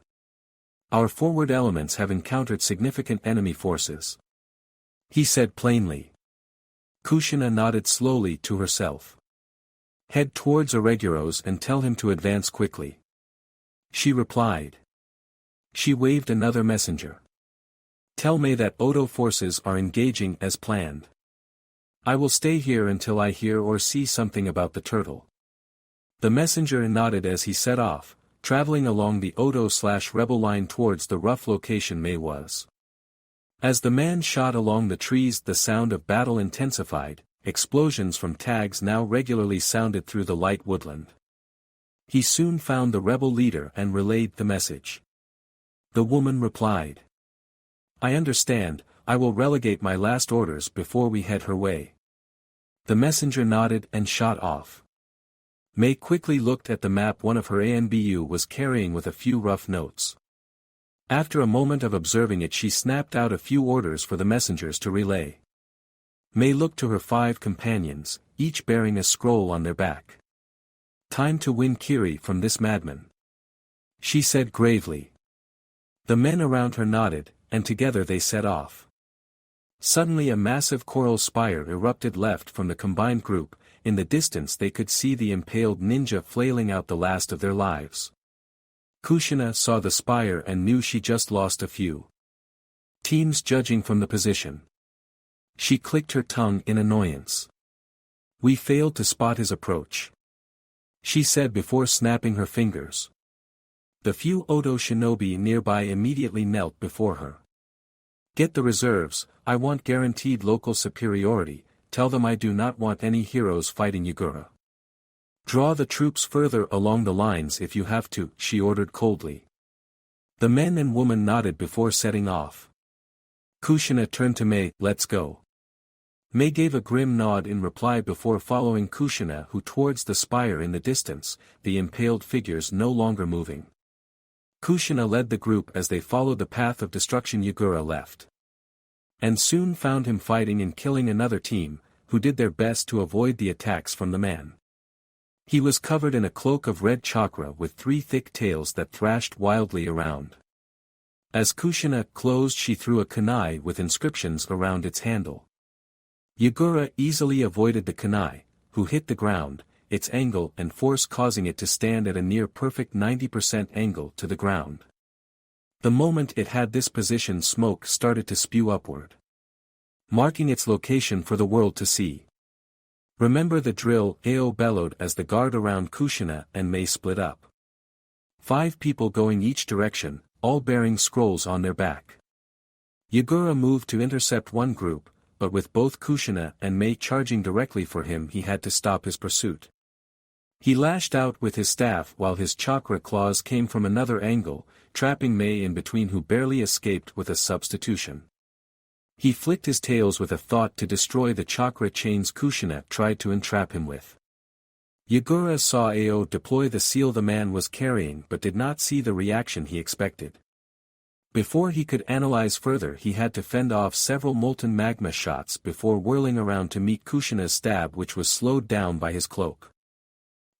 Our forward elements have encountered significant enemy forces, he said plainly. Kushina nodded slowly to herself. Head towards Oreguros and tell him to advance quickly, she replied. She waved another messenger. Tell Mei that Odo forces are engaging as planned. I will stay here until I hear or see something about the turtle. The messenger nodded as he set off, traveling along the Odo/Rebel line towards the rough location Mei was. As the man shot along the trees the sound of battle intensified, explosions from tags now regularly sounded through the light woodland. He soon found the rebel leader and relayed the message. The woman replied. I understand, I will relegate my last orders before we head her way. The messenger nodded and shot off. Mei quickly looked at the map one of her ANBU was carrying with a few rough notes. After a moment of observing it she snapped out a few orders for the messengers to relay. Mei looked to her 5 companions, each bearing a scroll on their back. Time to win Kiri from this madman, she said gravely. The men around her nodded, and together they set off. Suddenly a massive coral spire erupted left from the combined group. In the distance they could see the impaled ninja flailing out the last of their lives. Kushina saw the spire and knew she just lost a few teams judging from the position. She clicked her tongue in annoyance. We failed to spot his approach, she said before snapping her fingers. The few Odo shinobi nearby immediately knelt before her. Get the reserves, I want guaranteed local superiority. Tell them I do not want any heroes fighting Yagura. Draw the troops further along the lines if you have to, she ordered coldly. The men and woman nodded before setting off. Kushina turned to Mei, let's go. Mei gave a grim nod in reply before following Kushina who towards the spire in the distance, the impaled figures no longer moving. Kushina led the group as they followed the path of destruction Yagura left. And soon found him fighting and killing another team, who did their best to avoid the attacks from the man. He was covered in a cloak of red chakra with 3 thick tails that thrashed wildly around. As Kushina closed she threw a kunai with inscriptions around its handle. Yagura easily avoided the kunai, who hit the ground, its angle and force causing it to stand at a near-perfect 90% angle to the ground. The moment it had this position smoke started to spew upward, marking its location for the world to see. Remember the drill, Ao bellowed as the guard around Kushina and Mei split up. 5 people going each direction, all bearing scrolls on their back. Yagura moved to intercept one group, but with both Kushina and Mei charging directly for him he had to stop his pursuit. He lashed out with his staff while his chakra claws came from another angle, trapping Mei in between who barely escaped with a substitution. He flicked his tails with a thought to destroy the chakra chains Kushina tried to entrap him with. Yagura saw Ao deploy the seal the man was carrying but did not see the reaction he expected. Before he could analyze further he had to fend off several molten magma shots before whirling around to meet Kushina's stab which was slowed down by his cloak.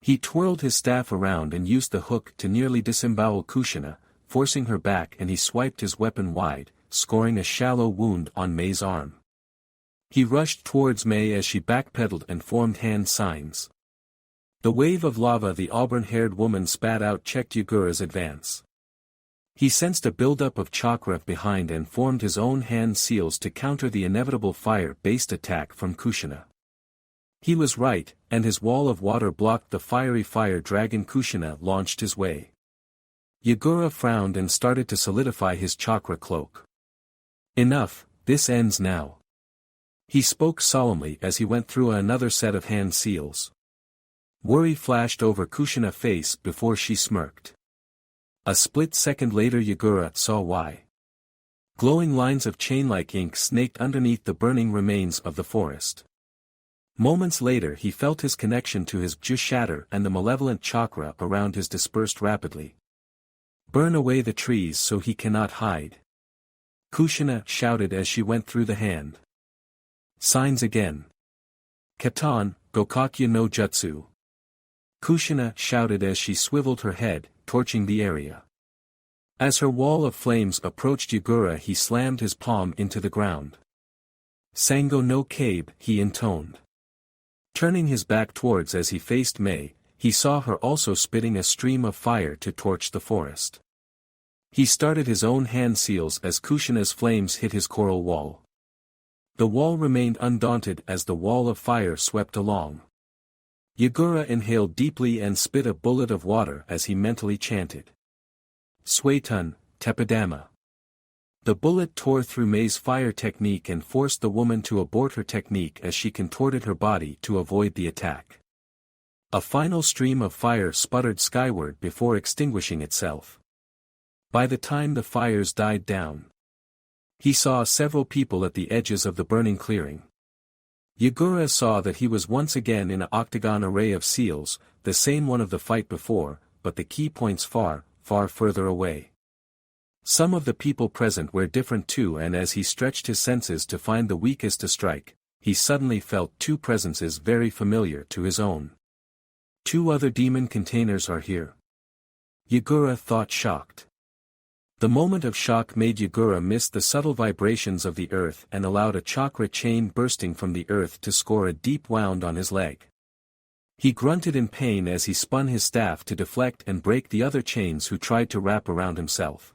He twirled his staff around and used the hook to nearly disembowel Kushina, forcing her back and he swiped his weapon wide, scoring a shallow wound on Mei's arm. He rushed towards Mei as she backpedaled and formed hand signs. The wave of lava the auburn-haired woman spat out checked Yagura's advance. He sensed a buildup of chakra behind and formed his own hand seals to counter the inevitable fire-based attack from Kushina. He was right, and his wall of water blocked the fiery fire dragon Kushina launched his way. Yagura frowned and started to solidify his chakra cloak. Enough, this ends now. He spoke solemnly as he went through another set of hand seals. Worry flashed over Kushina's face before she smirked. A split second later Yagura saw why. Glowing lines of chain-like ink snaked underneath the burning remains of the forest. Moments later he felt his connection to his Ju shatter and the malevolent chakra around his dispersed rapidly. Burn away the trees so he cannot hide. Kushina shouted as she went through the hand. Signs again. Katan, Gokakya no Jutsu. Kushina shouted as she swiveled her head, torching the area. As her wall of flames approached Yagura he slammed his palm into the ground. Sango no Kabe, he intoned. Turning his back towards as he faced Mei, he saw her also spitting a stream of fire to torch the forest. He started his own hand seals as Kushina's flames hit his coral wall. The wall remained undaunted as the wall of fire swept along. Yagura inhaled deeply and spit a bullet of water as he mentally chanted. Suetun, Tepidama. The bullet tore through Mei's fire technique and forced the woman to abort her technique as she contorted her body to avoid the attack. A final stream of fire sputtered skyward before extinguishing itself. By the time the fires died down, he saw several people at the edges of the burning clearing. Yagura saw that he was once again in an octagon array of seals, the same one of the fight before, but the key points far, far further away. Some of the people present were different too, and as he stretched his senses to find the weakest to strike, he suddenly felt two presences very familiar to his own. Two other demon containers are here. Yagura thought, shocked. The moment of shock made Yagura miss the subtle vibrations of the earth and allowed a chakra chain bursting from the earth to score a deep wound on his leg. He grunted in pain as he spun his staff to deflect and break the other chains who tried to wrap around himself.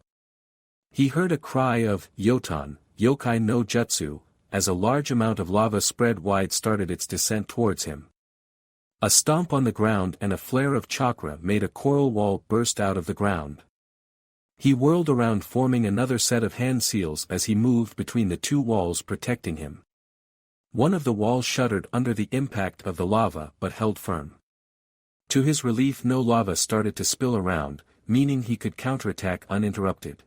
He heard a cry of Yotan, Yokai no Jutsu, as a large amount of lava spread wide started its descent towards him. A stomp on the ground and a flare of chakra made a coral wall burst out of the ground. He whirled around forming another set of hand seals as he moved between the two walls protecting him. One of the walls shuddered under the impact of the lava but held firm. To his relief no lava started to spill around, meaning he could counterattack uninterrupted.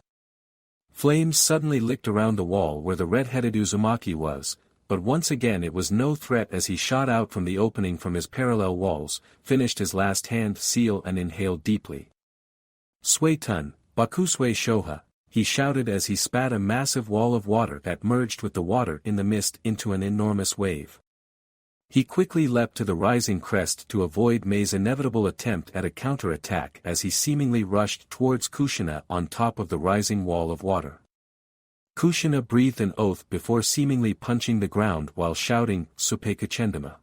Flames suddenly licked around the wall where the red-headed Uzumaki was, but once again it was no threat as he shot out from the opening from his parallel walls, finished his last hand seal and inhaled deeply. Suetun, Bakusue Shoha, he shouted as he spat a massive wall of water that merged with the water in the mist into an enormous wave. He quickly leapt to the rising crest to avoid Mei's inevitable attempt at a counterattack as he seemingly rushed towards Kushina on top of the rising wall of water. Kushina breathed an oath before seemingly punching the ground while shouting, Supekachendama.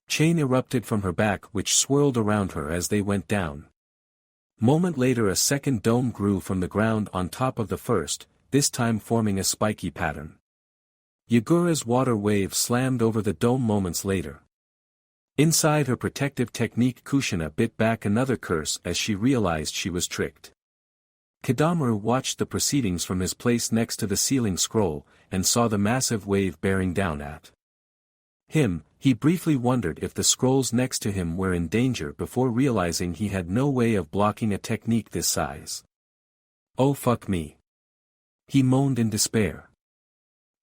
Chain erupted from her back which swirled around her as they went down. Moment later a second dome grew from the ground on top of the first, this time forming a spiky pattern. Yagura's water wave slammed over the dome moments later. Inside her protective technique Kushina bit back another curse as she realized she was tricked. Kidamaru watched the proceedings from his place next to the ceiling scroll, and saw the massive wave bearing down at him. He briefly wondered if the scrolls next to him were in danger before realizing he had no way of blocking a technique this size. Oh fuck me. He moaned in despair.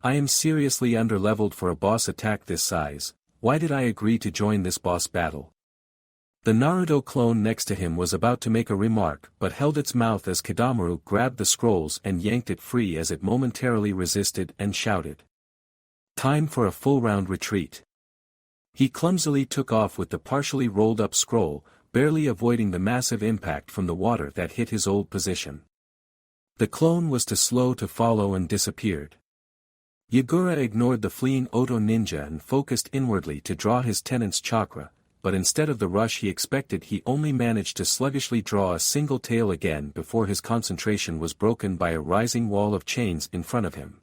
I am seriously underleveled for a boss attack this size. Why did I agree to join this boss battle? The Naruto clone next to him was about to make a remark but held its mouth as Kidamaru grabbed the scrolls and yanked it free as it momentarily resisted and shouted. Time for a full round retreat. He clumsily took off with the partially rolled up scroll, barely avoiding the massive impact from the water that hit his old position. The clone was too slow to follow and disappeared. Yagura ignored the fleeing Oto ninja and focused inwardly to draw his tenant's chakra, but instead of the rush he expected he only managed to sluggishly draw a single tail again before his concentration was broken by a rising wall of chains in front of him.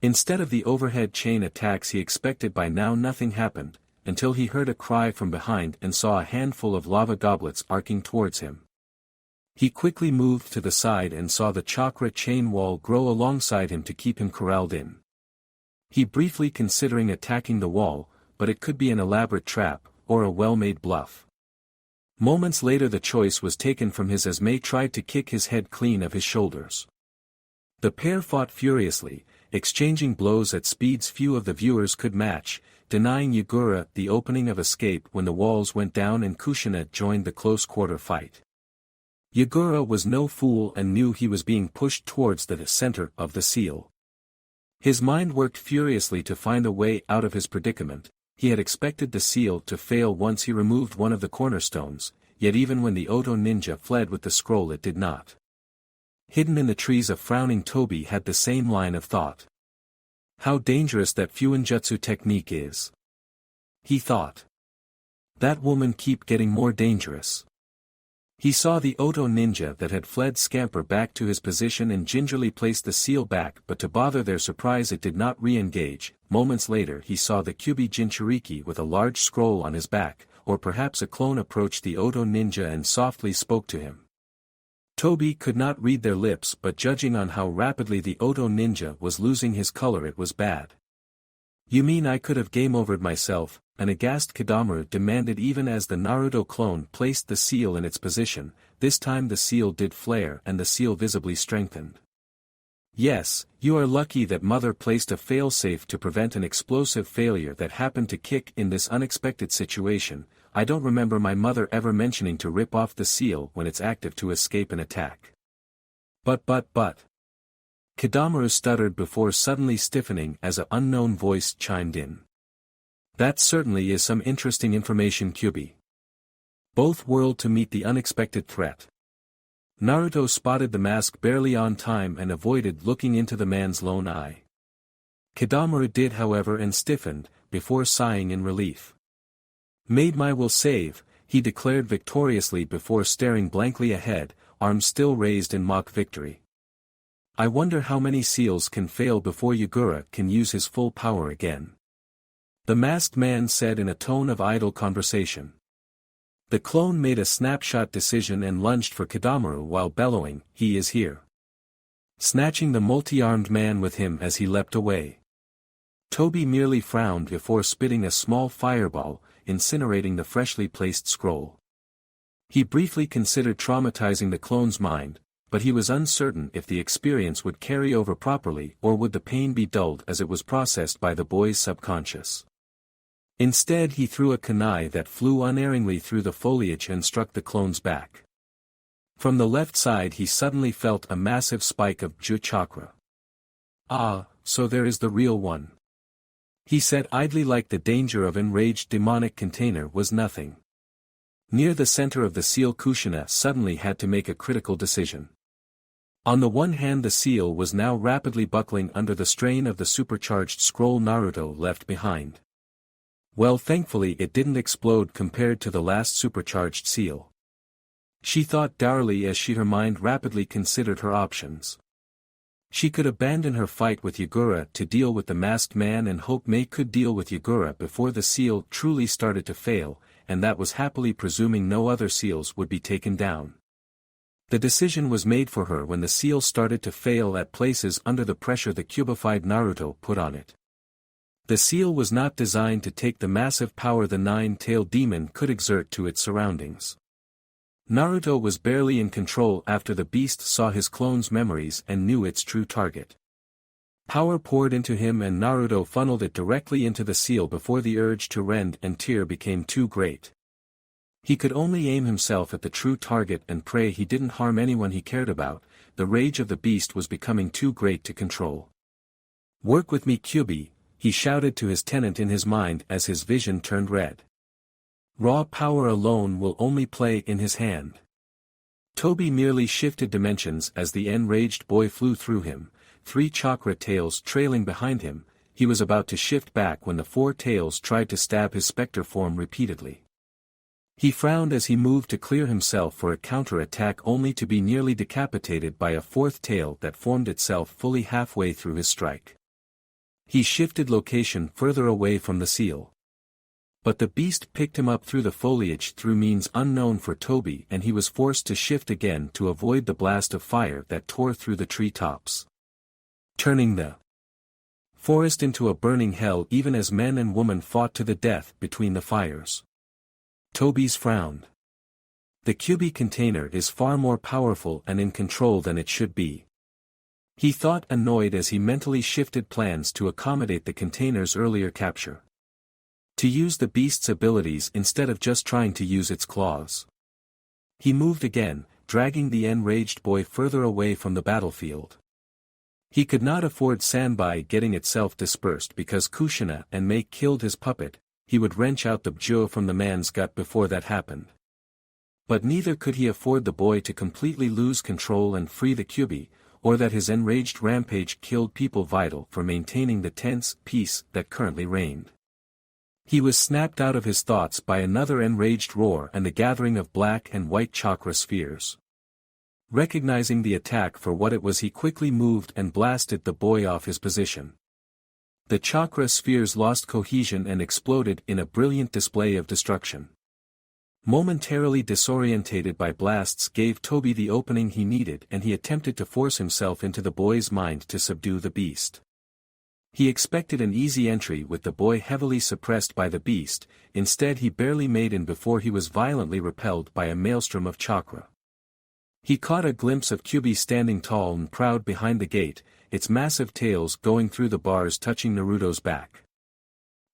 Instead of the overhead chain attacks he expected by now nothing happened, until he heard a cry from behind and saw a handful of lava goblets arcing towards him. He quickly moved to the side and saw the chakra chain wall grow alongside him to keep him corralled in. He briefly considering attacking the wall, but it could be an elaborate trap, or a well-made bluff. Moments later the choice was taken from his as May tried to kick his head clean of his shoulders. The pair fought furiously, exchanging blows at speeds few of the viewers could match, denying Yagura the opening of escape when the walls went down and Kushina joined the close-quarter fight. Yagura was no fool and knew he was being pushed towards the center of the seal. His mind worked furiously to find a way out of his predicament. He had expected the seal to fail once he removed one of the cornerstones, yet even when the Oto ninja fled with the scroll it did not. Hidden in the trees a frowning Tobi had the same line of thought. How dangerous that Fuinjutsu technique is. He thought. That woman keep getting more dangerous. He saw the Oto ninja that had fled scamper back to his position and gingerly place the seal back, but to bother their surprise it did not re-engage. Moments later he saw the Kyubi Jinchuriki with a large scroll on his back, or perhaps a clone approached the Oto ninja and softly spoke to him. Tobi could not read their lips, but judging on how rapidly the Oto ninja was losing his color it was bad. You mean I could have game-overed myself? An aghast Kadamaru demanded even as the Naruto clone placed the seal in its position. This time the seal did flare and the seal visibly strengthened. Yes, you are lucky that mother placed a failsafe to prevent an explosive failure that happened to kick in this unexpected situation. I don't remember my mother ever mentioning to rip off the seal when it's active to escape an attack. But. Kadamaru stuttered before suddenly stiffening as an unknown voice chimed in. That certainly is some interesting information, Kyubi. Both whirled to meet the unexpected threat. Naruto spotted the mask barely on time and avoided looking into the man's lone eye. Kadamaru did however and stiffened, before sighing in relief. Made my will save, he declared victoriously before staring blankly ahead, arms still raised in mock victory. I wonder how many seals can fail before Yagura can use his full power again. The masked man said in a tone of idle conversation. The clone made a snapshot decision and lunged for Kadamaru while bellowing, "He is here!" Snatching the multi-armed man with him as he leapt away. Tobi merely frowned before spitting a small fireball, incinerating the freshly placed scroll. He briefly considered traumatizing the clone's mind, but he was uncertain if the experience would carry over properly or would the pain be dulled as it was processed by the boy's subconscious. Instead he threw a kunai that flew unerringly through the foliage and struck the clone's back. From the left side he suddenly felt a massive spike of Ju chakra. Ah, so there is the real one. He said idly, like the danger of enraged demonic container was nothing. Near the center of the seal Kushina suddenly had to make a critical decision. On the one hand the seal was now rapidly buckling under the strain of the supercharged scroll Naruto left behind. Well, thankfully it didn't explode compared to the last supercharged seal. She thought dourly as her mind rapidly considered her options. She could abandon her fight with Yagura to deal with the masked man and hope May could deal with Yagura before the seal truly started to fail, and that was happily presuming no other seals would be taken down. The decision was made for her when the seal started to fail at places under the pressure the cubified Naruto put on it. The seal was not designed to take the massive power the nine-tailed demon could exert to its surroundings. Naruto was barely in control after the beast saw his clone's memories and knew its true target. Power poured into him and Naruto funneled it directly into the seal before the urge to rend and tear became too great. He could only aim himself at the true target and pray he didn't harm anyone he cared about. The rage of the beast was becoming too great to control. "Work with me, Kyubi," he shouted to his tenant in his mind as his vision turned red. Raw power alone will only play in his hand. Tobi merely shifted dimensions as the enraged boy flew through him, 3 chakra tails trailing behind him. He was about to shift back when the 4 tails tried to stab his specter form repeatedly. He frowned as he moved to clear himself for a counter-attack only to be nearly decapitated by a fourth tail that formed itself fully halfway through his strike. He shifted location further away from the seal. But the beast picked him up through the foliage through means unknown for Toby, and he was forced to shift again to avoid the blast of fire that tore through the tree tops, turning the forest into a burning hell even as men and women fought to the death between the fires. Toby's frowned. The QB container is far more powerful and in control than it should be. He thought, annoyed as he mentally shifted plans to accommodate the container's earlier capture. To use the beast's abilities instead of just trying to use its claws. He moved again, dragging the enraged boy further away from the battlefield. He could not afford Sanbai getting itself dispersed because Kushina and Mei killed his puppet. He would wrench out the bjo from the man's gut before that happened. But neither could he afford the boy to completely lose control and free the QB, or that his enraged rampage killed people vital for maintaining the tense peace that currently reigned. He was snapped out of his thoughts by another enraged roar and the gathering of black and white chakra spheres. Recognizing the attack for what it was, he quickly moved and blasted the boy off his position. The chakra spheres lost cohesion and exploded in a brilliant display of destruction. Momentarily disorientated by blasts gave Toby the opening he needed, and he attempted to force himself into the boy's mind to subdue the beast. He expected an easy entry with the boy heavily suppressed by the beast. Instead he barely made in before he was violently repelled by a maelstrom of chakra. He caught a glimpse of QB standing tall and proud behind the gate, its massive tails going through the bars touching Naruto's back,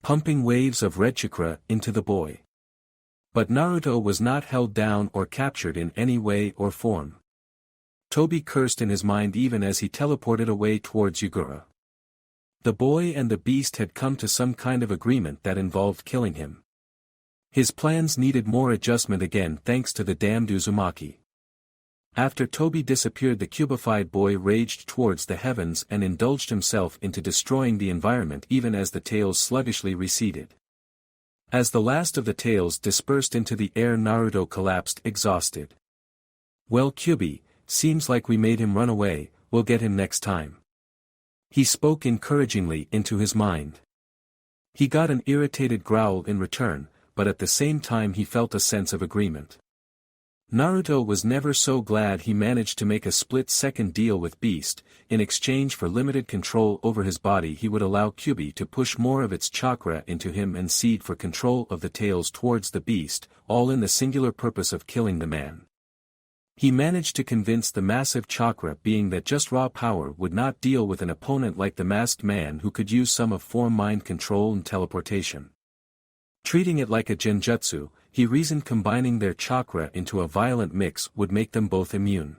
pumping waves of red chakra into the boy. But Naruto was not held down or captured in any way or form. Toby cursed in his mind even as he teleported away towards Yugura. The boy and the beast had come to some kind of agreement that involved killing him. His plans needed more adjustment again thanks to the damned Uzumaki. After Toby disappeared, the cubified boy raged towards the heavens and indulged himself into destroying the environment even as the tails sluggishly receded. As the last of the tails dispersed into the air, Naruto collapsed exhausted. "Well, QB, seems like we made him run away, we'll get him next time." He spoke encouragingly into his mind. He got an irritated growl in return, but at the same time he felt a sense of agreement. Naruto was never so glad he managed to make a split-second deal with Beast. In exchange for limited control over his body, he would allow QB to push more of its chakra into him and cede for control of the tails towards the beast, all in the singular purpose of killing the man. He managed to convince the massive chakra being that just raw power would not deal with an opponent like the masked man who could use some of form mind control and teleportation. Treating it like a genjutsu, he reasoned combining their chakra into a violent mix would make them both immune.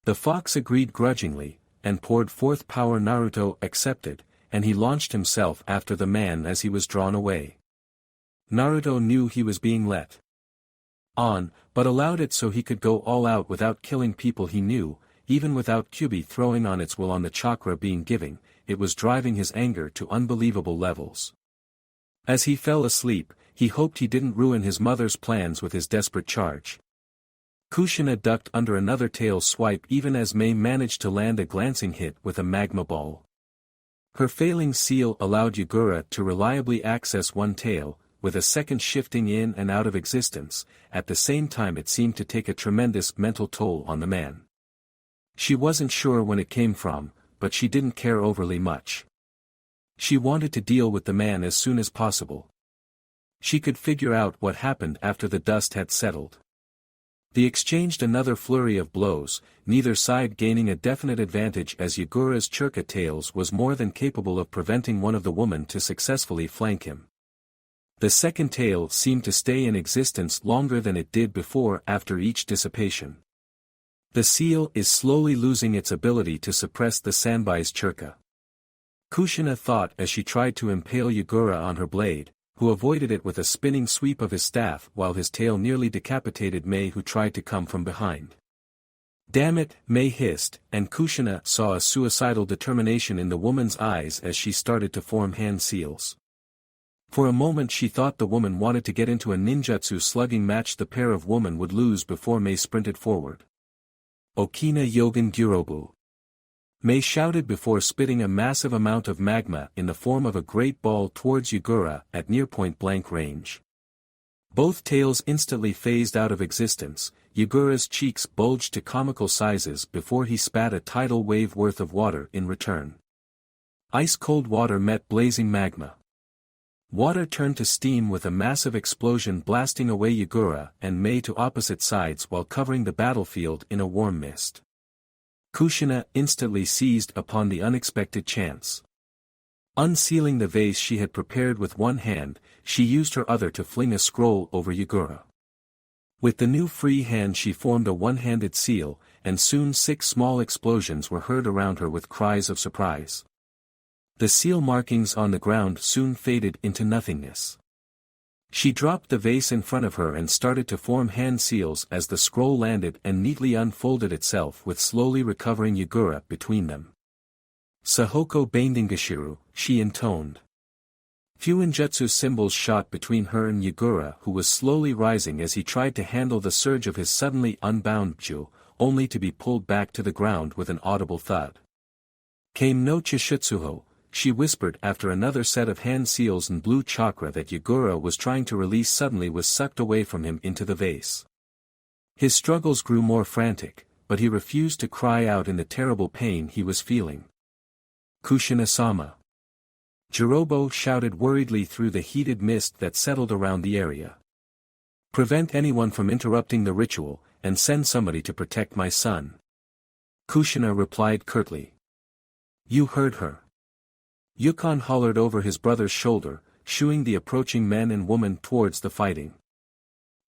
The fox agreed grudgingly, and poured forth power. Naruto accepted, and he launched himself after the man as he was drawn away. Naruto knew he was being let on, but allowed it so he could go all out without killing people he knew, even without QB throwing on its will on the chakra being giving. It was driving his anger to unbelievable levels. As he fell asleep, he hoped he didn't ruin his mother's plans with his desperate charge. Kushina ducked under another tail swipe even as Mei managed to land a glancing hit with a magma ball. Her failing seal allowed Yugura to reliably access one tail, with a second shifting in and out of existence. At the same time it seemed to take a tremendous mental toll on the man. She wasn't sure when it came from, but she didn't care overly much. She wanted to deal with the man as soon as possible. She could figure out what happened after the dust had settled. They exchanged another flurry of blows, neither side gaining a definite advantage as Yugura's churka tails was more than capable of preventing one of the women to successfully flank him. The second tail seemed to stay in existence longer than it did before after each dissipation. The seal is slowly losing its ability to suppress the Sanbai's churka. Kushina thought as she tried to impale Yugura on her blade, who avoided it with a spinning sweep of his staff while his tail nearly decapitated Mei, who tried to come from behind. "Damn it," Mei hissed, and Kushina saw a suicidal determination in the woman's eyes as she started to form hand seals. For a moment she thought the woman wanted to get into a ninjutsu slugging match the pair of women would lose before Mei sprinted forward. Okina Yogen Gyurobu. Mei shouted before spitting a massive amount of magma in the form of a great ball towards Yugura at near point-blank range. Both tails instantly phased out of existence. Yugura's cheeks bulged to comical sizes before he spat a tidal wave worth of water in return. Ice-cold water met blazing magma. Water turned to steam with a massive explosion blasting away Yugura and Mei to opposite sides while covering the battlefield in a warm mist. Kushina instantly seized upon the unexpected chance. Unsealing the vase she had prepared with one hand, she used her other to fling a scroll over Yugura. With the new free hand she formed a one-handed seal, and soon 6 small explosions were heard around her with cries of surprise. The seal markings on the ground soon faded into nothingness. She dropped the vase in front of her and started to form hand seals as the scroll landed and neatly unfolded itself with slowly recovering Yugura between them. Sahoko Bandingashiru, she intoned. Fuinjutsu symbols shot between her and Yugura, who was slowly rising as he tried to handle the surge of his suddenly unbound Ju, only to be pulled back to the ground with an audible thud. Kame no Chishutsuho, she whispered after another set of hand seals and blue chakra that Yugura was trying to release suddenly was sucked away from him into the vase. His struggles grew more frantic, but he refused to cry out in the terrible pain he was feeling. Kushina-sama. Jirobo shouted worriedly through the heated mist that settled around the area. Prevent anyone from interrupting the ritual, and send somebody to protect my son. Kushina replied curtly. You heard her. Yukon hollered over his brother's shoulder, shooing the approaching men and women towards the fighting.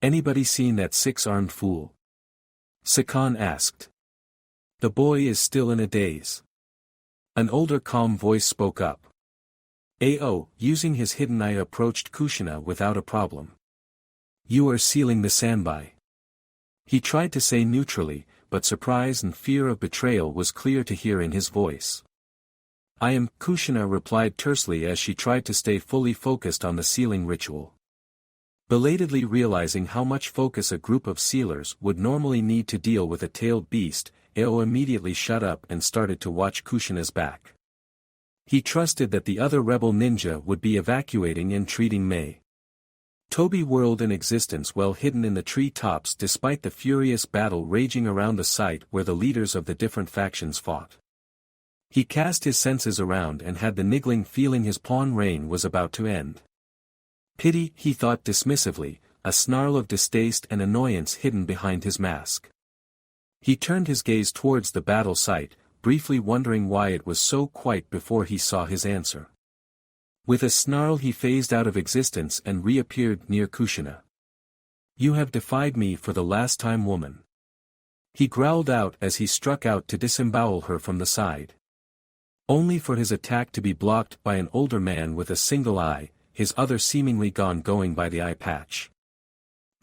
Anybody seen that 6-armed fool? Sakan asked. The boy is still in a daze. An older calm voice spoke up. Ao, using his hidden eye, approached Kushina without a problem. You are sealing the sanbai. He tried to say neutrally, but surprise and fear of betrayal was clear to hear in his voice. I am, Kushina replied tersely as she tried to stay fully focused on the sealing ritual. Belatedly realizing how much focus a group of sealers would normally need to deal with a tailed beast, Ao immediately shut up and started to watch Kushina's back. He trusted that the other rebel ninja would be evacuating and treating Mei. Toby whirled in existence well hidden in the tree tops despite the furious battle raging around the site where the leaders of the different factions fought. He cast his senses around and had the niggling feeling his pawn reign was about to end. Pity, he thought dismissively, a snarl of distaste and annoyance hidden behind his mask. He turned his gaze towards the battle site, briefly wondering why it was so quiet before he saw his answer. With a snarl he phased out of existence and reappeared near Kushina. You have defied me for the last time, woman. He growled out as he struck out to disembowel her from the side. Only for his attack to be blocked by an older man with a single eye, his other seemingly gone going by the eye patch.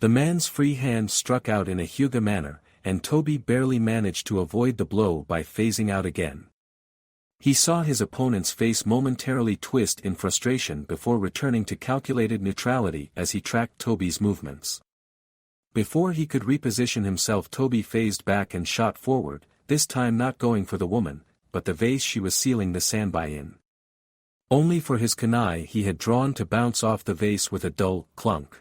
The man's free hand struck out in a Hyuga manner, and Toby barely managed to avoid the blow by phasing out again. He saw his opponent's face momentarily twist in frustration before returning to calculated neutrality as he tracked Toby's movements. Before he could reposition himself, Toby phased back and shot forward, this time not going for the woman, but the vase she was sealing the sanbai in. Only for his kunai he had drawn to bounce off the vase with a dull clunk.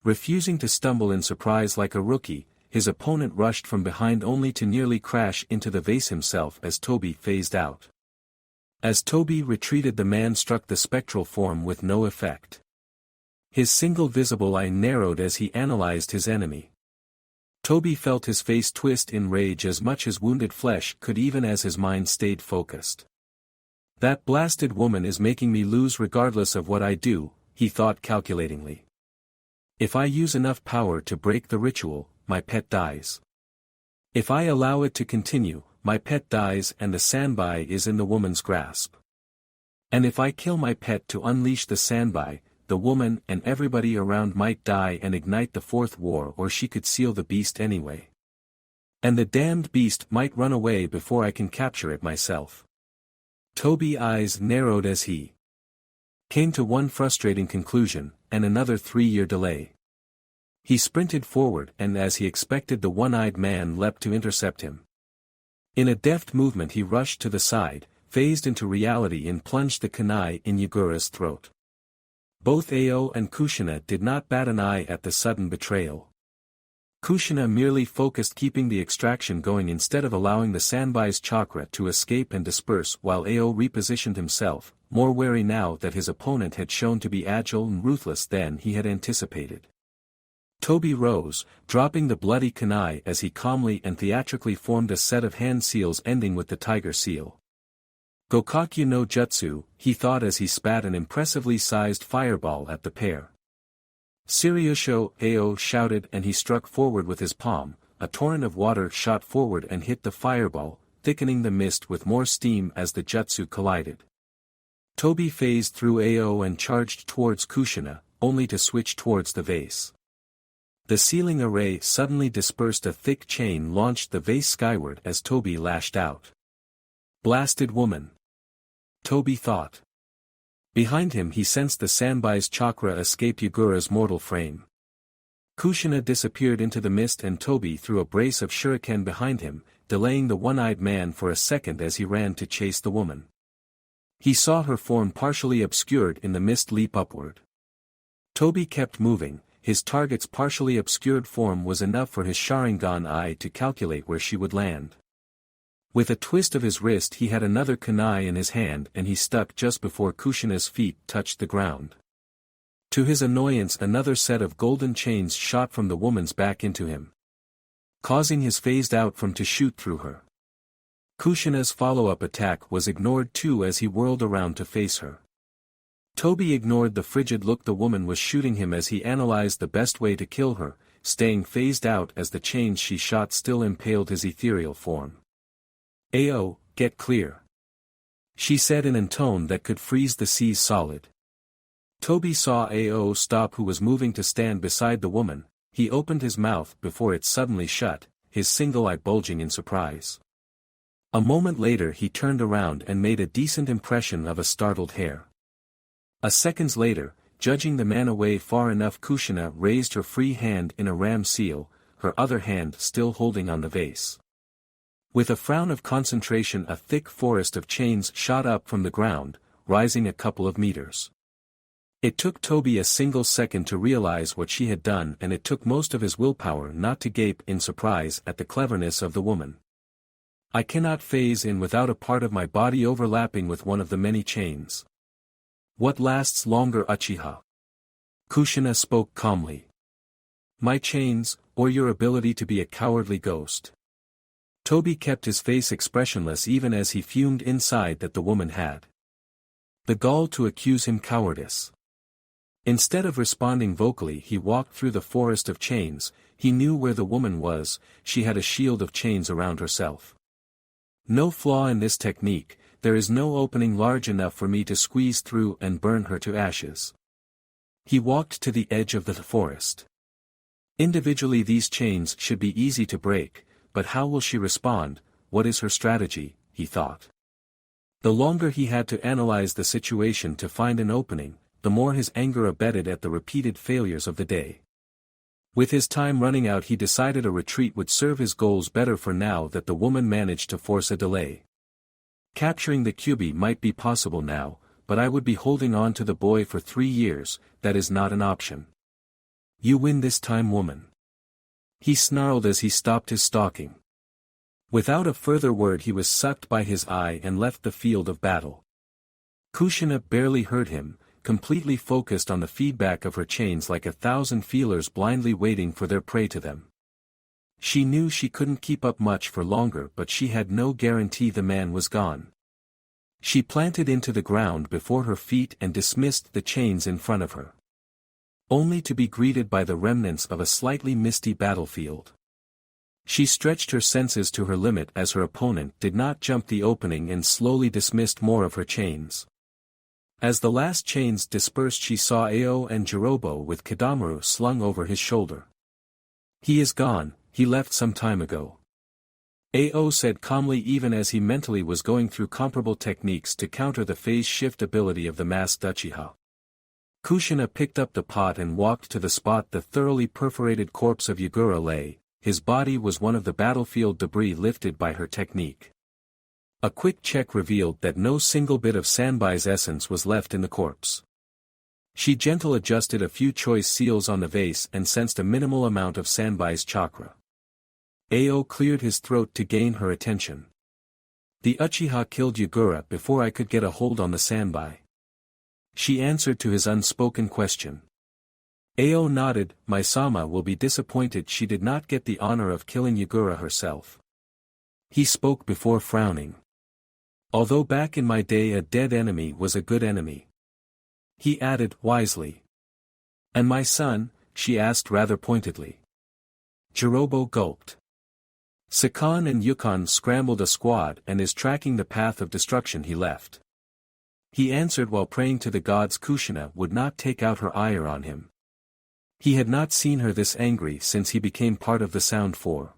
Refusing to stumble in surprise like a rookie, his opponent rushed from behind only to nearly crash into the vase himself as Toby phased out. As Toby retreated, the man struck the spectral form with no effect. His single visible eye narrowed as he analyzed his enemy. Toby felt his face twist in rage as much as wounded flesh could, even as his mind stayed focused. That blasted woman is making me lose regardless of what I do, he thought calculatingly. If I use enough power to break the ritual, my pet dies. If I allow it to continue, my pet dies and the sanbai is in the woman's grasp. And if I kill my pet to unleash the sanbai, the woman and everybody around might die and ignite the fourth war, or she could seal the beast anyway. And the damned beast might run away before I can capture it myself. Toby's eyes narrowed as he came to one frustrating conclusion, and another 3-year delay. He sprinted forward and as he expected the one-eyed man leapt to intercept him. In a deft movement he rushed to the side, phased into reality and plunged the kunai in Yagura's throat. Both Ao and Kushina did not bat an eye at the sudden betrayal. Kushina merely focused keeping the extraction going instead of allowing the Sanbai's chakra to escape and disperse while Ao repositioned himself, more wary now that his opponent had shown to be agile and ruthless than he had anticipated. Toby rose, dropping the bloody kunai as he calmly and theatrically formed a set of hand seals ending with the tiger seal. Gokakyu no Jutsu, he thought as he spat an impressively sized fireball at the pair. Seriosho, Ao shouted and he struck forward with his palm, a torrent of water shot forward and hit the fireball, thickening the mist with more steam as the jutsu collided. Toby phased through Ao and charged towards Kushina, only to switch towards the vase. The sealing array suddenly dispersed, a thick chain launched the vase skyward as Toby lashed out. Blasted woman! Toby thought. Behind him he sensed the Sanbai's chakra escape Yagura's mortal frame. Kushina disappeared into the mist and Toby threw a brace of shuriken behind him, delaying the one-eyed man for a second as he ran to chase the woman. He saw her form partially obscured in the mist leap upward. Toby kept moving. His target's partially obscured form was enough for his Sharingan eye to calculate where she would land. With a twist of his wrist he had another kunai in his hand and he stuck just before Kushina's feet touched the ground. To his annoyance another set of golden chains shot from the woman's back into him, causing his phased-out form to shoot through her. Kushina's follow-up attack was ignored too as he whirled around to face her. Toby ignored the frigid look the woman was shooting him as he analyzed the best way to kill her, staying phased out as the chains she shot still impaled his ethereal form. Ao, get clear, she said in a tone that could freeze the seas solid. Toby saw Ao stop, who was moving to stand beside the woman. He opened his mouth before it suddenly shut, his single eye bulging in surprise. A moment later he turned around and made a decent impression of a startled hare. A second later, judging the man away far enough, Kushina raised her free hand in a ram seal, her other hand still holding on the vase. With a frown of concentration a thick forest of chains shot up from the ground, rising a couple of meters. It took Toby a single second to realize what she had done and it took most of his willpower not to gape in surprise at the cleverness of the woman. I cannot phase in without a part of my body overlapping with one of the many chains. What lasts longer, Uchiha? Kushina spoke calmly. My chains, or your ability to be a cowardly ghost? Toby kept his face expressionless even as he fumed inside that the woman had the gall to accuse him cowardice. Instead of responding vocally he walked through the forest of chains. He knew where the woman was, she had a shield of chains around herself. No flaw in this technique, there is no opening large enough for me to squeeze through and burn her to ashes. He walked to the edge of the forest. Individually these chains should be easy to break, but how will she respond, what is her strategy, he thought. The longer he had to analyze the situation to find an opening, the more his anger abated at the repeated failures of the day. With his time running out he decided a retreat would serve his goals better for now that the woman managed to force a delay. Capturing the Kyubi might be possible now, but I would be holding on to the boy for 3 years, that is not an option. You win this time, woman. He snarled as he stopped his stalking. Without a further word he was sucked by his eye and left the field of battle. Kushina barely heard him, completely focused on the feedback of her chains like 1,000 feelers blindly waiting for their prey to them. She knew she couldn't keep up much for longer, but she had no guarantee the man was gone. She planted into the ground before her feet and dismissed the chains in front of her, only to be greeted by the remnants of a slightly misty battlefield. She stretched her senses to her limit as her opponent did not jump the opening and slowly dismissed more of her chains. As the last chains dispersed she saw Ao and Jirobo with Kadamaru slung over his shoulder. He is gone, he left some time ago. Ao said calmly even as he mentally was going through comparable techniques to counter the phase shift ability of the masked Uchiha. Kushina picked up the pot and walked to the spot the thoroughly perforated corpse of Yagura lay. His body was one of the battlefield debris lifted by her technique. A quick check revealed that no single bit of Sanbai's essence was left in the corpse. She gently adjusted a few choice seals on the vase and sensed a minimal amount of Sanbai's chakra. Ao cleared his throat to gain her attention. The Uchiha killed Yagura before I could get a hold on the Sanbai. She answered to his unspoken question. Ao nodded. My-sama will be disappointed she did not get the honor of killing Yagura herself. He spoke before frowning. Although back in my day a dead enemy was a good enemy. He added wisely. And my son? She asked rather pointedly. Jirobo gulped. Sakan and Yukon scrambled a squad and is tracking the path of destruction he left. He answered while praying to the gods Kushina would not take out her ire on him. He had not seen her this angry since he became part of the Sound Four.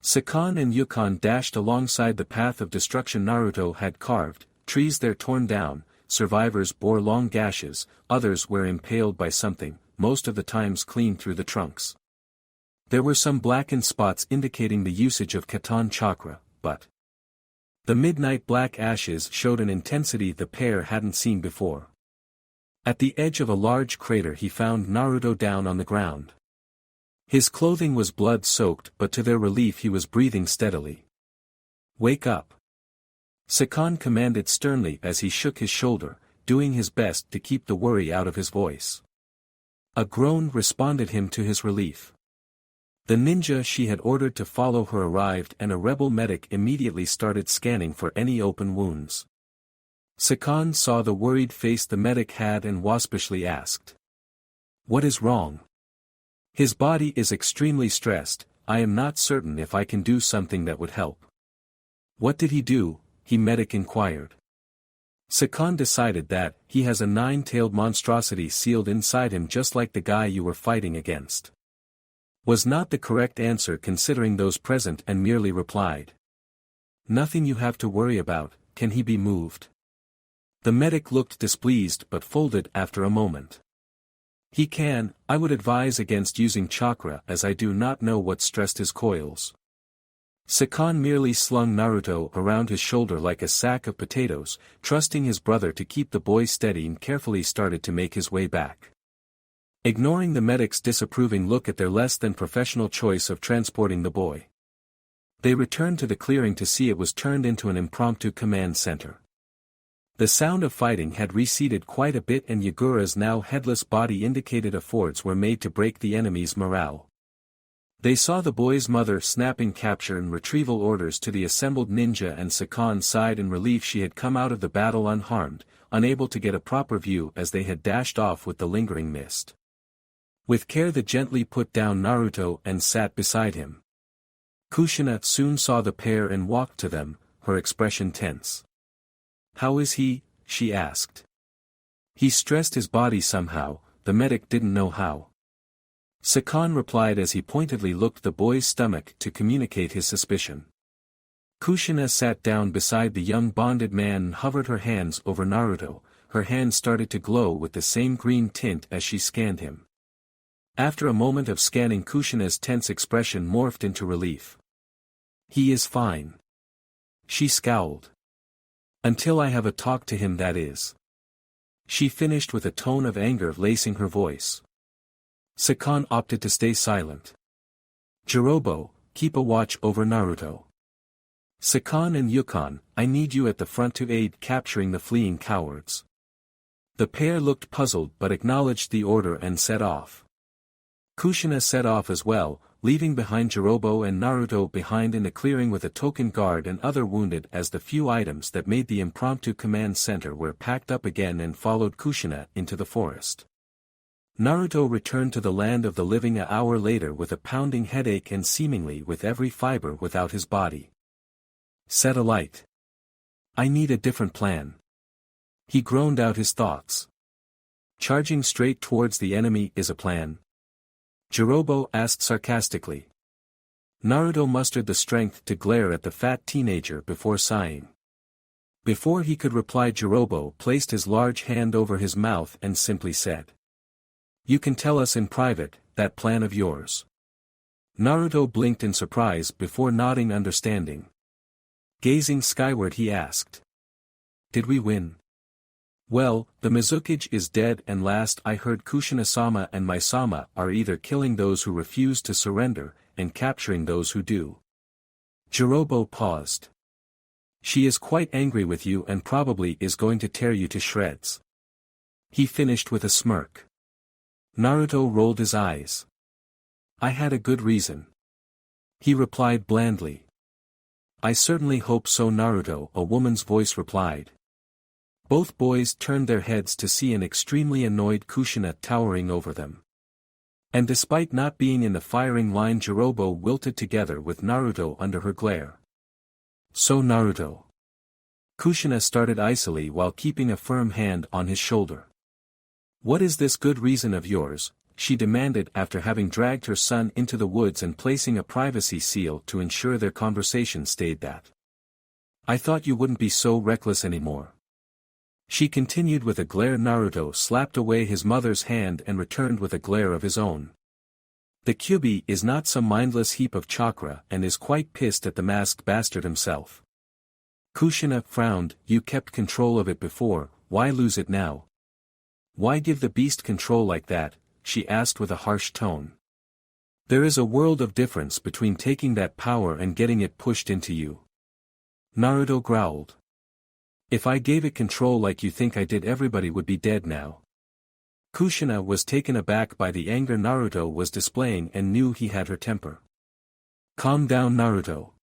Sakan and Yukon dashed alongside the path of destruction Naruto had carved, trees there torn down, survivors bore long gashes, others were impaled by something, most of the times clean through the trunks. There were some blackened spots indicating the usage of Katan chakra, but the midnight black ashes showed an intensity the pair hadn't seen before. At the edge of a large crater he found Naruto down on the ground. His clothing was blood-soaked but to their relief he was breathing steadily. Wake up! Sakan commanded sternly as he shook his shoulder, doing his best to keep the worry out of his voice. A groan responded him to his relief. The ninja she had ordered to follow her arrived and a rebel medic immediately started scanning for any open wounds. Sakan saw the worried face the medic had and waspishly asked. What is wrong? His body is extremely stressed, I am not certain if I can do something that would help. What did he do? He medic inquired. Sakan decided that, he has a nine-tailed monstrosity sealed inside him just like the guy you were fighting against. Was not the correct answer considering those present and merely replied. Nothing you have to worry about, can he be moved? The medic looked displeased but folded after a moment. He can, I would advise against using chakra as I do not know what stressed his coils. Sakan merely slung Naruto around his shoulder like a sack of potatoes, trusting his brother to keep the boy steady and carefully started to make his way back. Ignoring the medic's disapproving look at their less than professional choice of transporting the boy. They returned to the clearing to see it was turned into an impromptu command center. The sound of fighting had receded quite a bit and Yagura's now headless body indicated efforts were made to break the enemy's morale. They saw the boy's mother snapping capture and retrieval orders to the assembled ninja and Sakan sighed in relief she had come out of the battle unharmed, unable to get a proper view as they had dashed off with the lingering mist. With care they gently put down Naruto and sat beside him. Kushina soon saw the pair and walked to them, her expression tense. How is he? She asked. He stressed his body somehow, the medic didn't know how. Sakan replied as he pointedly looked the boy's stomach to communicate his suspicion. Kushina sat down beside the young bonded man and hovered her hands over Naruto, her hands started to glow with the same green tint as she scanned him. After a moment of scanning Kushina's tense expression morphed into relief. He is fine. She scowled. Until I have a talk to him that is. She finished with a tone of anger lacing her voice. Sakan opted to stay silent. Jirobo, keep a watch over Naruto. Sakan and Yukon, I need you at the front to aid capturing the fleeing cowards. The pair looked puzzled but acknowledged the order and set off. Kushina set off as well, leaving behind Jirobo and Naruto behind in the clearing with a token guard and other wounded as the few items that made the impromptu command center were packed up again and followed Kushina into the forest. Naruto returned to the land of the living an hour later with a pounding headache and seemingly with every fiber without his body. Set a light. I need a different plan. He groaned out his thoughts. Charging straight towards the enemy is a plan? Jirobo asked sarcastically. Naruto mustered the strength to glare at the fat teenager before sighing. Before he could reply, Jirobo placed his large hand over his mouth and simply said, "You can tell us in private, that plan of yours." Naruto blinked in surprise before nodding understanding. Gazing skyward he asked, "Did we win?" "Well, the Mizukage is dead, and last I heard Kushina-sama and Mai-sama are either killing those who refuse to surrender, and capturing those who do." Jirobo paused. "She is quite angry with you and probably is going to tear you to shreds." He finished with a smirk. Naruto rolled his eyes. "I had a good reason," he replied blandly. "I certainly hope so, Naruto," a woman's voice replied. Both boys turned their heads to see an extremely annoyed Kushina towering over them. And despite not being in the firing line, Jirobo wilted together with Naruto under her glare. "So Naruto." Kushina started icily while keeping a firm hand on his shoulder. "What is this good reason of yours?" she demanded after having dragged her son into the woods and placing a privacy seal to ensure their conversation stayed that. "I thought you wouldn't be so reckless anymore." She continued with a glare. Naruto slapped away his mother's hand and returned with a glare of his own. The Kyuubi is not some mindless heap of chakra and is quite pissed at the masked bastard himself. Kushina frowned. "You kept control of it before, why lose it now? Why give the beast control like that?" she asked with a harsh tone. "There is a world of difference between taking that power and getting it pushed into you." Naruto growled. "If I gave it control like you think I did, everybody would be dead now." Kushina was taken aback by the anger Naruto was displaying and knew he had her temper. "Calm down, Naruto."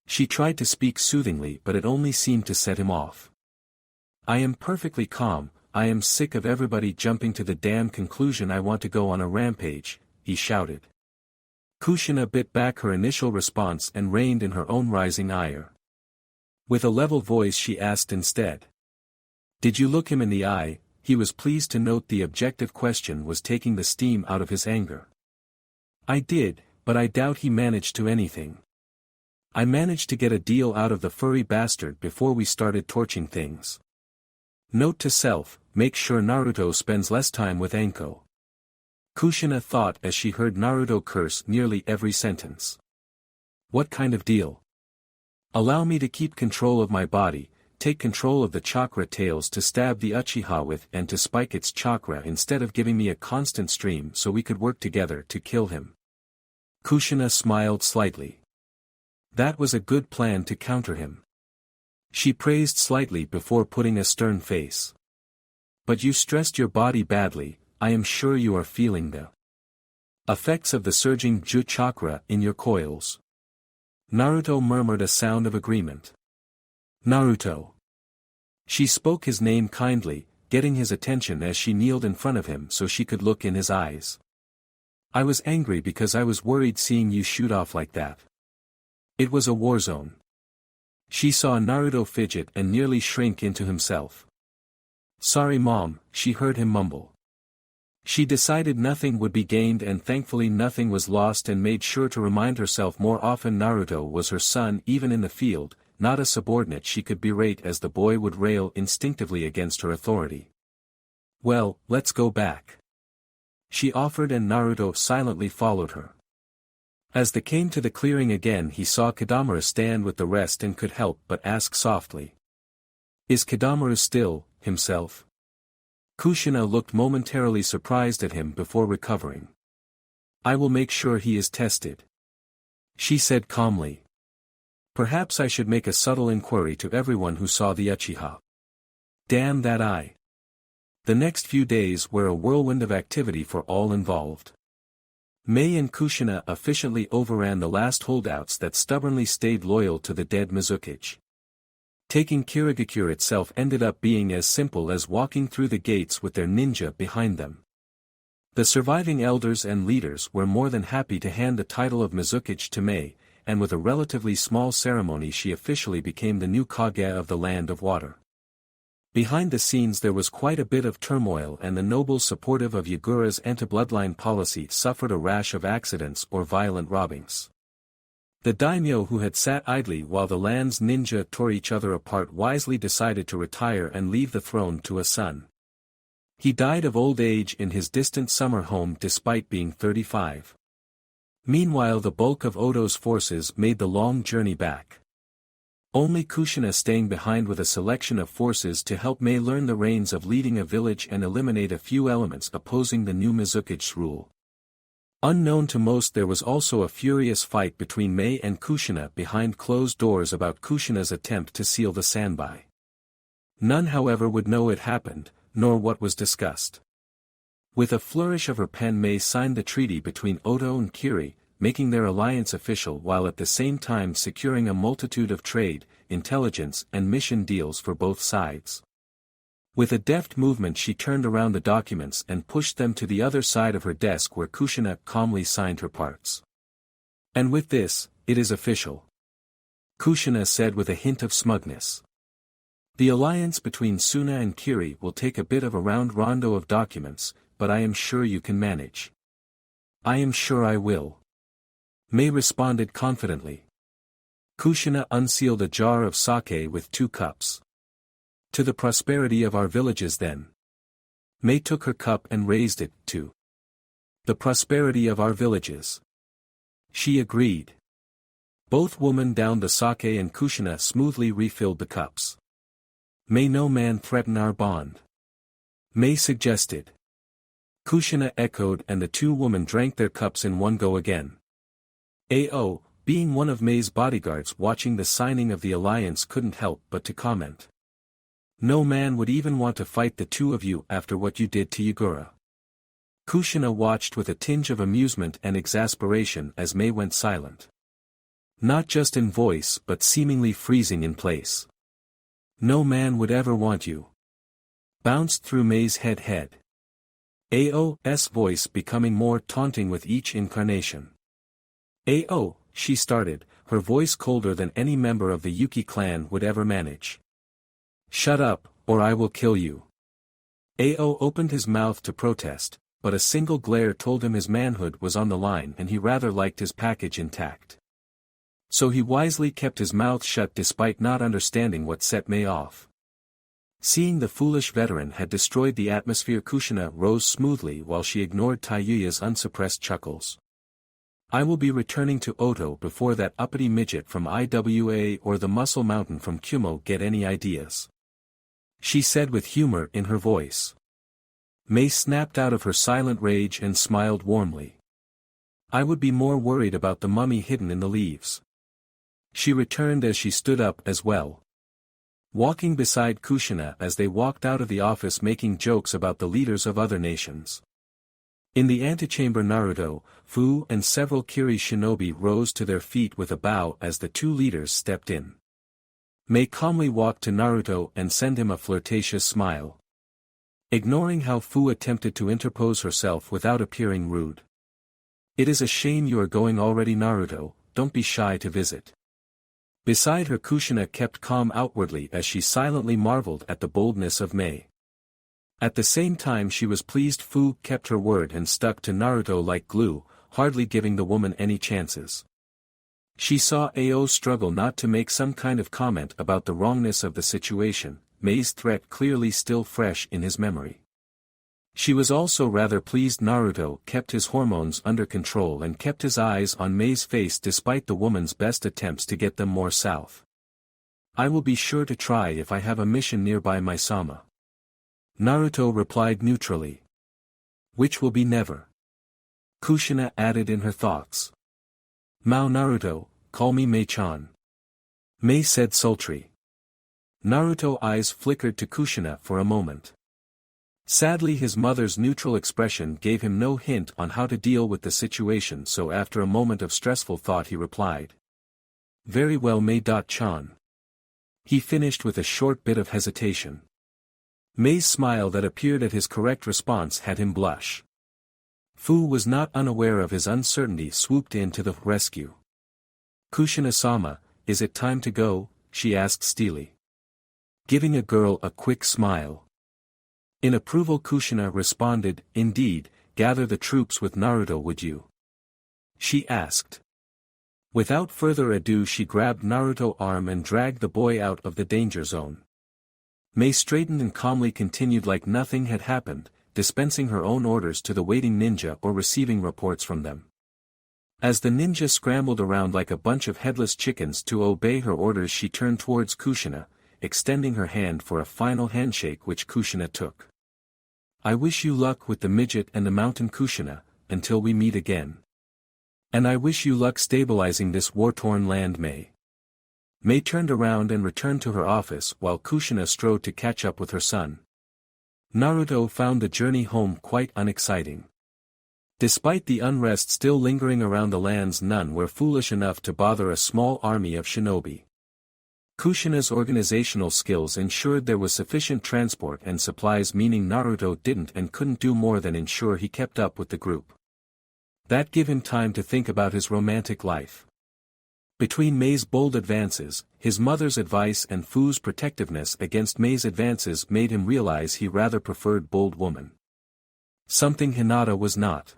She tried to speak soothingly, but it only seemed to set him off. "I am perfectly calm. I am sick of everybody jumping to the damn conclusion I want to go on a rampage," he shouted. Kushina bit back her initial response and reined in her own rising ire. With a level voice she asked instead, "Did you look him in the eye?" He was pleased to note the objective question was taking the steam out of his anger. "I did, but I doubt he managed to anything. I managed to get a deal out of the furry bastard before we started torching things. Note to self, make sure Naruto spends less time with Anko." Kushina thought as she heard Naruto curse nearly every sentence. "What kind of deal?" "Allow me to keep control of my body, take control of the chakra tails to stab the Uchiha with and to spike its chakra instead of giving me a constant stream so we could work together to kill him." Kushina smiled slightly. That was a good plan to counter him. She praised slightly before putting a stern face. "But you stressed your body badly. I am sure you are feeling the effects of the surging Ju chakra in your coils." Naruto murmured a sound of agreement. "Naruto." She spoke his name kindly, getting his attention as she kneeled in front of him so she could look in his eyes. "I was angry because I was worried seeing you shoot off like that. It was a war zone." She saw Naruto fidget and nearly shrink into himself. "Sorry Mom," she heard him mumble. She decided nothing would be gained and thankfully nothing was lost, and made sure to remind herself more often Naruto was her son even in the field, not a subordinate she could berate as the boy would rail instinctively against her authority. "Well, let's go back," she offered, and Naruto silently followed her. As they came to the clearing again, he saw Kadamura stand with the rest and could help but ask softly, "Is Kadamura still himself?" Kushina looked momentarily surprised at him before recovering. "I will make sure he is tested," she said calmly. "Perhaps I should make a subtle inquiry to everyone who saw the Uchiha. Damn that eye." The next few days were a whirlwind of activity for all involved. Mei and Kushina efficiently overran the last holdouts that stubbornly stayed loyal to the dead Mizukage. Taking Kirigakure itself ended up being as simple as walking through the gates with their ninja behind them. The surviving elders and leaders were more than happy to hand the title of Mizukage to Mei, and with a relatively small ceremony she officially became the new Kage of the Land of Water. Behind the scenes there was quite a bit of turmoil, and the nobles supportive of Yagura's anti-bloodline policy suffered a rash of accidents or violent robbings. The daimyo who had sat idly while the land's ninja tore each other apart wisely decided to retire and leave the throne to a son. He died of old age in his distant summer home despite being 35. Meanwhile the bulk of Odo's forces made the long journey back. Only Kushina staying behind with a selection of forces to help Mei learn the reins of leading a village and eliminate a few elements opposing the new Mizuki's rule. Unknown to most, there was also a furious fight between Mei and Kushina behind closed doors about Kushina's attempt to seal the sanbai. None however would know it happened, nor what was discussed. With a flourish of her pen, Mei signed the treaty between Odo and Kiri, making their alliance official while at the same time securing a multitude of trade, intelligence and mission deals for both sides. With a deft movement she turned around the documents and pushed them to the other side of her desk where Kushina calmly signed her parts. And with this, it is official, Kushina said with a hint of smugness. The alliance between Suna and Kiri will take a bit of a round rondo of documents, but I am sure you can manage. I am sure I will. Mei responded confidently. Kushina unsealed a jar of sake with 2 cups. To the prosperity of our villages then. Mei took her cup and raised it, to the prosperity of our villages. She agreed. Both women downed the sake and Kushina smoothly refilled the cups. May no man threaten our bond, Mei suggested. Kushina echoed and the 2 women drank their cups in one go again. Ao, being one of Mei's bodyguards watching the signing of the alliance, couldn't help but to comment. No man would even want to fight the 2 of you after what you did to Yagura. Kushina watched with a tinge of amusement and exasperation as Mei went silent. Not just in voice but seemingly freezing in place. No man would ever want you. Bounced through Mei's head. Ao's voice becoming more taunting with each incarnation. Ao, she started, her voice colder than any member of the Yuki clan would ever manage. Shut up, or I will kill you. Ao opened his mouth to protest, but a single glare told him his manhood was on the line and he rather liked his package intact. So he wisely kept his mouth shut despite not understanding what set Mei off. Seeing the foolish veteran had destroyed the atmosphere, Kushina rose smoothly while she ignored Taiyuya's unsuppressed chuckles. I will be returning to Oto before that uppity midget from IWA or the Muscle Mountain from Kumo get any ideas, she said with humor in her voice. Mei snapped out of her silent rage and smiled warmly. I would be more worried about the mummy hidden in the leaves, she returned as she stood up as well, walking beside Kushina as they walked out of the office, making jokes about the leaders of other nations. In the antechamber, Naruto, Fu and several Kiri shinobi rose to their feet with a bow as the 2 leaders stepped in. Mei calmly walked to Naruto and sent him a flirtatious smile, ignoring how Fu attempted to interpose herself without appearing rude. It is a shame you are going already, Naruto, don't be shy to visit. Beside her, Kushina kept calm outwardly as she silently marveled at the boldness of Mei. At the same time she was pleased Fu kept her word and stuck to Naruto like glue, hardly giving the woman any chances. She saw Ao struggle not to make some kind of comment about the wrongness of the situation, Mei's threat clearly still fresh in his memory. She was also rather pleased Naruto kept his hormones under control and kept his eyes on Mei's face despite the woman's best attempts to get them more south. I will be sure to try if I have a mission nearby, Mai-sama, Naruto replied neutrally. Which will be never, Kushina added in her thoughts. Mao Naruto, call me Mei-chan, Mei said sultry. Naruto's eyes flickered to Kushina for a moment. Sadly his mother's neutral expression gave him no hint on how to deal with the situation, so after a moment of stressful thought he replied. Very well, Mei-chan. He finished with a short bit of hesitation. Mei's smile that appeared at his correct response had him blush. Fu was not unaware of his uncertainty, swooped in to the rescue. Kushina-sama, is it time to go? She asked steely, giving a girl a quick smile. In approval Kushina responded, indeed, gather the troops with Naruto would you? She asked. Without further ado she grabbed Naruto's arm and dragged the boy out of the danger zone. Mei straightened and calmly continued like nothing had happened, dispensing her own orders to the waiting ninja or receiving reports from them. As the ninja scrambled around like a bunch of headless chickens to obey her orders, she turned towards Kushina, extending her hand for a final handshake which Kushina took. "I wish you luck with the midget and the mountain, Kushina, until we meet again. And I wish you luck stabilizing this war-torn land, Mei." Mei turned around and returned to her office while Kushina strode to catch up with her son. Naruto found the journey home quite unexciting. Despite the unrest still lingering around the lands, none were foolish enough to bother a small army of shinobi. Kushina's organizational skills ensured there was sufficient transport and supplies, meaning Naruto didn't and couldn't do more than ensure he kept up with the group. That gave him time to think about his romantic life. Between Mei's bold advances, his mother's advice and Fu's protectiveness against Mei's advances made him realize he rather preferred bold woman. Something Hinata was not.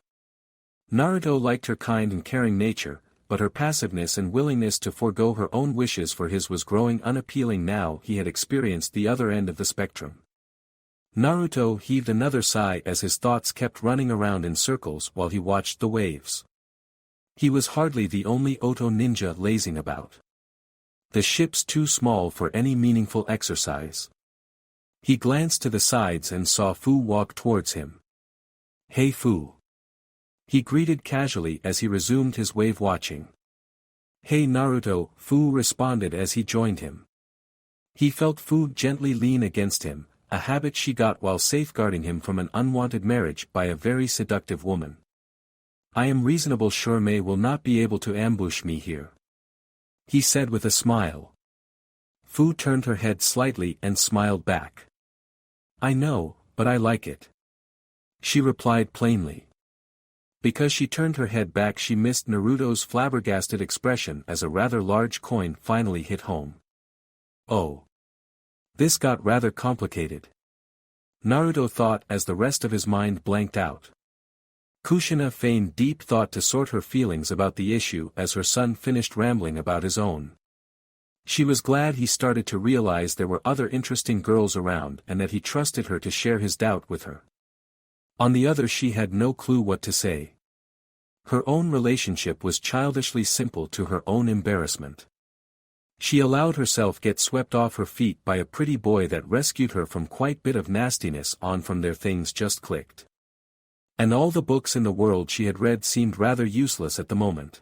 Naruto liked her kind and caring nature, but her passiveness and willingness to forego her own wishes for his was growing unappealing now he had experienced the other end of the spectrum. Naruto heaved another sigh as his thoughts kept running around in circles while he watched the waves. He was hardly the only Oto ninja lazing about. The ship's too small for any meaningful exercise. He glanced to the sides and saw Fu walk towards him. "Hey Fu." He greeted casually as he resumed his wave watching. "Hey Naruto," Fu responded as he joined him. He felt Fu gently lean against him, a habit she got while safeguarding him from an unwanted marriage by a very seductive woman. "I am reasonable sure Mei will not be able to ambush me here," he said with a smile. Fu turned her head slightly and smiled back. "I know, but I like it," she replied plainly. Because she turned her head back, she missed Naruto's flabbergasted expression as a rather large coin finally hit home. Oh. This got rather complicated, Naruto thought as the rest of his mind blanked out. Kushina feigned deep thought to sort her feelings about the issue as her son finished rambling about his own. She was glad he started to realize there were other interesting girls around and that he trusted her to share his doubt with her. On the other, she had no clue what to say. Her own relationship was childishly simple to her own embarrassment. She allowed herself get swept off her feet by a pretty boy that rescued her from quite bit of nastiness on from there. Things just clicked. And all the books in the world she had read seemed rather useless at the moment.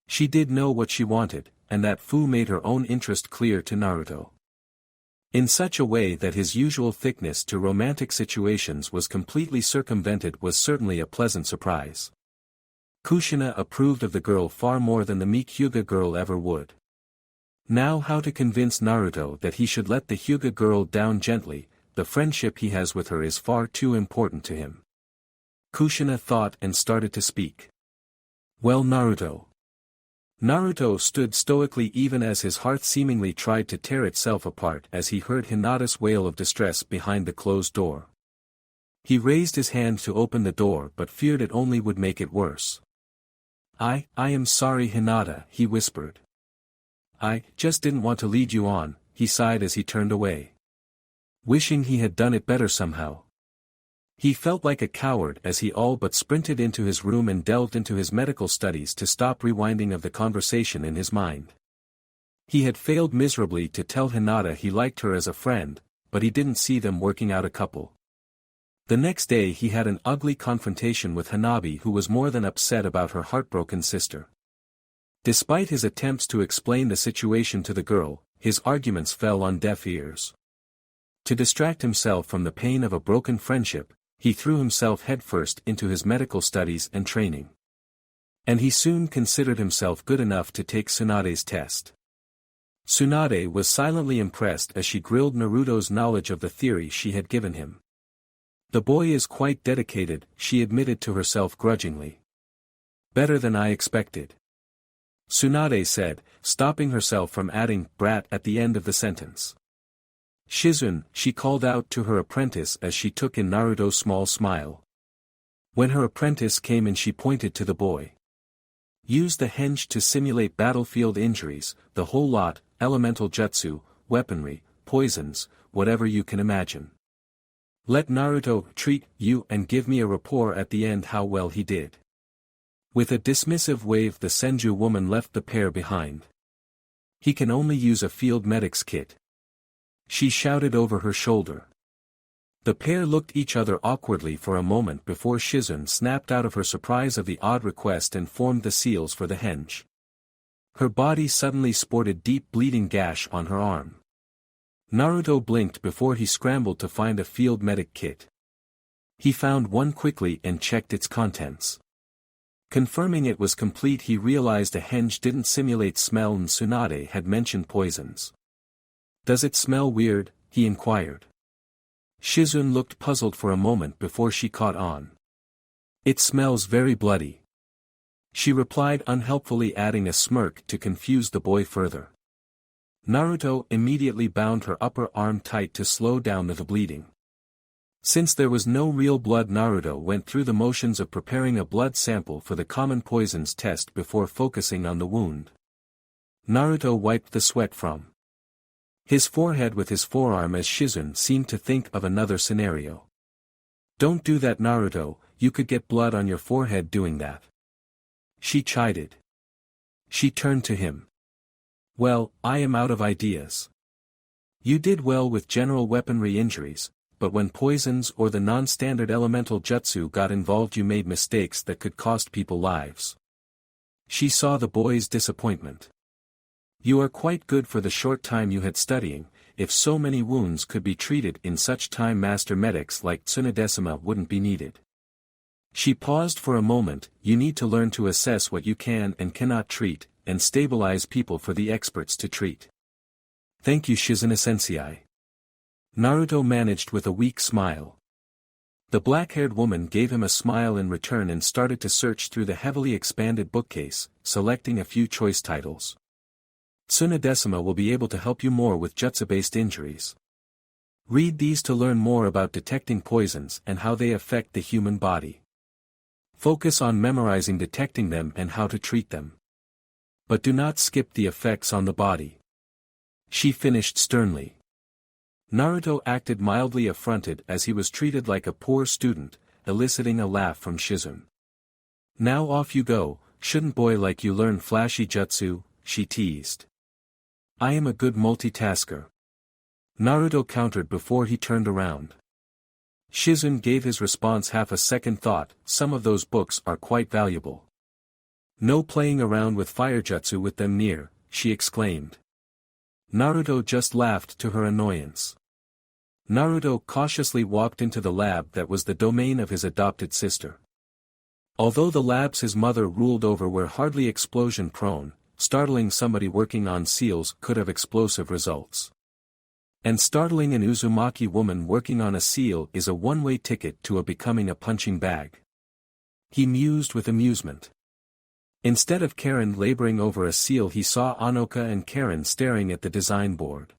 She did know what she wanted, and that Fu made her own interest clear to Naruto. In such a way that his usual thickness to romantic situations was completely circumvented was certainly a pleasant surprise. Kushina approved of the girl far more than the meek Hyuga girl ever would. Now how to convince Naruto that he should let the Hyuga girl down gently, the friendship he has with her is far too important to him. Kushina thought and started to speak. Well, Naruto. Naruto stood stoically even as his heart seemingly tried to tear itself apart as he heard Hinata's wail of distress behind the closed door. He raised his hand to open the door but feared it only would make it worse. I am sorry, Hinata," he whispered. "I just didn't want to lead you on," he sighed as he turned away. Wishing he had done it better somehow. He felt like a coward as he all but sprinted into his room and delved into his medical studies to stop rewinding of the conversation in his mind. He had failed miserably to tell Hinata he liked her as a friend, but he didn't see them working out a couple. The next day he had an ugly confrontation with Hanabi, who was more than upset about her heartbroken sister. Despite his attempts to explain the situation to the girl, his arguments fell on deaf ears. To distract himself from the pain of a broken friendship, he threw himself headfirst into his medical studies and training. And he soon considered himself good enough to take Tsunade's test. Tsunade was silently impressed as she grilled Naruto's knowledge of the theory she had given him. "The boy is quite dedicated," she admitted to herself grudgingly. "Better than I expected," Tsunade said, stopping herself from adding "brat" at the end of the sentence. "Shizun," she called out to her apprentice as she took in Naruto's small smile. When her apprentice came in, she pointed to the boy. Use the henge to simulate battlefield injuries, the whole lot, elemental jutsu, weaponry, poisons, whatever you can imagine. Let Naruto treat you and give me a report at the end how well he did. With a dismissive wave the Senju woman left the pair behind. He can only use a field medic's kit. She shouted over her shoulder. The pair looked each other awkwardly for a moment before Shizune snapped out of her surprise of the odd request and formed the seals for the henge. Her body suddenly sported deep bleeding gash on her arm. Naruto blinked before he scrambled to find a field medic kit. He found one quickly and checked its contents. Confirming it was complete, he realized a henge didn't simulate smell and Tsunade had mentioned poisons. "Does it smell weird?" he inquired. Shizune looked puzzled for a moment before she caught on. "It smells very bloody," she replied unhelpfully, adding a smirk to confuse the boy further. Naruto immediately bound her upper arm tight to slow down the bleeding. Since there was no real blood, Naruto went through the motions of preparing a blood sample for the common poisons test before focusing on the wound. Naruto wiped the sweat from his forehead with his forearm as Shizune seemed to think of another scenario. "Don't do that, Naruto, you could get blood on your forehead doing that," she chided. She turned to him. "Well, I am out of ideas. You did well with general weaponry injuries, but when poisons or the non-standard elemental jutsu got involved you made mistakes that could cost people lives." She saw the boy's disappointment. "You are quite good for the short time you had studying. If so many wounds could be treated in such time, master medics like Tsunadesima wouldn't be needed." She paused for a moment. "You need to learn to assess what you can and cannot treat, and stabilize people for the experts to treat." "Thank you, Shizune-sensei." Naruto managed with a weak smile. The black-haired woman gave him a smile in return and started to search through the heavily expanded bookcase, selecting a few choice titles. "Tsunadesima will be able to help you more with jutsu-based injuries. Read these to learn more about detecting poisons and how they affect the human body. Focus on memorizing detecting them and how to treat them. But do not skip the effects on the body," she finished sternly. Naruto acted mildly affronted as he was treated like a poor student, eliciting a laugh from Shizune. "Now off you go, shouldn't boy like you learn flashy jutsu?" she teased. "I am a good multitasker," Naruto countered before he turned around. Shizune gave his response half a second thought. "Some of those books are quite valuable. No playing around with fire jutsu with them near," she exclaimed. Naruto just laughed to her annoyance. Naruto cautiously walked into the lab that was the domain of his adopted sister. Although the labs his mother ruled over were hardly explosion-prone, startling somebody working on seals could have explosive results. And startling an Uzumaki woman working on a seal is a one-way ticket to becoming a punching bag. He mused with amusement. Instead of Karen laboring over a seal, he saw Anoka and Karen staring at the design board.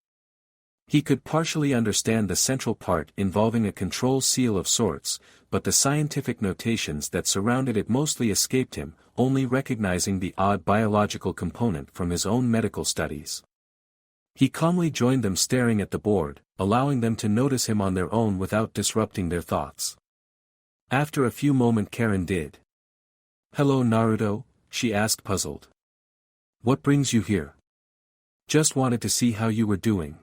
He could partially understand the central part involving a control seal of sorts, but the scientific notations that surrounded it mostly escaped him, only recognizing the odd biological component from his own medical studies. He calmly joined them staring at the board, allowing them to notice him on their own without disrupting their thoughts. After a few moments Karen did. "Hello Naruto?" she asked puzzled. "What brings you here?" "Just wanted to see how you were doing."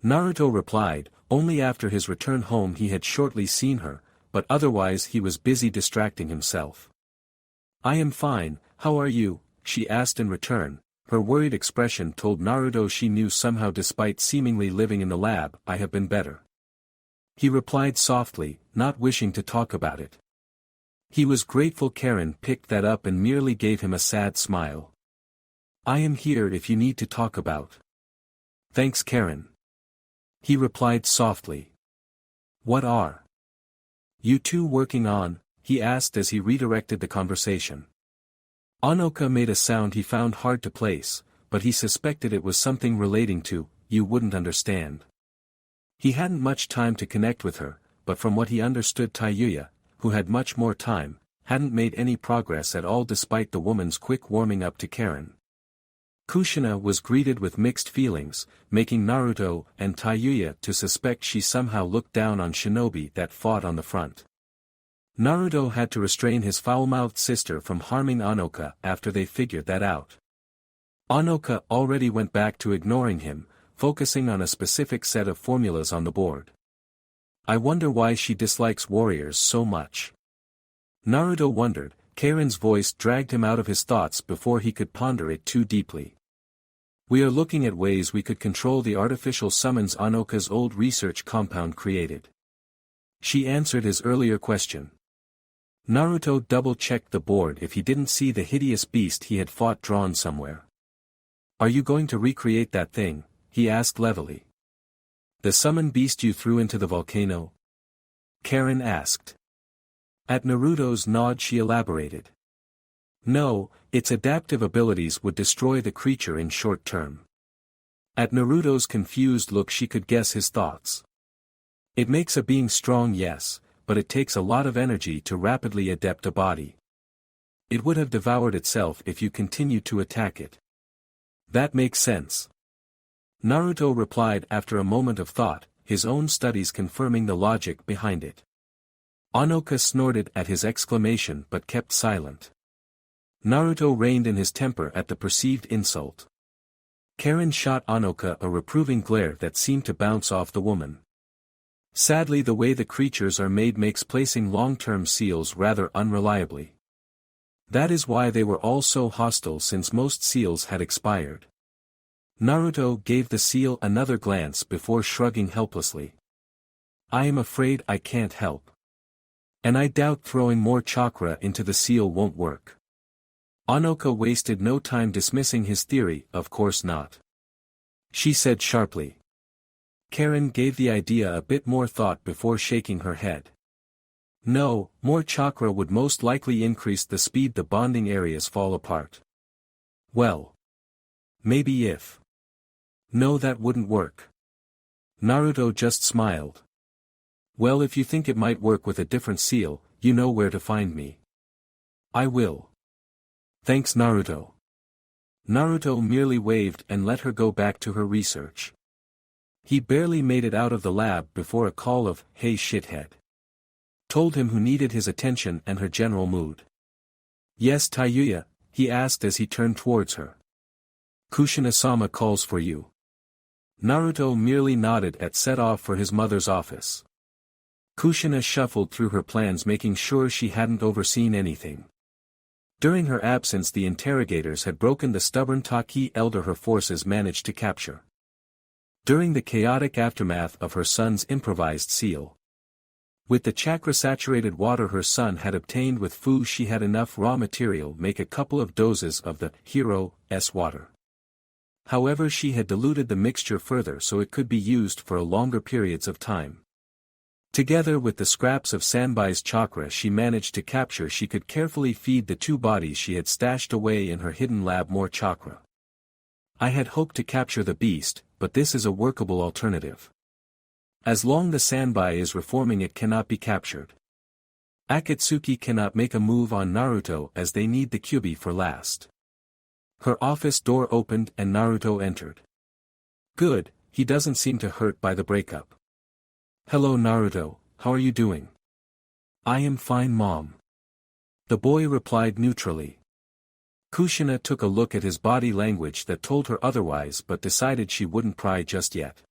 Naruto replied. Only after his return home he had shortly seen her, but otherwise he was busy distracting himself. "I am fine, how are you?" she asked in return. Her worried expression told Naruto she knew somehow despite seemingly living in the lab. "I have been better," he replied softly, not wishing to talk about it. He was grateful Karen picked that up and merely gave him a sad smile. "I am here if you need to talk about." "Thanks Karen," he replied softly. "What are you two working on?" he asked as he redirected the conversation. Anoka made a sound he found hard to place, but he suspected it was something relating to, "You wouldn't understand." He hadn't much time to connect with her, but from what he understood Taiyuya, who had much more time, hadn't made any progress at all despite the woman's quick warming up to Karen. Kushina was greeted with mixed feelings, making Naruto and Taiyuya to suspect she somehow looked down on shinobi that fought on the front. Naruto had to restrain his foul-mouthed sister from harming Anoka after they figured that out. Anoka already went back to ignoring him, focusing on a specific set of formulas on the board. I wonder why she dislikes warriors so much. Naruto wondered. Karen's voice dragged him out of his thoughts before he could ponder it too deeply. We are looking at ways we could control the artificial summons Anoka's old research compound created. She answered his earlier question. Naruto double-checked the board if he didn't see the hideous beast he had fought drawn somewhere. Are you going to recreate that thing? He asked levelly. The summon beast you threw into the volcano? Karen asked. At Naruto's nod she elaborated. No, its adaptive abilities would destroy the creature in short term. At Naruto's confused look she could guess his thoughts. It makes a being strong, yes, but it takes a lot of energy to rapidly adapt a body. It would have devoured itself if you continued to attack it. That makes sense. Naruto replied after a moment of thought, his own studies confirming the logic behind it. Anoka snorted at his exclamation but kept silent. Naruto reined in his temper at the perceived insult. Karen shot Anoka a reproving glare that seemed to bounce off the woman. Sadly, the way the creatures are made makes placing long-term seals rather unreliably. That is why they were all so hostile since most seals had expired. Naruto gave the seal another glance before shrugging helplessly. I am afraid I can't help. And I doubt throwing more chakra into the seal won't work. Anoka wasted no time dismissing his theory, of course not. She said sharply. Karen gave the idea a bit more thought before shaking her head. No, more chakra would most likely increase the speed the bonding areas fall apart. Well. Maybe if. No, that wouldn't work. Naruto just smiled. Well, if you think it might work with a different seal, you know where to find me. I will. Thanks, Naruto. Naruto merely waved and let her go back to her research. He barely made it out of the lab before a call of, "Hey shithead," told him who needed his attention and her general mood. Yes, Taiyuya, he asked as he turned towards her. Kushina-sama calls for you. Naruto merely nodded and set off for his mother's office. Kushina shuffled through her plans, making sure she hadn't overseen anything. During her absence, the interrogators had broken the stubborn Taki elder her forces managed to capture. During the chaotic aftermath of her son's improvised seal. With the chakra-saturated water her son had obtained with Fu, she had enough raw material make a couple of doses of the hero's water. However, she had diluted the mixture further so it could be used for longer periods of time. Together with the scraps of Sanbai's chakra she managed to capture, she could carefully feed the two bodies she had stashed away in her hidden lab more chakra. I had hoped to capture the beast, but this is a workable alternative. As long as Sanbai is reforming, it cannot be captured. Akatsuki cannot make a move on Naruto as they need the Kyuubi for last. Her office door opened and Naruto entered. Good, he doesn't seem to hurt by the breakup. Hello Naruto, how are you doing? I am fine, Mom. The boy replied neutrally. Kushina took a look at his body language that told her otherwise but decided she wouldn't pry just yet.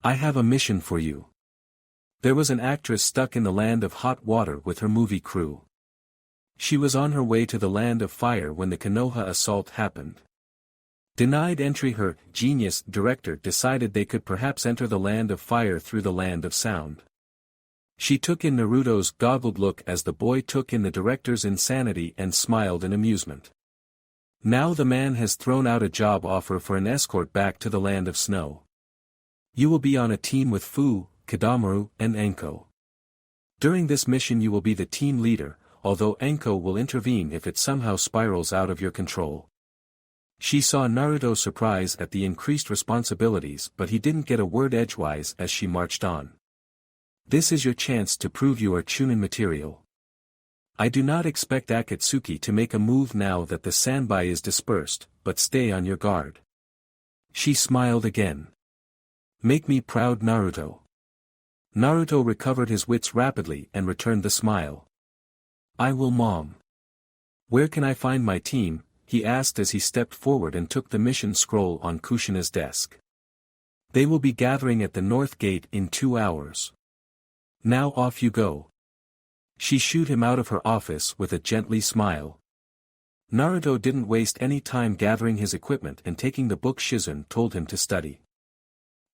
I have a mission for you. There was an actress stuck in the land of hot water with her movie crew. She was on her way to the land of fire when the Konoha assault happened. Denied entry, her genius director decided they could perhaps enter the land of fire through the land of sound. She took in Naruto's goggled look as the boy took in the director's insanity and smiled in amusement. Now the man has thrown out a job offer for an escort back to the land of snow. You will be on a team with Fu, Kadamaru, and Enko. During this mission you will be the team leader, although Enko will intervene if it somehow spirals out of your control. She saw Naruto surprise at the increased responsibilities, but he didn't get a word edgewise as she marched on. This is your chance to prove you are Chunin material. I do not expect Akatsuki to make a move now that the Sanbai is dispersed, but stay on your guard. She smiled again. Make me proud, Naruto. Naruto recovered his wits rapidly and returned the smile. I will, Mom. Where can I find my team? He asked as he stepped forward and took the mission scroll on Kushina's desk. They will be gathering at the North Gate in 2 hours. Now off you go. She shooed him out of her office with a gently smile. Naruto didn't waste any time gathering his equipment and taking the book Shizune told him to study.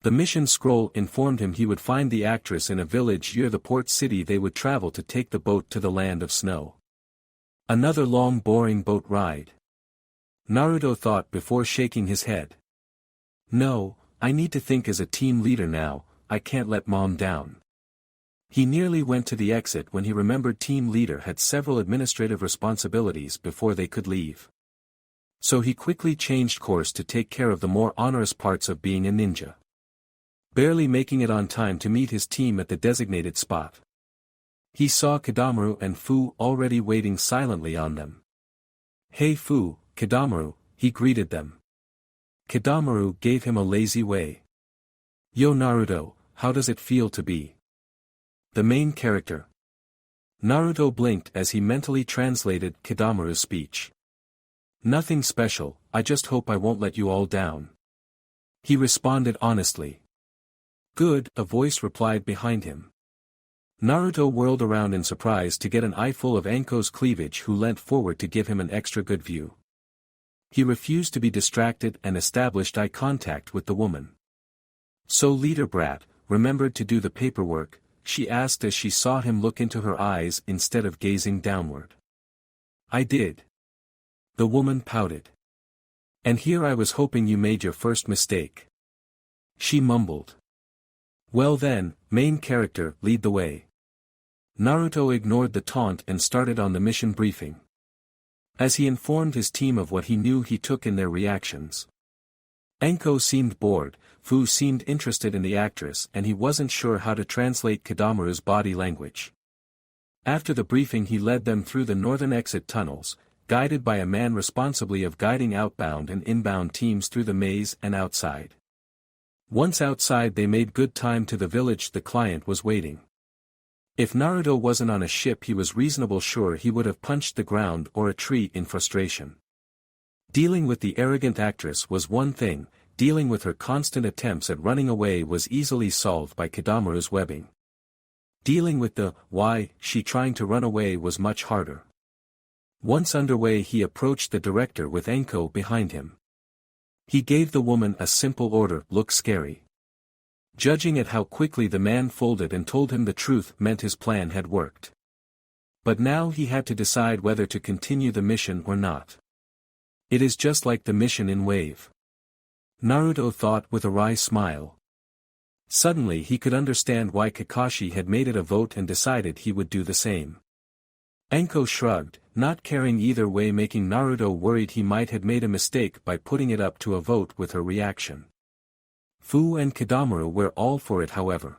The mission scroll informed him he would find the actress in a village near the port city. They would travel to take the boat to the land of snow. Another long boring boat ride. Naruto thought before shaking his head. No, I need to think as a team leader now, I can't let Mom down. He nearly went to the exit when he remembered team leader had several administrative responsibilities before they could leave. So he quickly changed course to take care of the more onerous parts of being a ninja. Barely making it on time to meet his team at the designated spot. He saw Kidamaru and Fu already waiting silently on them. Hey Fu, Kidamaru, he greeted them. Kidamaru gave him a lazy way. Yo Naruto, how does it feel to be the main character? Naruto blinked as he mentally translated Kidamaru's speech. Nothing special, I just hope I won't let you all down. He responded honestly. Good, a voice replied behind him. Naruto whirled around in surprise to get an eyeful of Anko's cleavage, who leant forward to give him an extra good view. He refused to be distracted and established eye contact with the woman. So leader brat, remembered to do the paperwork? She asked as she saw him look into her eyes instead of gazing downward. I did. The woman pouted. And here I was hoping you made your first mistake. She mumbled. Well then, main character, lead the way. Naruto ignored the taunt and started on the mission briefing. As he informed his team of what he knew, he took in their reactions. Anko seemed bored, Fu seemed interested in the actress, and he wasn't sure how to translate Kidamaru's body language. After the briefing he led them through the northern exit tunnels, guided by a man responsibly of guiding outbound and inbound teams through the maze and outside. Once outside they made good time to the village the client was waiting. If Naruto wasn't on a ship he was reasonably sure he would have punched the ground or a tree in frustration. Dealing with the arrogant actress was one thing, dealing with her constant attempts at running away was easily solved by Kidamaru's webbing. Dealing with the why she trying to run away was much harder. Once underway he approached the director with Anko behind him. He gave the woman a simple order, look scary. Judging at how quickly the man folded and told him the truth meant his plan had worked. But now he had to decide whether to continue the mission or not. It is just like the mission in Wave. Naruto thought with a wry smile. Suddenly he could understand why Kakashi had made it a vote and decided he would do the same. Anko shrugged, not caring either way, making Naruto worried he might have made a mistake by putting it up to a vote with her reaction. Fu and Kidamaru were all for it however.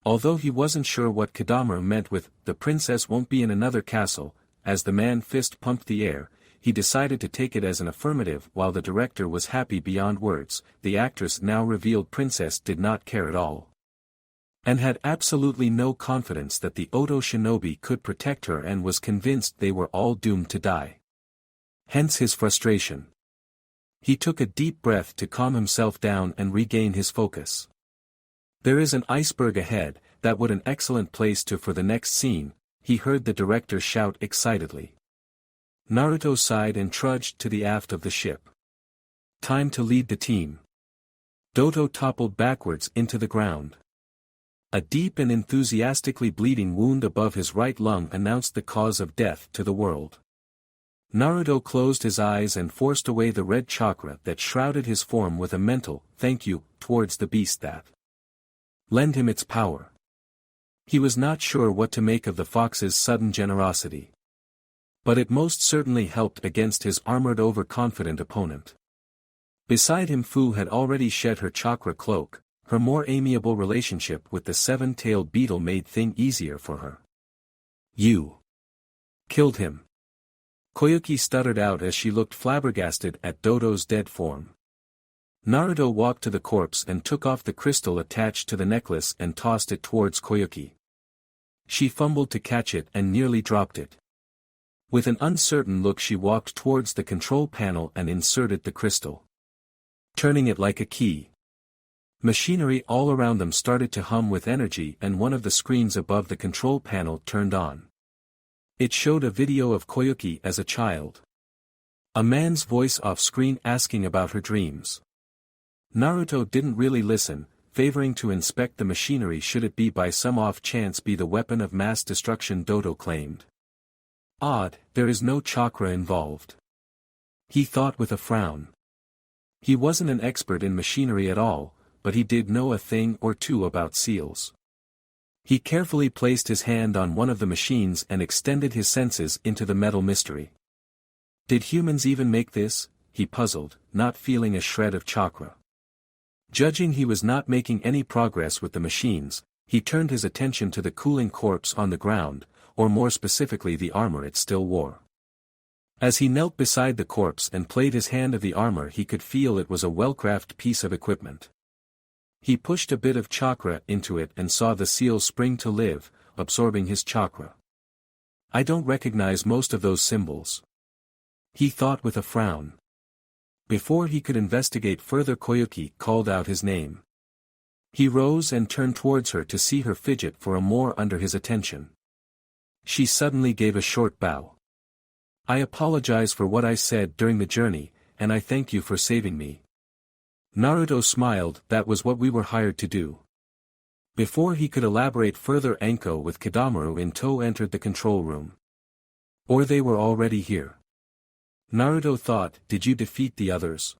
Although he wasn't sure what Kidamaru meant with, the princess won't be in another castle, as the man fist pumped the air, he decided to take it as an affirmative. While the director was happy beyond words, the actress now revealed princess did not care at all. And had absolutely no confidence that the Oto shinobi could protect her and was convinced they were all doomed to die. Hence his frustration. He took a deep breath to calm himself down and regain his focus. There is an iceberg ahead, that would an excellent place to for the next scene, he heard the director shout excitedly. Naruto sighed and trudged to the aft of the ship. Time to lead the team. Doto toppled backwards into the ground. A deep and enthusiastically bleeding wound above his right lung announced the cause of death to the world. Naruto closed his eyes and forced away the red chakra that shrouded his form with a mental, thank you, towards the beast that lend him its power. He was not sure what to make of the fox's sudden generosity. But it most certainly helped against his armored overconfident opponent. Beside him Fu had already shed her chakra cloak. Her more amiable relationship with the seven-tailed beetle made things easier for her. You. Killed him. Koyuki stuttered out as she looked flabbergasted at Dodo's dead form. Naruto walked to the corpse and took off the crystal attached to the necklace and tossed it towards Koyuki. She fumbled to catch it and nearly dropped it. With an uncertain look she walked towards the control panel and inserted the crystal, turning it like a key. Machinery all around them started to hum with energy and one of the screens above the control panel turned on. It showed a video of Koyuki as a child. A man's voice off-screen asking about her dreams. Naruto didn't really listen, favoring to inspect the machinery should it be by some off chance be the weapon of mass destruction Dodo claimed. Odd, there is no chakra involved. He thought with a frown. He wasn't an expert in machinery at all, but he did know a thing or two about seals. He carefully placed his hand on one of the machines and extended his senses into the metal mystery. Did humans even make this? He puzzled, not feeling a shred of chakra. Judging he was not making any progress with the machines, he turned his attention to the cooling corpse on the ground, or more specifically the armor it still wore. As he knelt beside the corpse and played his hand of the armor he could feel it was a well-crafted piece of equipment. He pushed a bit of chakra into it and saw the seal spring to live, absorbing his chakra. I don't recognize most of those symbols. He thought with a frown. Before he could investigate further Koyuki called out his name. He rose and turned towards her to see her fidget for a more under his attention. She suddenly gave a short bow. I apologize for what I said during the journey, and I thank you for saving me. Naruto smiled, that was what we were hired to do. Before he could elaborate further Anko with Kidamaru in tow entered the control room. Or they were already here. Naruto thought, did you defeat the others?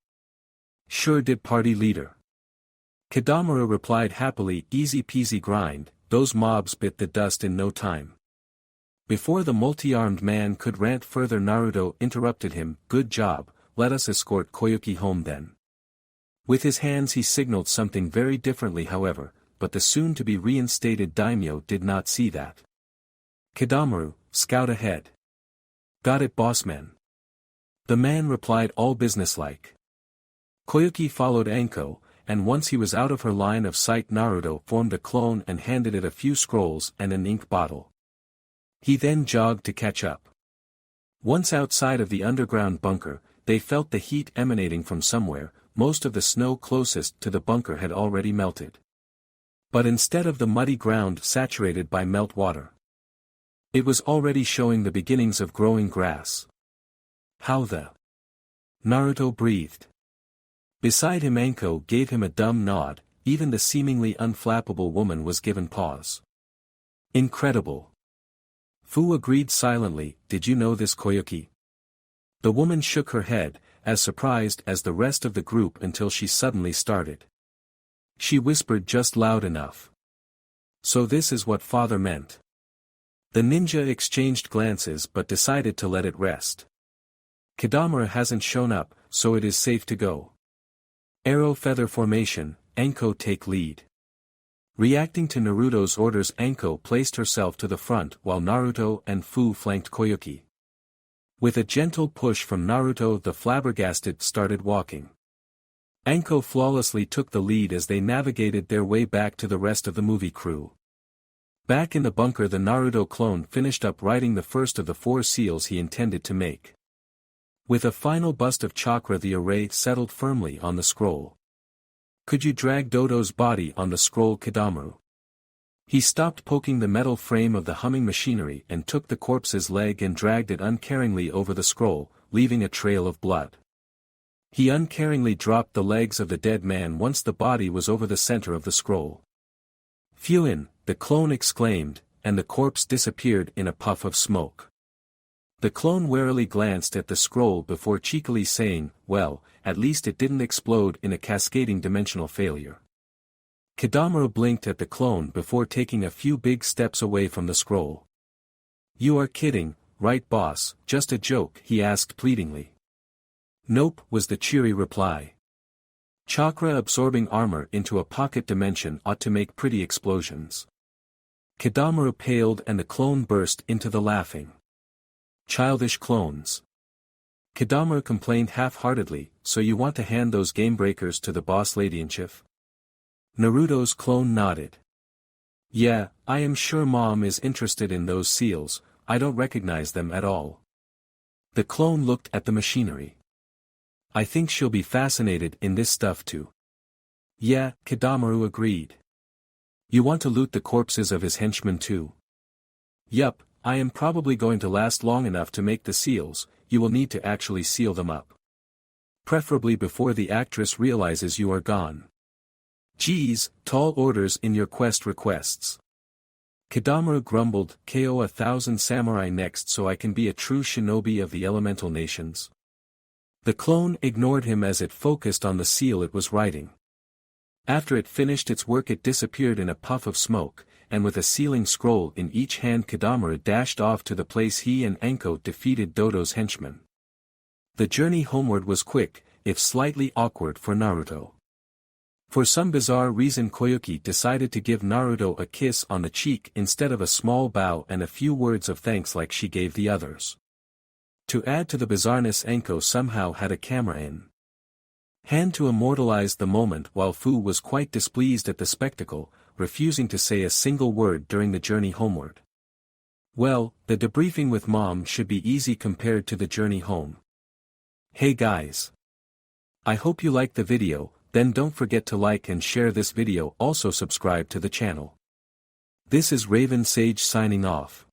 Sure did, party leader. Kidamaru replied happily, easy peasy grind, those mobs bit the dust in no time. Before the multi-armed man could rant further Naruto interrupted him, good job, let us escort Koyuki home then. With his hands he signaled something very differently however, but the soon-to-be reinstated daimyo did not see that. Kidamaru, scout ahead. Got it bossman. The man replied all businesslike. Koyuki followed Anko, and once he was out of her line of sight Naruto formed a clone and handed it a few scrolls and an ink bottle. He then jogged to catch up. Once outside of the underground bunker, they felt the heat emanating from somewhere. Most of the snow closest to the bunker had already melted. But instead of the muddy ground saturated by meltwater, it was already showing the beginnings of growing grass. How the... Naruto breathed. Beside him Anko gave him a dumb nod, even the seemingly unflappable woman was given pause. Incredible. Fu agreed silently, did you know this Koyuki? The woman shook her head, as surprised as the rest of the group until she suddenly started. She whispered just loud enough. So this is what father meant. The ninja exchanged glances but decided to let it rest. Kidamaru hasn't shown up, so it is safe to go. Arrow feather formation, Anko take lead. Reacting to Naruto's orders Anko placed herself to the front while Naruto and Fu flanked Koyuki. With a gentle push from Naruto the flabbergasted started walking. Anko flawlessly took the lead as they navigated their way back to the rest of the movie crew. Back in the bunker the Naruto clone finished up writing the first of the 4 seals he intended to make. With a final bust of chakra the array settled firmly on the scroll. Could you drag Dodo's body on the scroll Kidamaru? He stopped poking the metal frame of the humming machinery and took the corpse's leg and dragged it uncaringly over the scroll, leaving a trail of blood. He uncaringly dropped the legs of the dead man once the body was over the center of the scroll. Phew! The clone exclaimed, and the corpse disappeared in a puff of smoke. The clone warily glanced at the scroll before cheekily saying, well, at least it didn't explode in a cascading dimensional failure. Kidamaru blinked at the clone before taking a few big steps away from the scroll. You are kidding, right boss, just a joke, he asked pleadingly. Nope, was the cheery reply. Chakra-absorbing armor into a pocket dimension ought to make pretty explosions. Kidamaru paled and the clone burst into the laughing. Childish clones. Kidamaru complained half-heartedly, so you want to hand those game breakers to the boss lady in chief? Naruto's clone nodded. Yeah, I am sure Mom is interested in those seals, I don't recognize them at all. The clone looked at the machinery. I think she'll be fascinated in this stuff too. Yeah, Kidamaru agreed. You want to loot the corpses of his henchmen too? Yup, I am probably going to last long enough to make the seals, you will need to actually seal them up. Preferably before the actress realizes you are gone. Geez, tall orders in your quest requests. Kidamaru grumbled, KO 1,000 samurai next so I can be a true shinobi of the elemental nations. The clone ignored him as it focused on the seal it was writing. After it finished its work it disappeared in a puff of smoke, and with a sealing scroll in each hand Kidamaru dashed off to the place he and Anko defeated Dodo's henchmen. The journey homeward was quick, if slightly awkward for Naruto. For some bizarre reason Koyuki decided to give Naruto a kiss on the cheek instead of a small bow and a few words of thanks like she gave the others. To add to the bizarreness, Anko somehow had a camera in hand to immortalize the moment, while Fu was quite displeased at the spectacle, refusing to say a single word during the journey homeward. Well, the debriefing with Mom should be easy compared to the journey home. Hey guys! I hope you liked the video, then don't forget to like and share this video, also subscribe to the channel. This is Raven Sage signing off.